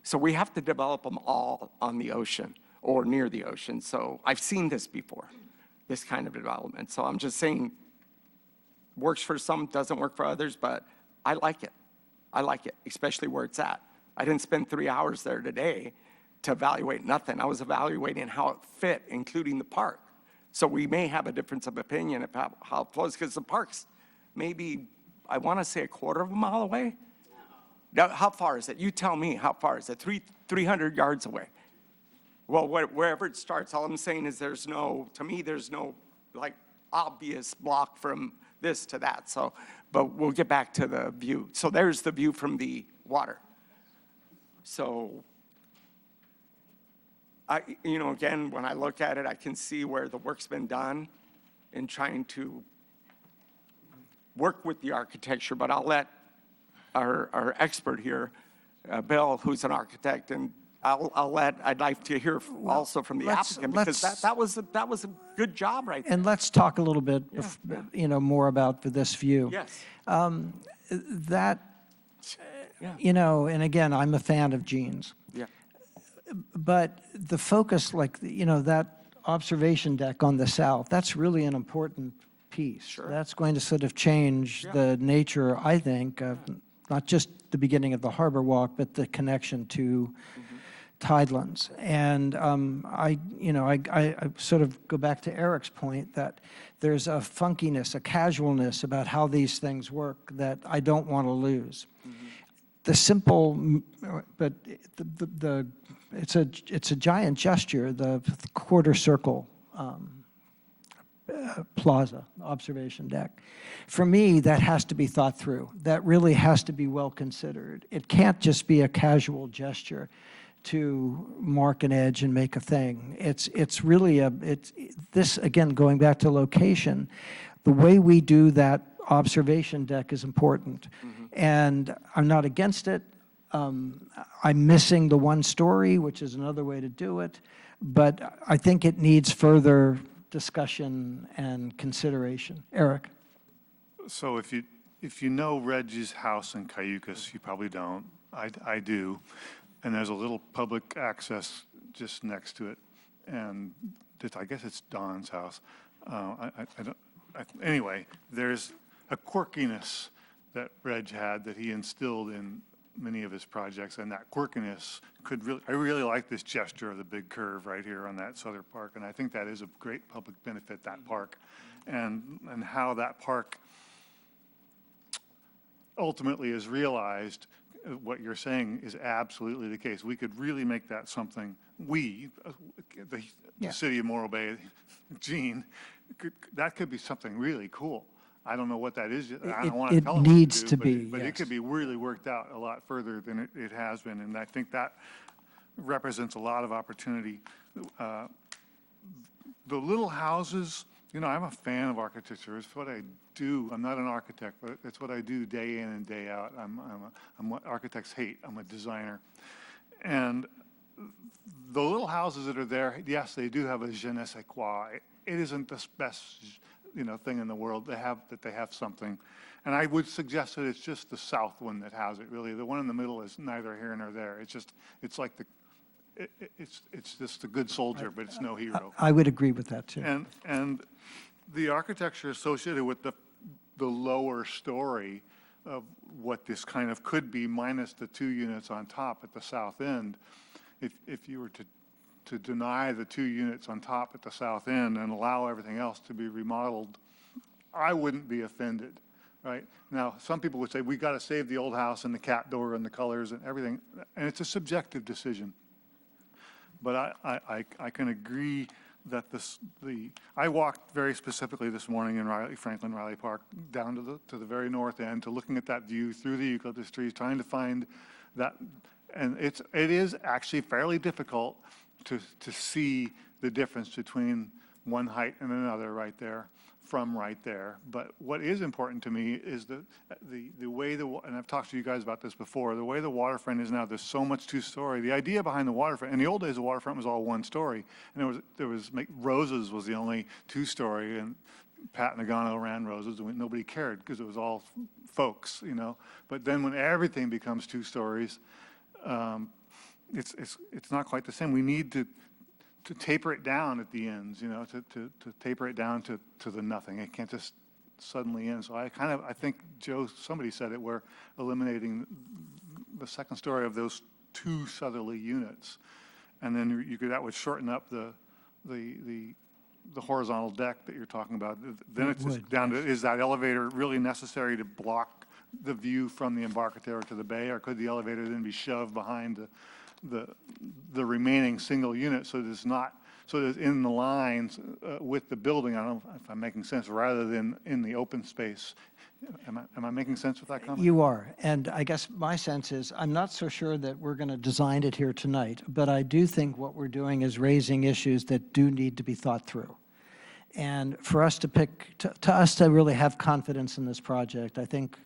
So we have to develop them all on the ocean or near the ocean. So I've seen this before, this kind of development. So I'm just saying, works for some, doesn't work for others, but I like it. I like it, especially where it's at. I didn't spend 3 hours there today to evaluate nothing. I was evaluating how it fit, including the park. So we may have a difference of opinion about how it flows, because the park's maybe, I want to say, a quarter of a mile away. Now, how far is it? You tell me, how far is it? 300 yards away. Well, wherever it starts, all I'm saying is to me, there's no like obvious block from this to that. So, but we'll get back to the view. So there's the view from the water. So, again, when I look at it, I can see where the work's been done in trying to work with the architecture, but I'll let our expert here, Bill, who's an architect, and I'd like to hear also from the applicant, because that was a good job right there. And let's talk a little bit, more about this view. Yes. And again, I'm a fan of Gene's. Yeah. But the focus, that observation deck on the south, that's really an important piece. Sure. That's going to sort of change the nature, I think, of not just the beginning of the Harbor Walk, but the connection to Tidelands. And I sort of go back to Eric's point that there's a funkiness, a casualness about how these things work that I don't want to lose. The simple, but it's a giant gesture, the quarter circle plaza, observation deck. For me, that has to be thought through. That really has to be well considered. It can't just be a casual gesture to mark an edge and make a thing. It's really this, again, going back to location, the way we do that observation deck is important. And I'm not against it. I'm missing the one story, which is another way to do it. But I think it needs further discussion and consideration. Eric? So if you know Reggie's house in Cayucas, you probably don't. I do. And there's a little public access just next to it. And I guess it's Don's house. Anyway, there's a quirkiness that Reg had that he instilled in many of his projects, and that quirkiness I really like this gesture of the big curve right here on that southern park, and I think that is a great public benefit, that park, and how that park ultimately is realized. What you're saying is absolutely the case. We could really make that something, the city of Morro Bay, Gene, that could be something really cool. I don't know what that is yet. I don't want to It tell them what needs do, to but be, But it yes. could be really worked out a lot further than it has been, and I think that represents a lot of opportunity. The little houses, you know, I'm a fan of architecture. It's what I do. I'm not an architect, but it's what I do day in and day out. I'm what architects hate. I'm a designer. And the little houses that are there, yes, they do have a je ne sais quoi. It isn't the best, you know, thing in the world they have something. And I would suggest that it's just the south one that has it, really. The one in the middle is neither here nor there. It's like it's just a good soldier, but it's no hero. I would agree with that, too. And the architecture associated with the lower story of what this kind of could be, minus the 2 units on top at the south end, if you were to deny the 2 units on top at the south end and allow everything else to be remodeled, I wouldn't be offended, right? Now, some people would say, we got to save the old house and the cat door and the colors and everything, and it's a subjective decision. But I can agree that I walked very specifically this morning in Franklin Riley Park down to the very north end, to looking at that view through the eucalyptus trees, trying to find that, and it is actually fairly difficult to see the difference between one height and another right there, from right there. But what is important to me is the way and I've talked to you guys about this before, the way the waterfront is now, there's so much two-story. The idea behind the waterfront, in the old days, the waterfront was all one story. And Roses was the only two-story, and Pat Nagano ran Roses, and nobody cared because it was all folks, you know. But then when everything becomes 2 stories, it's not quite the same. We need to taper it down at the ends, you know, to taper it down to the nothing. It can't just suddenly end. So I think, Joe, somebody said it, we're eliminating the second story of those 2 southerly units. And then that would shorten up the horizontal deck that you're talking about. Then it's just down to, is that elevator really necessary to block the view from the Embarcadero to the bay, or could the elevator then be shoved behind the remaining single unit so that it's in the lines with the building? I don't know if I'm making sense, rather than in the open space. Am I making sense with that comment? You are. And I guess my sense is, I'm not so sure that we're going to design it here tonight, but I do think what we're doing is raising issues that do need to be thought through. And for us to really have confidence in this project, I think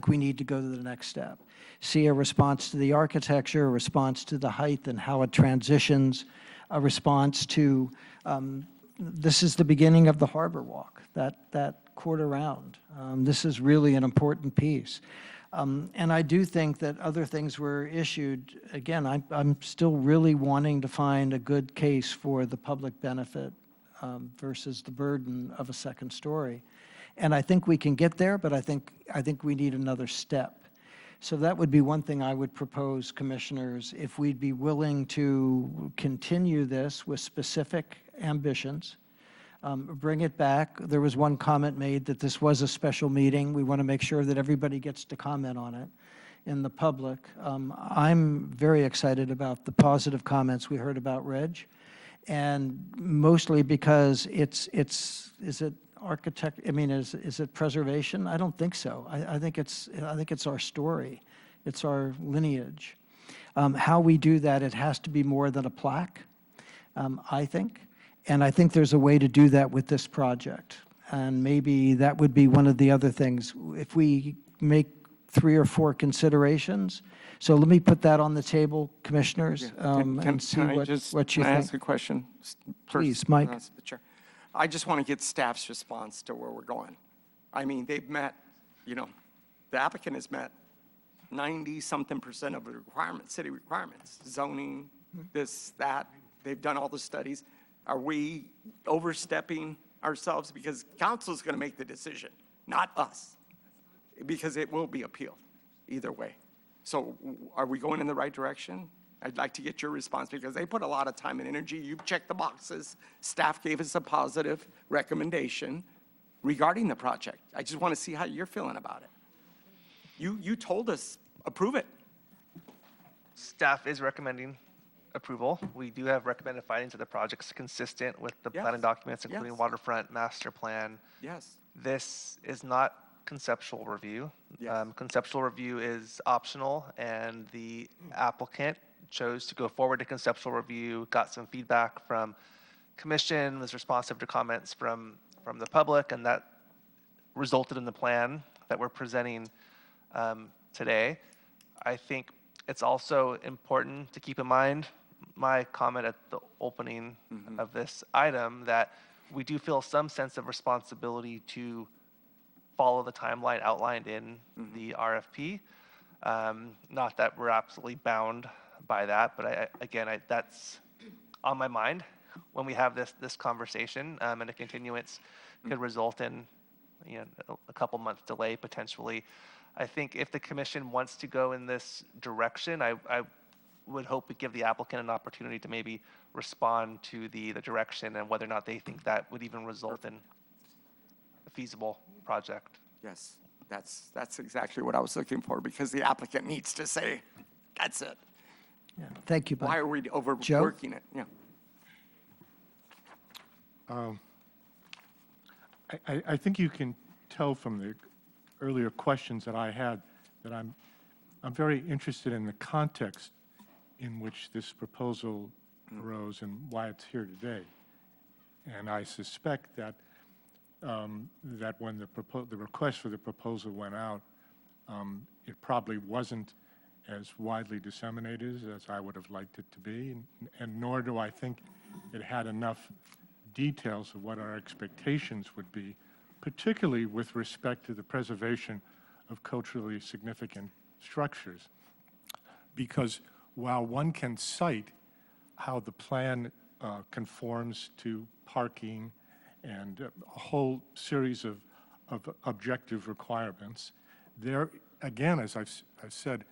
we need to go to the next step. See a response to the architecture, a response to the height and how it transitions, a response to, this is the beginning of the Harbor Walk, that quarter round. This is really an important piece. And I do think that other things were issued. Again, I'm still really wanting to find a good case for the public benefit versus the burden of a second story. And I think we can get there, but I think we need another step. So that would be one thing I would propose, commissioners, if we'd be willing to continue this with specific ambitions, bring it back. There was one comment made that this was a special meeting. We want to make sure that everybody gets to comment on it in the public. I'm very excited about the positive comments we heard about Reg, and mostly because is it architect, I mean, is it preservation? I don't think so. I think it's our story. It's our lineage. How we do that, it has to be more than a plaque, I think. And I think there's a way to do that with this project. And maybe that would be one of the other things. If we make 3 or 4 considerations. So let me put that on the table, commissioners, and see what you think. Can I ask a question? Please, Mike. The chair. I just want to get staff's response to where we're going. I mean, they've met, you know, the applicant has met 90-something% of the requirements, city requirements, zoning, this, that. They've done all the studies. Are we overstepping ourselves? Because council is going to make the decision, not us, because it will be appealed either way. So are we going in the right direction? I'd like to get your response, because they put a lot of time and energy. You've checked the boxes. Staff gave us a positive recommendation regarding the project. I just want to see how you're feeling about it. You told us, approve it. Staff is recommending approval. We do have recommended findings of the projects consistent with the planning Yes. documents, including Yes. waterfront master plan. Yes. This is not conceptual review. Yes. Conceptual review is optional, and the applicant chose to go forward to conceptual review, got some feedback from commission, was responsive to comments from the public, and that resulted in the plan that we're presenting today. I think it's also important to keep in mind my comment at the opening of this item that we do feel some sense of responsibility to follow the timeline outlined in the RFP. Not that we're absolutely bound by that, but that's on my mind when we have this conversation, and a continuance could result in a couple month delay potentially. I think if the commission wants to go in this direction, I would hope we give the applicant an opportunity to maybe respond to the direction and whether or not they think that would even result in a feasible project. Yes, that's exactly what I was looking for, because the applicant needs to say, that's it. Yeah. Thank you, Bud. Why are we Joe? overworking it? Yeah. I think you can tell from the earlier questions that I had that I'm very interested in the context in which this proposal arose and why it's here today. And I suspect that that when the request for the proposal went out, it probably wasn't as widely disseminated as I would have liked it to be, and nor do I think it had enough details of what our expectations would be, particularly with respect to the preservation of culturally significant structures. Because while one can cite how the plan conforms to parking and a whole series of objective requirements, there, again, as I've said,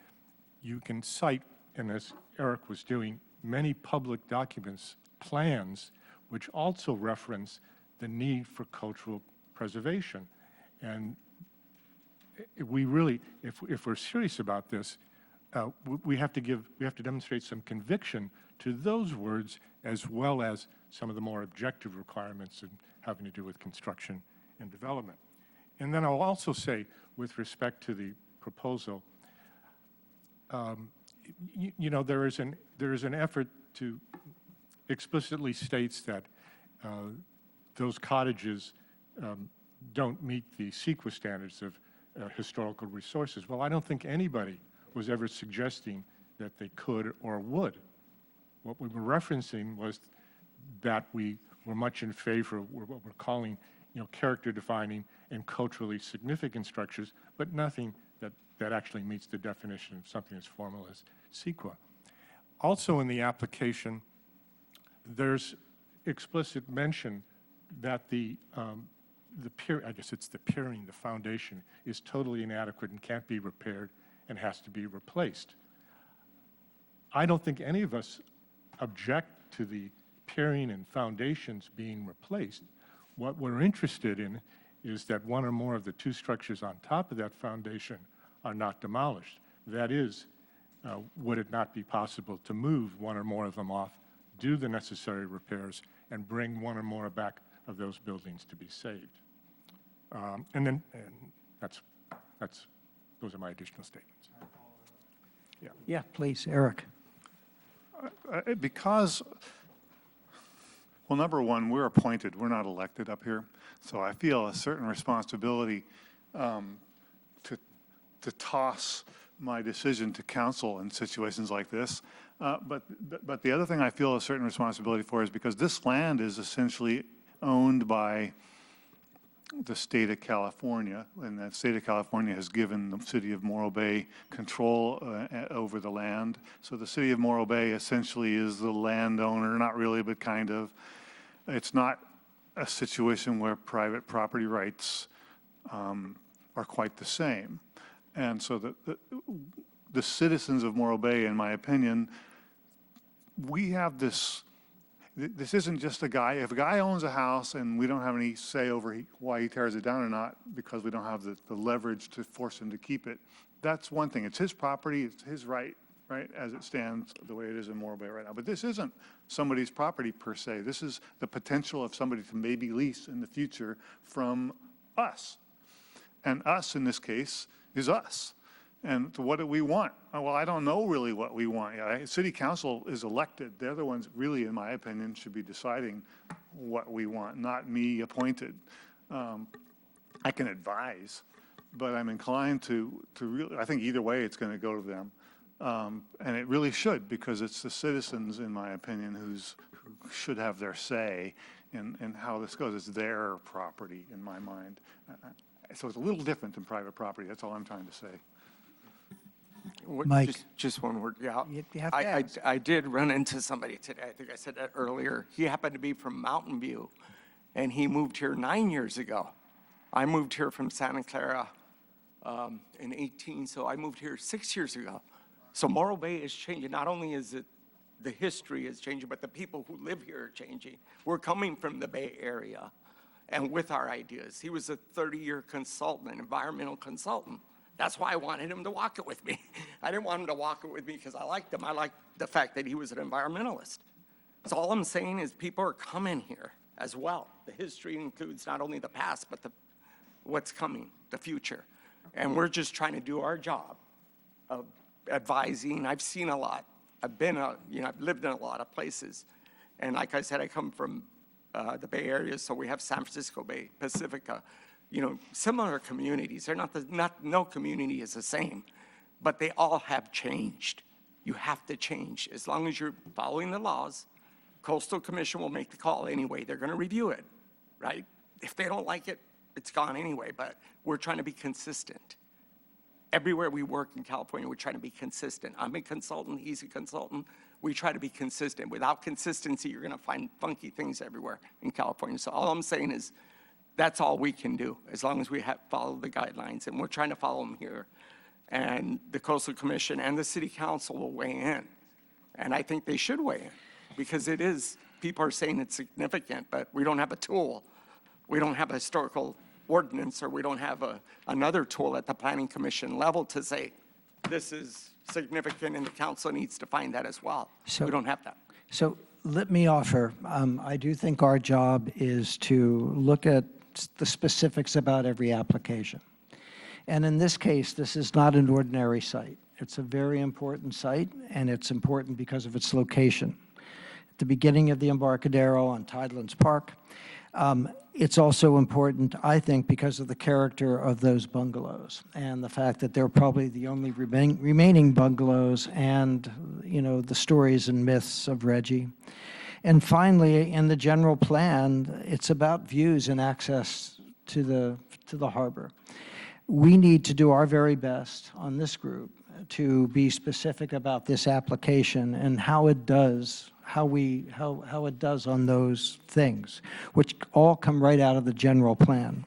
you can cite, and as Eric was doing, many public documents, plans, which also reference the need for cultural preservation. And we really, if we're serious about this, we have to demonstrate some conviction to those words, as well as some of the more objective requirements having to do with construction and development. And then I'll also say, with respect to the proposal, there is an effort to explicitly states that those cottages don't meet the CEQA standards of historical resources. Well, I don't think anybody was ever suggesting that they could or would. What we were referencing was that we were much in favor of what we're calling, character-defining and culturally significant structures, but nothing that actually meets the definition of something as formal as CEQA. Also in the application, there's explicit mention that the pier, I guess it's the piering, the foundation, is totally inadequate and can't be repaired and has to be replaced. I don't think any of us object to the piering and foundations being replaced. What we're interested in is that one or more of the two structures on top of that foundation are not demolished. That is, would it not be possible to move one or more of them off, do the necessary repairs, and bring one or more back of those buildings to be saved? And those are my additional statements. Yeah, please, Eric. Because, well, number one, we're appointed, we're not elected up here. So I feel a certain responsibility to toss my decision to council in situations like this. But the other thing I feel a certain responsibility for is because this land is essentially owned by the state of California, and the state of California has given the city of Morro Bay control over the land. So the city of Morro Bay essentially is the landowner, not really, but kind of. It's not a situation where private property rights are quite the same. And so the citizens of Morro Bay, in my opinion, we have this isn't just a guy. If a guy owns a house and we don't have any say over why he tears it down or not because we don't have the leverage to force him to keep it, that's one thing. It's his property, it's his right, right, as it stands, the way it is in Morro Bay right now. But this isn't somebody's property per se. This is the potential of somebody to maybe lease in the future from us. And us, in this case, is us. And what do we want? Well, I don't know really what we want yet. City council is elected. They're the ones really, in my opinion, should be deciding what we want, not me appointed. I can advise, but I'm inclined to really, I think either way it's going to go to them. And it really should, because it's the citizens, in my opinion, who should have their say in how this goes. It's their property, in my mind. So it's a little different than private property. That's all I'm trying to say. Mike. Just one word. Yeah. You have to ask. I did run into somebody today. I think I said that earlier. He happened to be from Mountain View, and he moved here 9 years ago. I moved here from Santa Clara in 18, so I moved here 6 years ago. So Morro Bay is changing. Not only is it the history is changing, but the people who live here are changing. We're coming from the Bay Area, and with our ideas. He was a 30-year consultant, an environmental consultant. That's why I wanted him to walk it with me. I didn't want him to walk it with me because I liked him. I liked the fact that he was an environmentalist. So all I'm saying is people are coming here as well. The history includes not only the past, but what's coming, the future. And we're just trying to do our job of advising. I've seen a lot. I've lived in a lot of places. And like I said, I come from the Bay Area, so we have San Francisco Bay, Pacifica, similar communities. They're no community is the same, but they all have changed. You have to change. As long as you're following the laws, Coastal Commission will make the call anyway. They're going to review it, right? If they don't like it, it's gone anyway, but we're trying to be consistent. Everywhere we work in California, we're trying to be consistent. I'm a consultant, he's a consultant. We try to be consistent. Without consistency, you're going to find funky things everywhere in California. So all I'm saying is that's all we can do, as long as we follow the guidelines, and we're trying to follow them here. And the Coastal Commission and the City Council will weigh in. And I think they should weigh in, because people are saying it's significant, but we don't have a tool. We don't have a historical ordinance, or we don't have another tool at the Planning Commission level to say, this is significant and the council needs to find that as well. So- We don't have that. So let me offer, I do think our job is to look at the specifics about every application. And in this case, this is not an ordinary site. It's a very important site, and it's important because of its location. At the beginning of the Embarcadero on Tidelands Park. It's also important, I think, because of the character of those bungalows and the fact that they're probably the only remaining bungalows, and, the stories and myths of Reggie. And finally, in the general plan, it's about views and access to the harbor. We need to do our very best on this group to be specific about this application and how it does on those things, which all come right out of the general plan.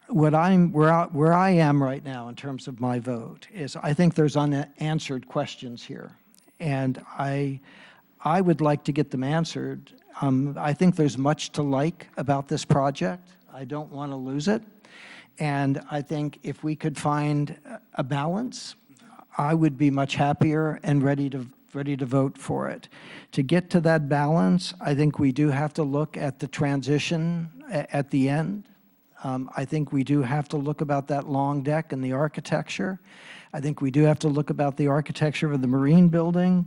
Where I am right now in terms of my vote is I think there's unanswered questions here, and I would like to get them answered. I think there's much to like about this project. I don't want to lose it, and I think if we could find a balance, I would be much happier and ready to vote for it. To get to that balance, I think we do have to look at the transition at the end. I think we do have to look about that long deck and the architecture. I think we do have to look about the architecture of the marine building.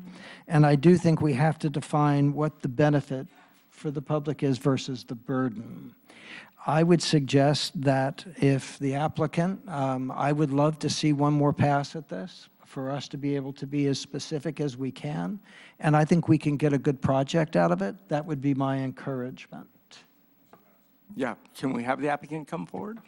And I do think we have to define what the benefit for the public is versus the burden. I would suggest that if the applicant, I would love to see one more pass at this, for us to be able to be as specific as we can. And I think we can get a good project out of it. That would be my encouragement. Yeah, can we have the applicant come forward?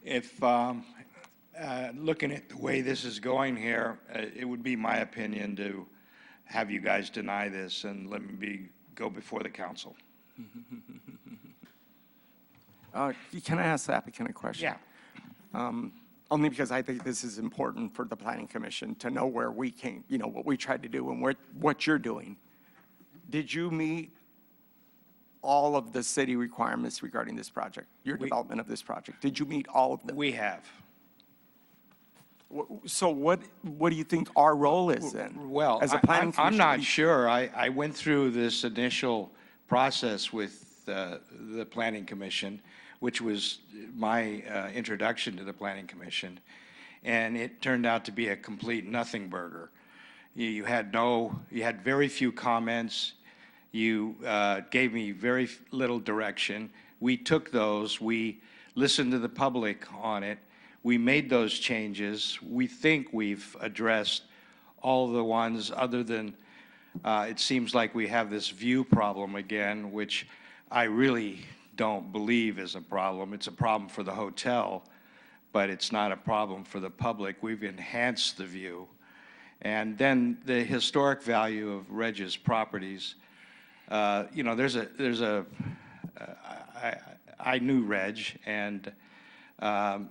If, looking at the way this is going here, it would be my opinion to have you guys deny this and let me go before the council. Can I ask the applicant a question? Yeah. Only because I think this is important for the Planning Commission to know where we came, what we tried to do and what you're doing. Did you meet all of the city requirements regarding this project, your development of this project? Did you meet all of them? We have. So what do you think our role is then? Well, As a planning I'm commission, not sure. I went through this initial process with the Planning Commission, which was my introduction to the Planning Commission, and it turned out to be a complete nothing burger. You had very few comments. You gave me very little direction. We took those. We listened to the public on it. We made those changes. We think we've addressed all the ones other than it seems like we have this view problem again, which I really don't believe is a problem. It's a problem for the hotel, but it's not a problem for the public. We've enhanced the view. And then the historic value of Reg's properties, you know, I knew Reg, and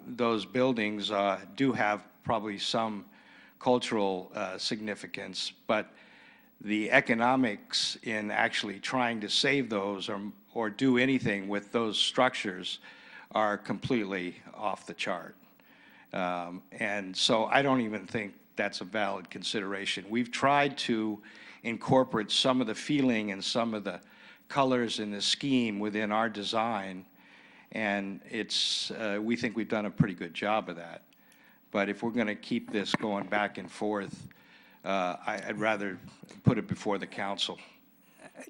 those buildings do have probably some cultural significance, but the economics in actually trying to save those or do anything with those structures are completely off the chart. And so I don't even think that's a valid consideration. We've tried to incorporate some of the feeling and some of the colors in the scheme within our design, and we think we've done a pretty good job of that. But if we're going to keep this going back and forth, I'd rather put it before the council.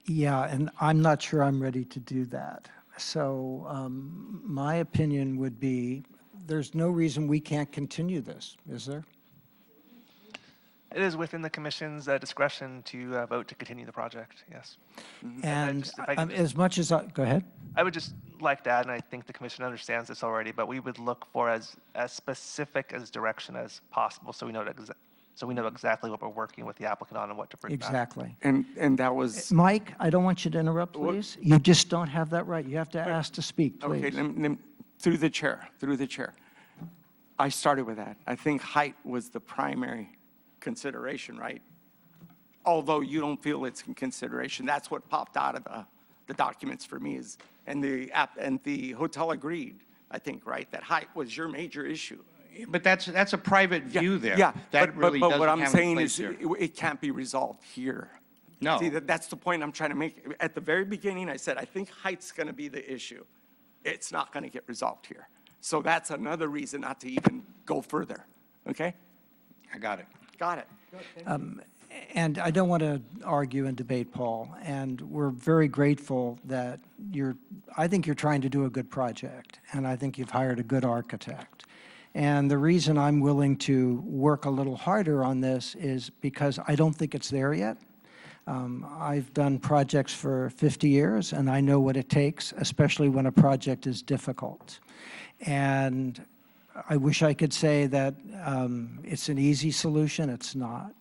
Yeah, and I'm not sure I'm ready to do that. So my opinion would be there's no reason we can't continue this, is there? It is within the commission's discretion to vote to continue the project, yes. And as much as go ahead. I would just like to add, and I think the commission understands this already, but we would look for as specific as direction as possible so we know exactly what we're working with the applicant on and what to bring back. Exactly. And that was... Mike, I don't want you to interrupt, please. You just don't have that right. You have to ask to speak, please. Okay, through the chair. I started with that. I think height was the primary consideration, right? Although you don't feel it's in consideration, that's what popped out of the documents for me and the hotel agreed, I think, right? That height was your major issue. But that's a private view there. Yeah, That really but what doesn't I'm have a saying place is here. it can't be resolved here. No. See, that's the point I'm trying to make. At the very beginning, I said, I think height's going to be the issue. It's not going to get resolved here. So that's another reason not to even go further, okay? I got it. Got it. And I don't want to argue and debate, Paul, and we're very grateful that I think you're trying to do a good project, and I think you've hired a good architect. And the reason I'm willing to work a little harder on this is because I don't think it's there yet. I've done projects for 50 years, and I know what it takes, especially when a project is difficult. And I wish I could say that it's an easy solution. It's not.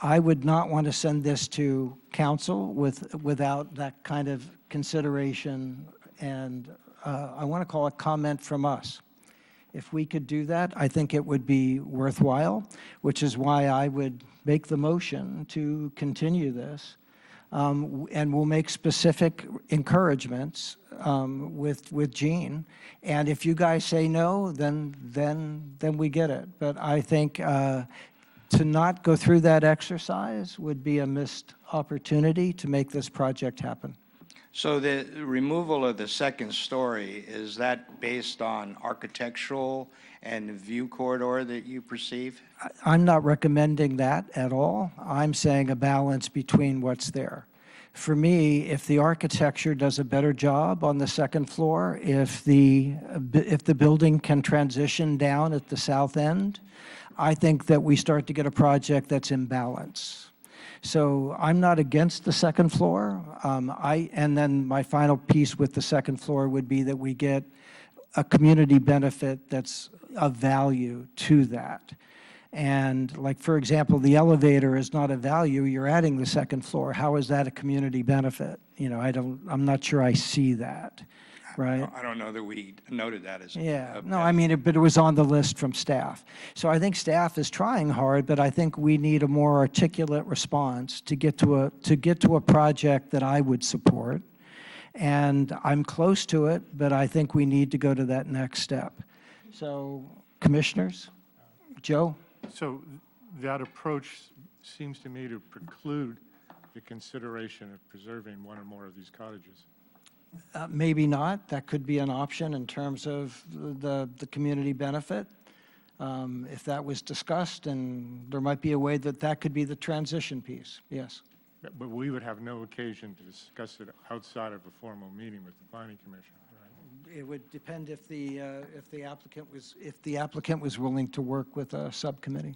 I would not want to send this to council without that kind of consideration, and I want to call it comment from us. If we could do that, I think it would be worthwhile, which is why I would make the motion to continue this, and we'll make specific encouragements with Gene. And if you guys say no, then we get it. But I think to not go through that exercise would be a missed opportunity to make this project happen. So the removal of the second story, is that based on architectural and view corridor that you perceive? I'm not recommending that at all. I'm saying a balance between what's there. For me, if the architecture does a better job on the second floor, if the building can transition down at the south end, I think that we start to get a project that's in balance. So I'm not against the second floor. And then my final piece with the second floor would be that we get a community benefit that's of value to that. And like, for example, the elevator is not a value. You're adding the second floor. How is that a community benefit? You know, I'm not sure I see that, right? I don't know that we noted that as Yeah, no, I mean, but it was on the list from staff. So I think staff is trying hard, but I think we need a more articulate response to get to a project that I would support. And I'm close to it, but I think we need to go to that next step. So, commissioners? Joe? So that approach seems to me to preclude the consideration of preserving one or more of these cottages. Maybe not. That could be an option in terms of the community benefit. If that was discussed, and there might be a way that that could be the transition piece, yes. But we would have no occasion to discuss it outside of a formal meeting with the planning commission, right? It would depend if the applicant was willing to work with a subcommittee.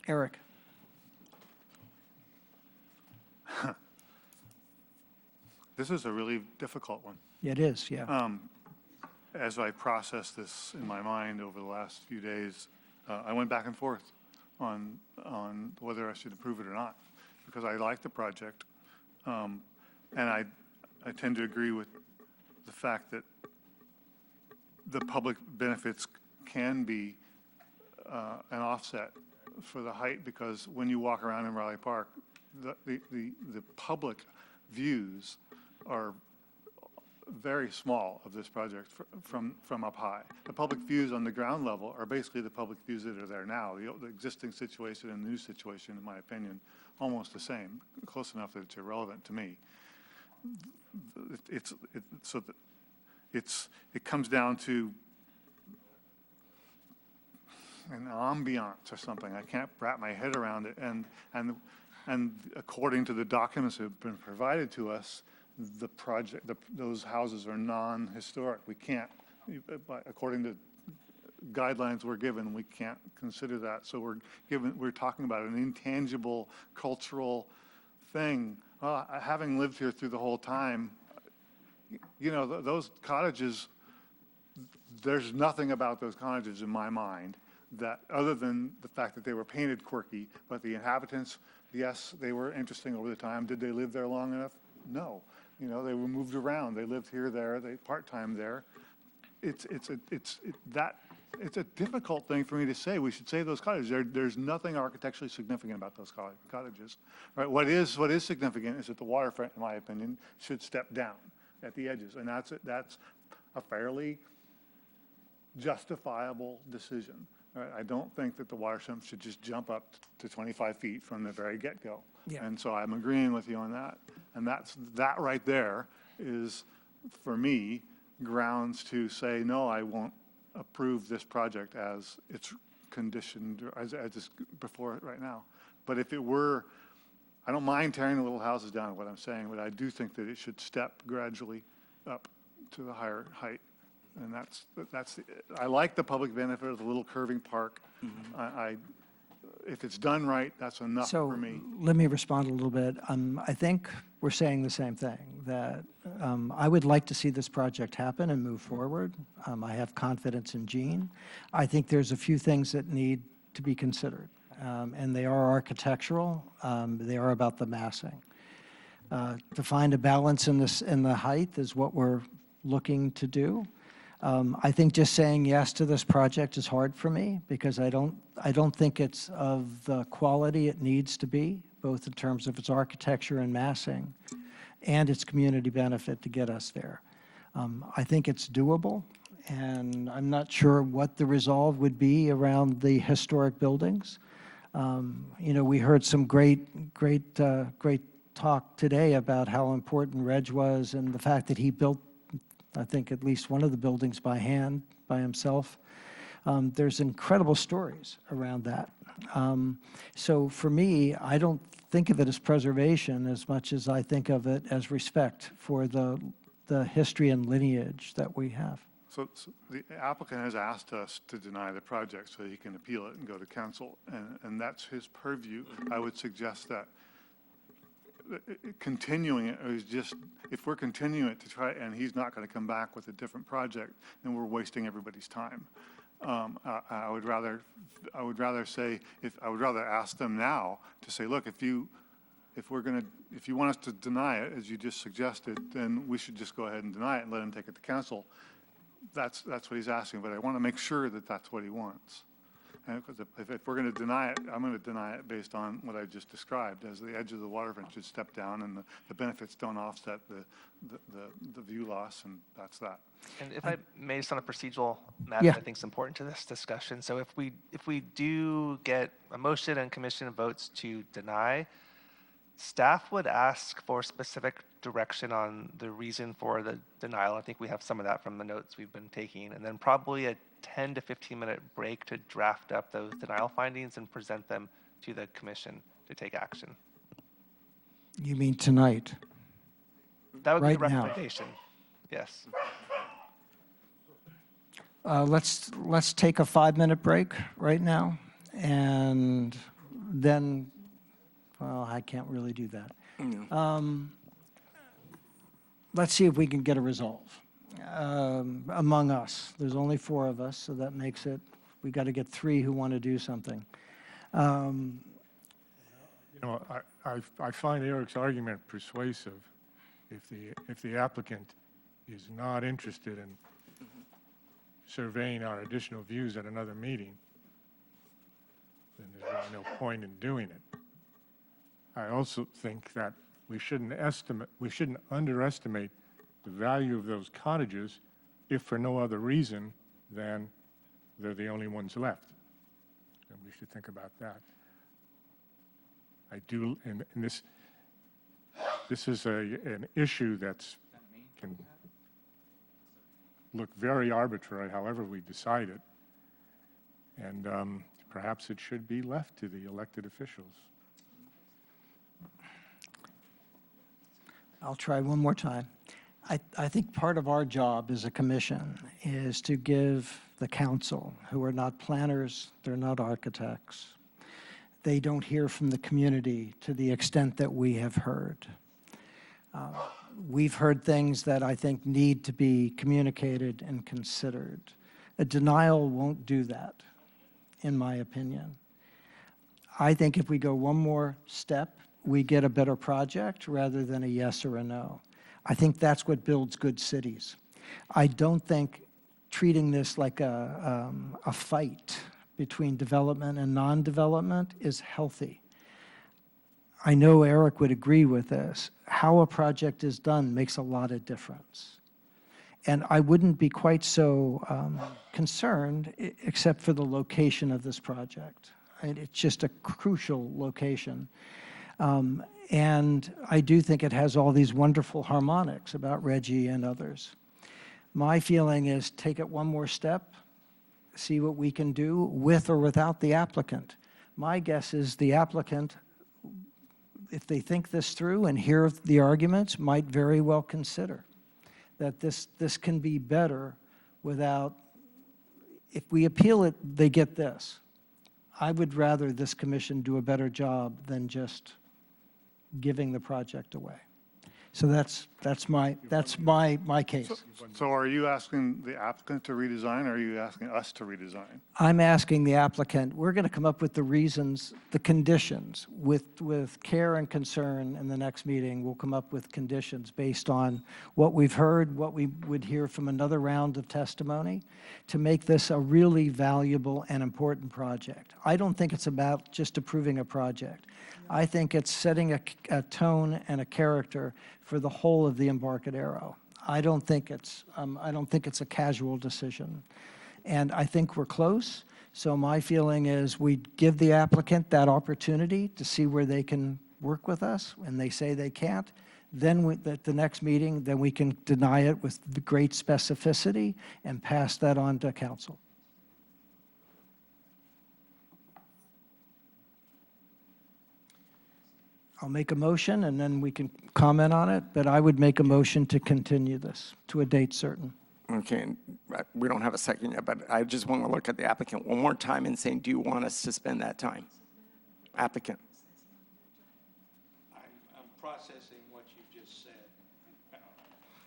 Eric? This is a really difficult one. It is, yeah. As I processed this in my mind over the last few days, I went back and forth on whether I should approve it or not, because I like the project. And I tend to agree with the fact that the public benefits can be an offset for the height, because when you walk around in Raleigh Park, the public views are very small of this project from up high. The public views on the ground level are basically the public views that are there now. The existing situation and the new situation, in my opinion, almost the same, close enough that it's irrelevant to me. It comes down to an ambiance or something. I can't wrap my head around it. And according to the documents that have been provided to us, those houses are non-historic. We can't, according to guidelines we're given, we can't consider that. So we're talking about an intangible cultural thing. Having lived here through the whole time, you know, those cottages, there's nothing about those cottages in my mind that, other than the fact that they were painted quirky, but the inhabitants, yes, they were interesting over the time. Did they live there long enough? No. You know, they were moved around. They lived here, there, they part-time there. It's a difficult thing for me to say. We should say those cottages. There's nothing architecturally significant about those cottages. Right? What is significant is that the waterfront, in my opinion, should step down at the edges, and that's a fairly justifiable decision. Right? I don't think that the waterfront should just jump up to 25 feet from the very get-go. Yeah. And so I'm agreeing with you on that. And that right there is, for me, grounds to say, no, I won't approve this project as it's conditioned, or as it's before it right now. But if it were, I don't mind tearing the little houses down, what I'm saying, but I do think that it should step gradually up to the higher height. And I like the public benefit of the little curving park. Mm-hmm. If it's done right, that's enough for me. So let me respond a little bit. I think we're saying the same thing, that I would like to see this project happen and move forward. I have confidence in Gene. I think there's a few things that need to be considered, and they are architectural. They are about the massing. To find a balance in the height is what we're looking to do. I think just saying yes to this project is hard for me, because I don't think it's of the quality it needs to be, both in terms of its architecture and massing, and its community benefit to get us there. I think it's doable, and I'm not sure what the resolve would be around the historic buildings. You know, we heard some great talk today about how important Reg was, and the fact that he built, I think, at least one of the buildings by hand, by himself. There's incredible stories around that. So for me, I don't think of it as preservation as much as I think of it as respect for the history and lineage that we have. So the applicant has asked us to deny the project so he can appeal it and go to council, and that's his purview. I would suggest that continuing it is just, if we're continuing it to try, and he's not going to come back with a different project, then we're wasting everybody's time. I would rather ask them now to say, look, if you want us to deny it, as you just suggested, then we should just go ahead and deny it and let him take it to council. That's what he's asking, but I want to make sure that that's what he wants. And if we're going to deny it, I'm going to deny it based on what I just described, as the edge of the waterfront should step down and the benefits don't offset the view loss, and that's that. And if I may, just on a procedural matter, Yeah. I think is important to this discussion. So if we do get a motion and commission votes to deny, staff would ask for specific direction on the reason for the denial. I think we have some of that from the notes we've been taking, and then probably a 10 to 15-minute break to draft up those denial findings and present them to the commission to take action. You mean tonight? That would be the Right now. recommendation. Yes. Let's take a 5-minute break right now, and then, well, I can't really do that. Let's see if we can get a resolve among us. There's only 4 of us, so that makes it, we got to get 3 who want to do something. You know, I find Eric's argument persuasive. If the applicant is not interested in surveying our additional views at another meeting, then there's really no point in doing it. I also think that we shouldn't underestimate the value of those cottages if for no other reason than they're the only ones left. And we should think about that. I do, and this is an issue that's can look very arbitrary, however we decide it, and perhaps it should be left to the elected officials. I'll try one more time. I think part of our job as a commission is to give the council, who are not planners, they're not architects, they don't hear from the community to the extent that we have heard. We've heard things that I think need to be communicated and considered. A denial won't do that, in my opinion. I think if we go one more step, we get a better project rather than a yes or a no. I think that's what builds good cities. I don't think treating this like a fight between development and non-development is healthy. I know Eric would agree with this. How a project is done makes a lot of difference. And I wouldn't be quite so concerned except for the location of this project. It's just a crucial location. And I do think it has all these wonderful harmonics about Reggie and others. My feeling is take it one more step, see what we can do with or without the applicant. My guess is the applicant, if they think this through and hear the arguments, might very well consider that this can be better without, if we appeal it, they get this. I would rather this commission do a better job than just giving the project away. So that's my case. So are you asking the applicant to redesign, or are you asking us to redesign? I'm asking the applicant, we're going to come up with the reasons, the conditions, with care and concern in the next meeting. We'll come up with conditions based on what we've heard, what we would hear from another round of testimony, to make this a really valuable and important project. I don't think it's about just approving a project. I think it's setting a tone and a character for the whole of the Embarcadero. I don't think it's a casual decision. And I think we're close. So my feeling is we give the applicant that opportunity to see where they can work with us. When they say they can't, then at the next meeting, then we can deny it with great specificity and pass that on to council. I'll make a motion, and then we can comment on it, but I would make a motion to continue this to a date certain. Okay, and we don't have a second yet, but I just want to look at the applicant one more time and say, do you want us to spend that time? Applicant. I'm processing what you just said. I'm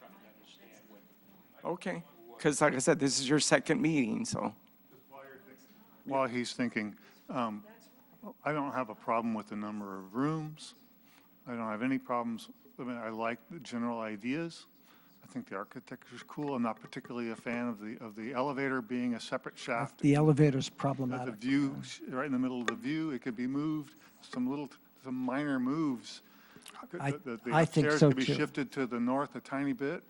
trying to understand what. Okay, because like I said, this is your second meeting, so. While he's thinking, I don't have a problem with the number of rooms. I don't have any problems. I mean, I like the general ideas. I think the architecture's cool. I'm not particularly a fan of the elevator being a separate shaft. The elevator's The problematic. view, right in the middle of the view, it could be moved, some minor moves. The I think upstairs so, could be too. shifted to the north a tiny bit,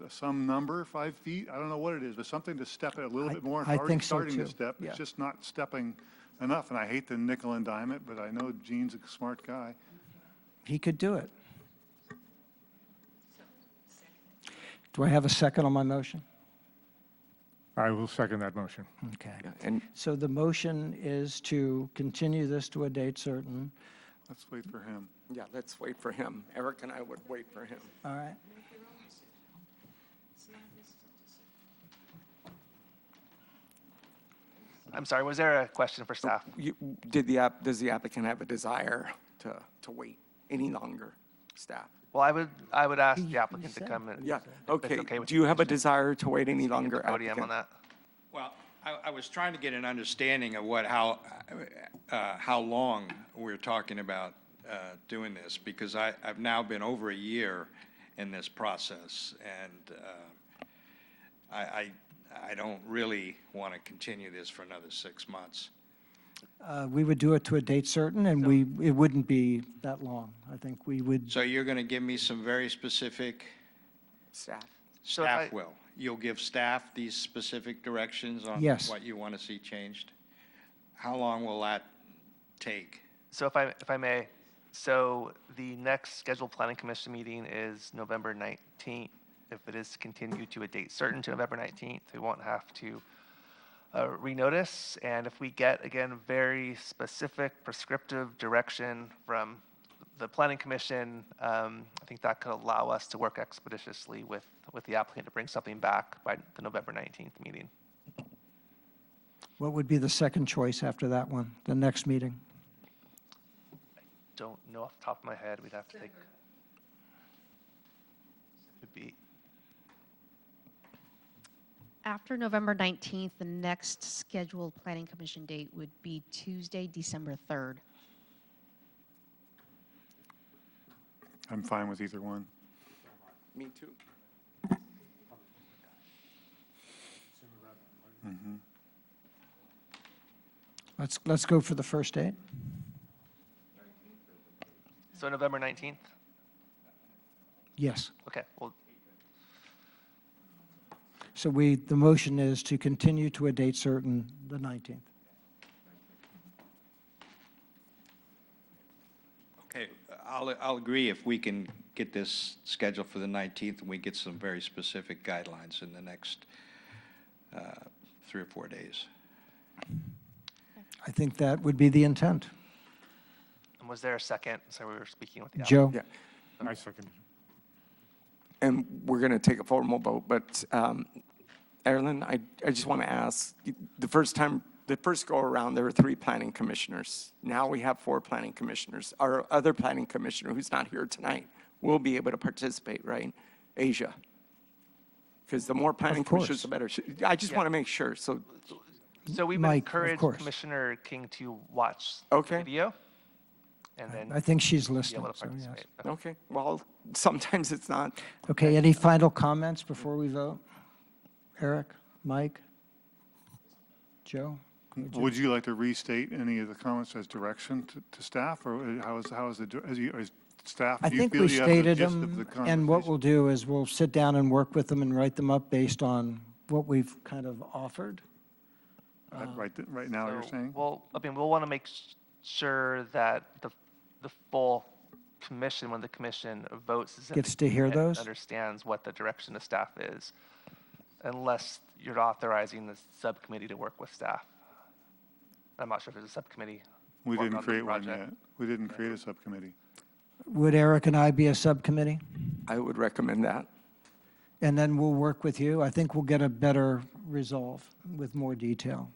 some number, 5 feet, I don't know what it is, but something to step it a little bit more. It's I already think so, starting to too. step, Yeah. it's just not stepping enough, and I hate to nickel and dime it, but I know Gene's a smart guy. He could do it. Do I have a second on my motion? I will second that motion. Okay. And So the motion is to continue this to a date certain. Let's wait for him. yeah, let's wait for him. Eric and I would wait for him. All right. I'm sorry, was there a question for staff? Does the applicant have a desire to wait any longer, staff? Well, I would ask the applicant to said- come in. Yeah, if it's okay. with Do you have a desire to wait any speak at longer, the podium on applicant? that? Well, I was trying to get an understanding of how long we're talking about doing this, because I've now been over a year in this process, and I don't really want to continue this for another 6 months. We would do it to a date certain, and it wouldn't be that long. I think we would, So you're going to give me some very specific, Staff? So if staff I- will. You'll give staff these specific directions on Yes. what you want to see changed? How long will that take? So if I may, so the next scheduled planning commission meeting is November 19th. If it is continued to a date certain to November 19th, we won't have to renotice. And if we get, again, very specific prescriptive direction from the planning commission, I think that could allow us to work expeditiously with the applicant to bring something back by the November 19th meeting. what would be the second choice after that one, the next meeting? Don't know off the top of my head, we'd have to take. Would be, After November 19th, the next scheduled planning commission date would be Tuesday, December 3rd. I'm fine with either one. Me too. Let's go for the first date. so November 19th? Yes. Okay, well, So the motion is to continue to a date certain, the 19th. Okay, I'll agree if we can get this scheduled for the 19th and we get some very specific guidelines in the next 3 or 4 days. I think that would be the intent. and was there a second? So we were speaking with the Joe? applicant. Yeah, I second. and we're going to take a formal vote, but Erilyn, I just want to ask, the first go-around, there were 3 planning commissioners. Now we have 4 planning commissioners. Our other planning commissioner, who's not here tonight, will be able to participate, right? Asia. Because the more planning course. commissioners, the better. I just want to make sure, so, So we would Mike, of encourage course. Commissioner King to watch Okay. the video, and then I think she's be listening, able to so yes. participate. okay, well, sometimes it's not. Okay, any final comments before we vote? Eric, Mike, Joe? Would you like to restate any of the comments as direction to staff, or how is as staff? I do you think feel we you have the stated gist of them, the and what conversation? we'll do is we'll sit down and work with them and write them up based on what we've kind of offered. Right now, you're So saying? we'll want to make sure that the full commission, when the commission votes, is in Gets to hear agreement, those? understands what the direction of staff is, unless you're authorizing the subcommittee to work with staff. I'm not sure if there's a subcommittee. We working didn't on the create one project. yet. We didn't create a subcommittee. Would Eric and I be a subcommittee? I would recommend that. And then we'll work with you. I think we'll get a better resolve with more detail.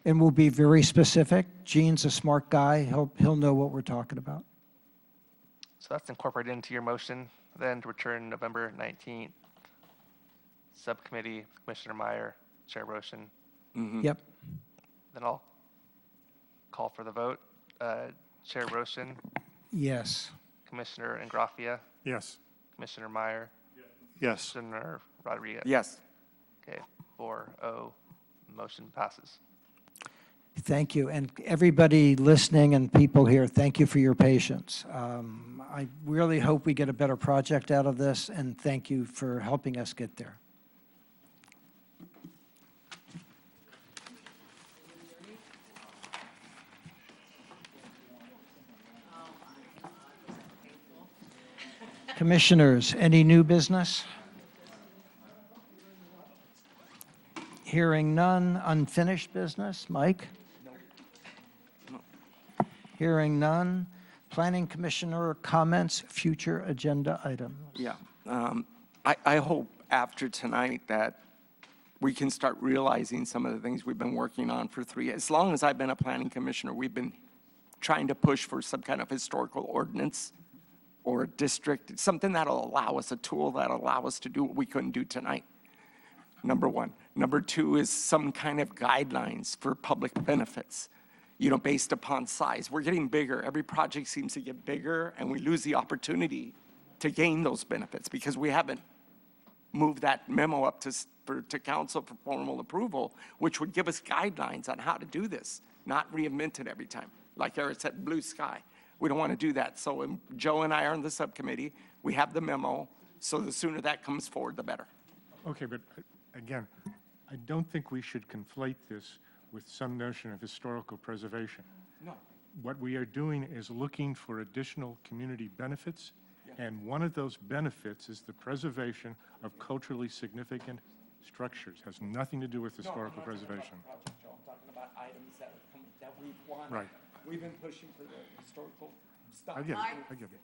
And we'll be very specific. Gene's a smart guy. He'll know what we're talking about. So that's incorporated into your motion, then to return November 19th. Subcommittee, Commissioner Meyer, Chair Roshan. Yep. Then I'll call for the vote. Chair Roshan, Yes. Commissioner Ingraffia, Yes. Commissioner Meyer, Yes. Commissioner Rodriguez? Yes. Okay, 4-0, motion passes. Thank you. And everybody listening and people here, thank you for your patience. I really hope we get a better project out of this, and thank you for helping us get there. Commissioners, any new business? Hearing none. Unfinished business? Mike? Hearing none. Planning Commissioner comments, future agenda items. Yeah. I hope after tonight that we can start realizing some of the things we've been working on for 3 years. As long as I've been a planning commissioner, we've been trying to push for some kind of historical ordinance or a district, something that'll allow us, a tool that'll allow us to do what we couldn't do tonight. Number one. Number two is some kind of guidelines for public benefits, based upon size. We're getting bigger. Every project seems to get bigger, and we lose the opportunity to gain those benefits because we haven't moved that memo up to council for formal approval, which would give us guidelines on how to do this, not reinvent it every time. Like Eric said, blue sky. We don't want to do that. So Joe and I are on the subcommittee. We have the memo. So the sooner that comes forward, the better. Okay, but again, I don't think we should conflate this with some notion of historical preservation. No. What we are doing is looking for additional community benefits, and one of those benefits is the preservation of culturally significant structures. Has nothing to do with historical preservation. I'm talking about items that we've wanted. Right. We've been pushing for the historical stuff. I get it. I get it.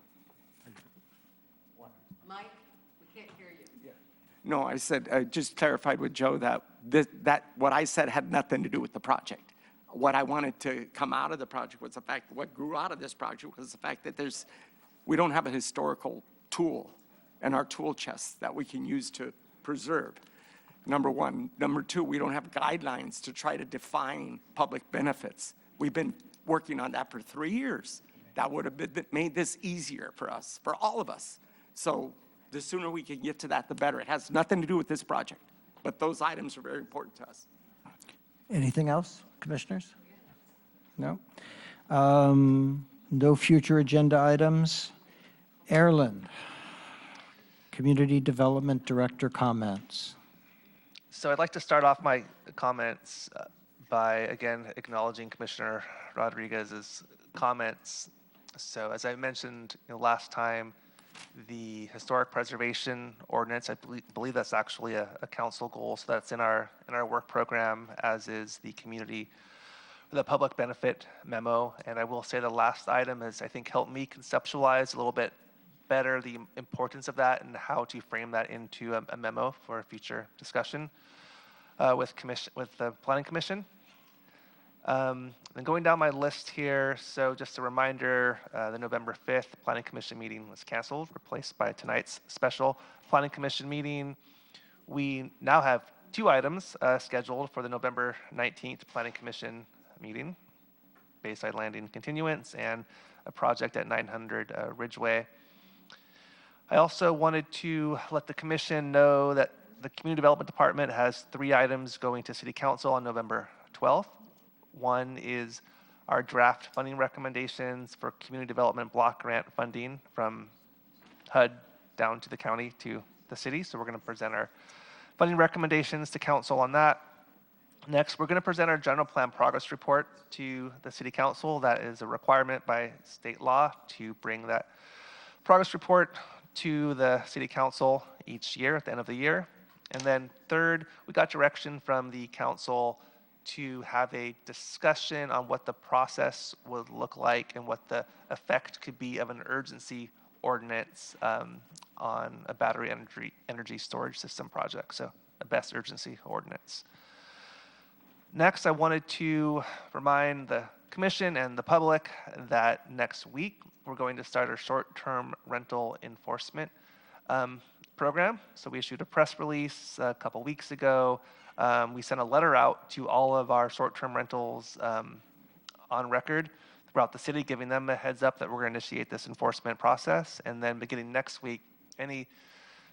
Mike, we can't hear you. Yeah. No, I said, I just clarified with Joe that what I said had nothing to do with the project. What I wanted to come out of the project was the fact, what grew out of this project was the fact that we don't have a historical tool in our tool chest that we can use to preserve. Number one. Number two, we don't have guidelines to try to define public benefits. We've been working on that for 3 years. That would have made this easier for us, for all of us. So the sooner we can get to that, the better. It has nothing to do with this project, but those items are very important to us. Anything else, commissioners? No? No future agenda items. Erlen, Community Development Director comments. So I'd like to start off my comments by, again, acknowledging Commissioner Rodriguez's comments. So as I mentioned last time, the historic preservation ordinance, I believe that's actually a council goal, so that's in our work program, as is the public benefit memo. And I will say the last item has, I think, helped me conceptualize a little bit better the importance of that and how to frame that into a memo for a future discussion with the Planning Commission. Then going down my list here, so just a reminder, the November 5th Planning Commission meeting was canceled, replaced by tonight's special Planning Commission meeting. We now have 2 items scheduled for the November 19th Planning Commission meeting, Bayside Landing continuance and a project at 900 Ridgeway. I also wanted to let the commission know that the Community Development Department has 3 items going to City Council on November 12th. One is our draft funding recommendations for community development block grant funding from HUD down to the county to the city. So we're going to present our funding recommendations to council on that. Next, we're going to present our general plan progress report to the City Council. That is a requirement by state law to bring that progress report to the City Council each year at the end of the year. And then third, we got direction from the council to have a discussion on what the process would look like and what the effect could be of an urgency ordinance on a battery energy storage system project, so a best urgency ordinance. Next, I wanted to remind the commission and the public that next week we're going to start our short-term rental enforcement program. So we issued a press release a couple weeks ago. We sent a letter out to all of our short-term rentals on record throughout the city, giving them a heads up that we're going to initiate this enforcement process. And then beginning next week, any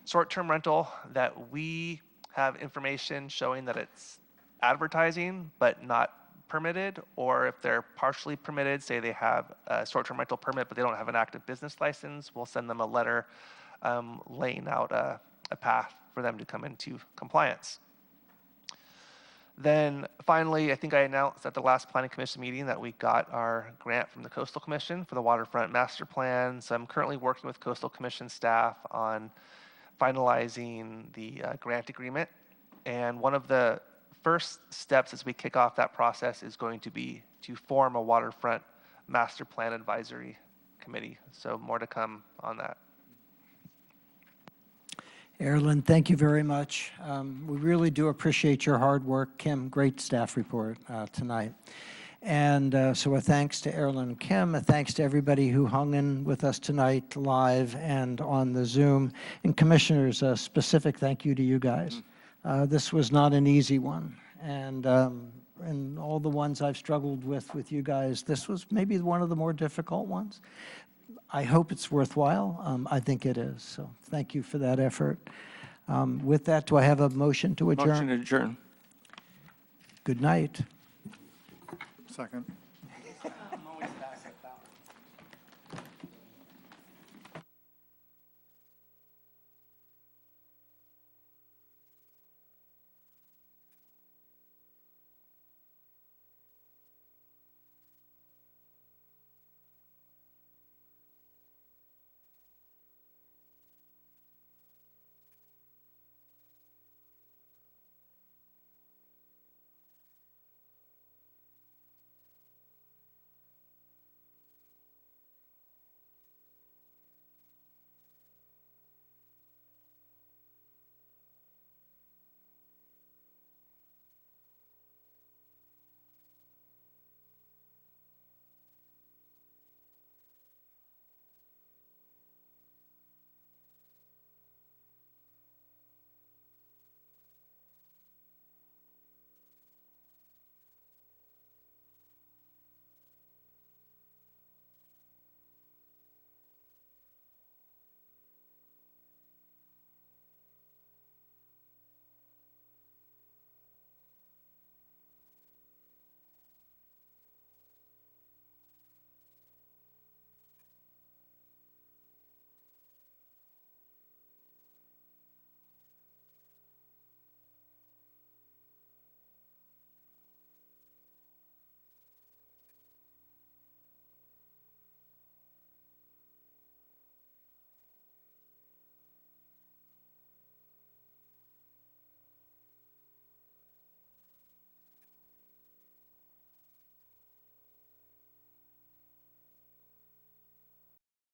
short-term rental, that we have information showing that it's advertising but not permitted, or if they're partially permitted, say they have a short-term rental permit but they don't have an active business license, we'll send them a letter laying out a path for them to come into compliance. Then finally, I think I announced at the last Planning Commission meeting that we got our grant from the Coastal Commission for the Waterfront Master Plan. So I'm currently working with Coastal Commission staff on finalizing the grant agreement. And one of the first steps as we kick off that process is going to be to form a Waterfront Master Plan Advisory Committee. So more to come on that. Erilyn, thank you very much. We really do appreciate your hard work. Kim, great staff report tonight. And so a thanks to Erilyn and Kim, a thanks to everybody who hung in with us tonight live and on the Zoom. And commissioners, a specific thank you to you guys. This was not an easy one. And all the ones I've struggled with you guys, this was maybe one of the more difficult ones. I hope it's worthwhile. I think it is. So thank you for that effort. With that, do I have a motion to adjourn? Motion to adjourn. Good night. Second.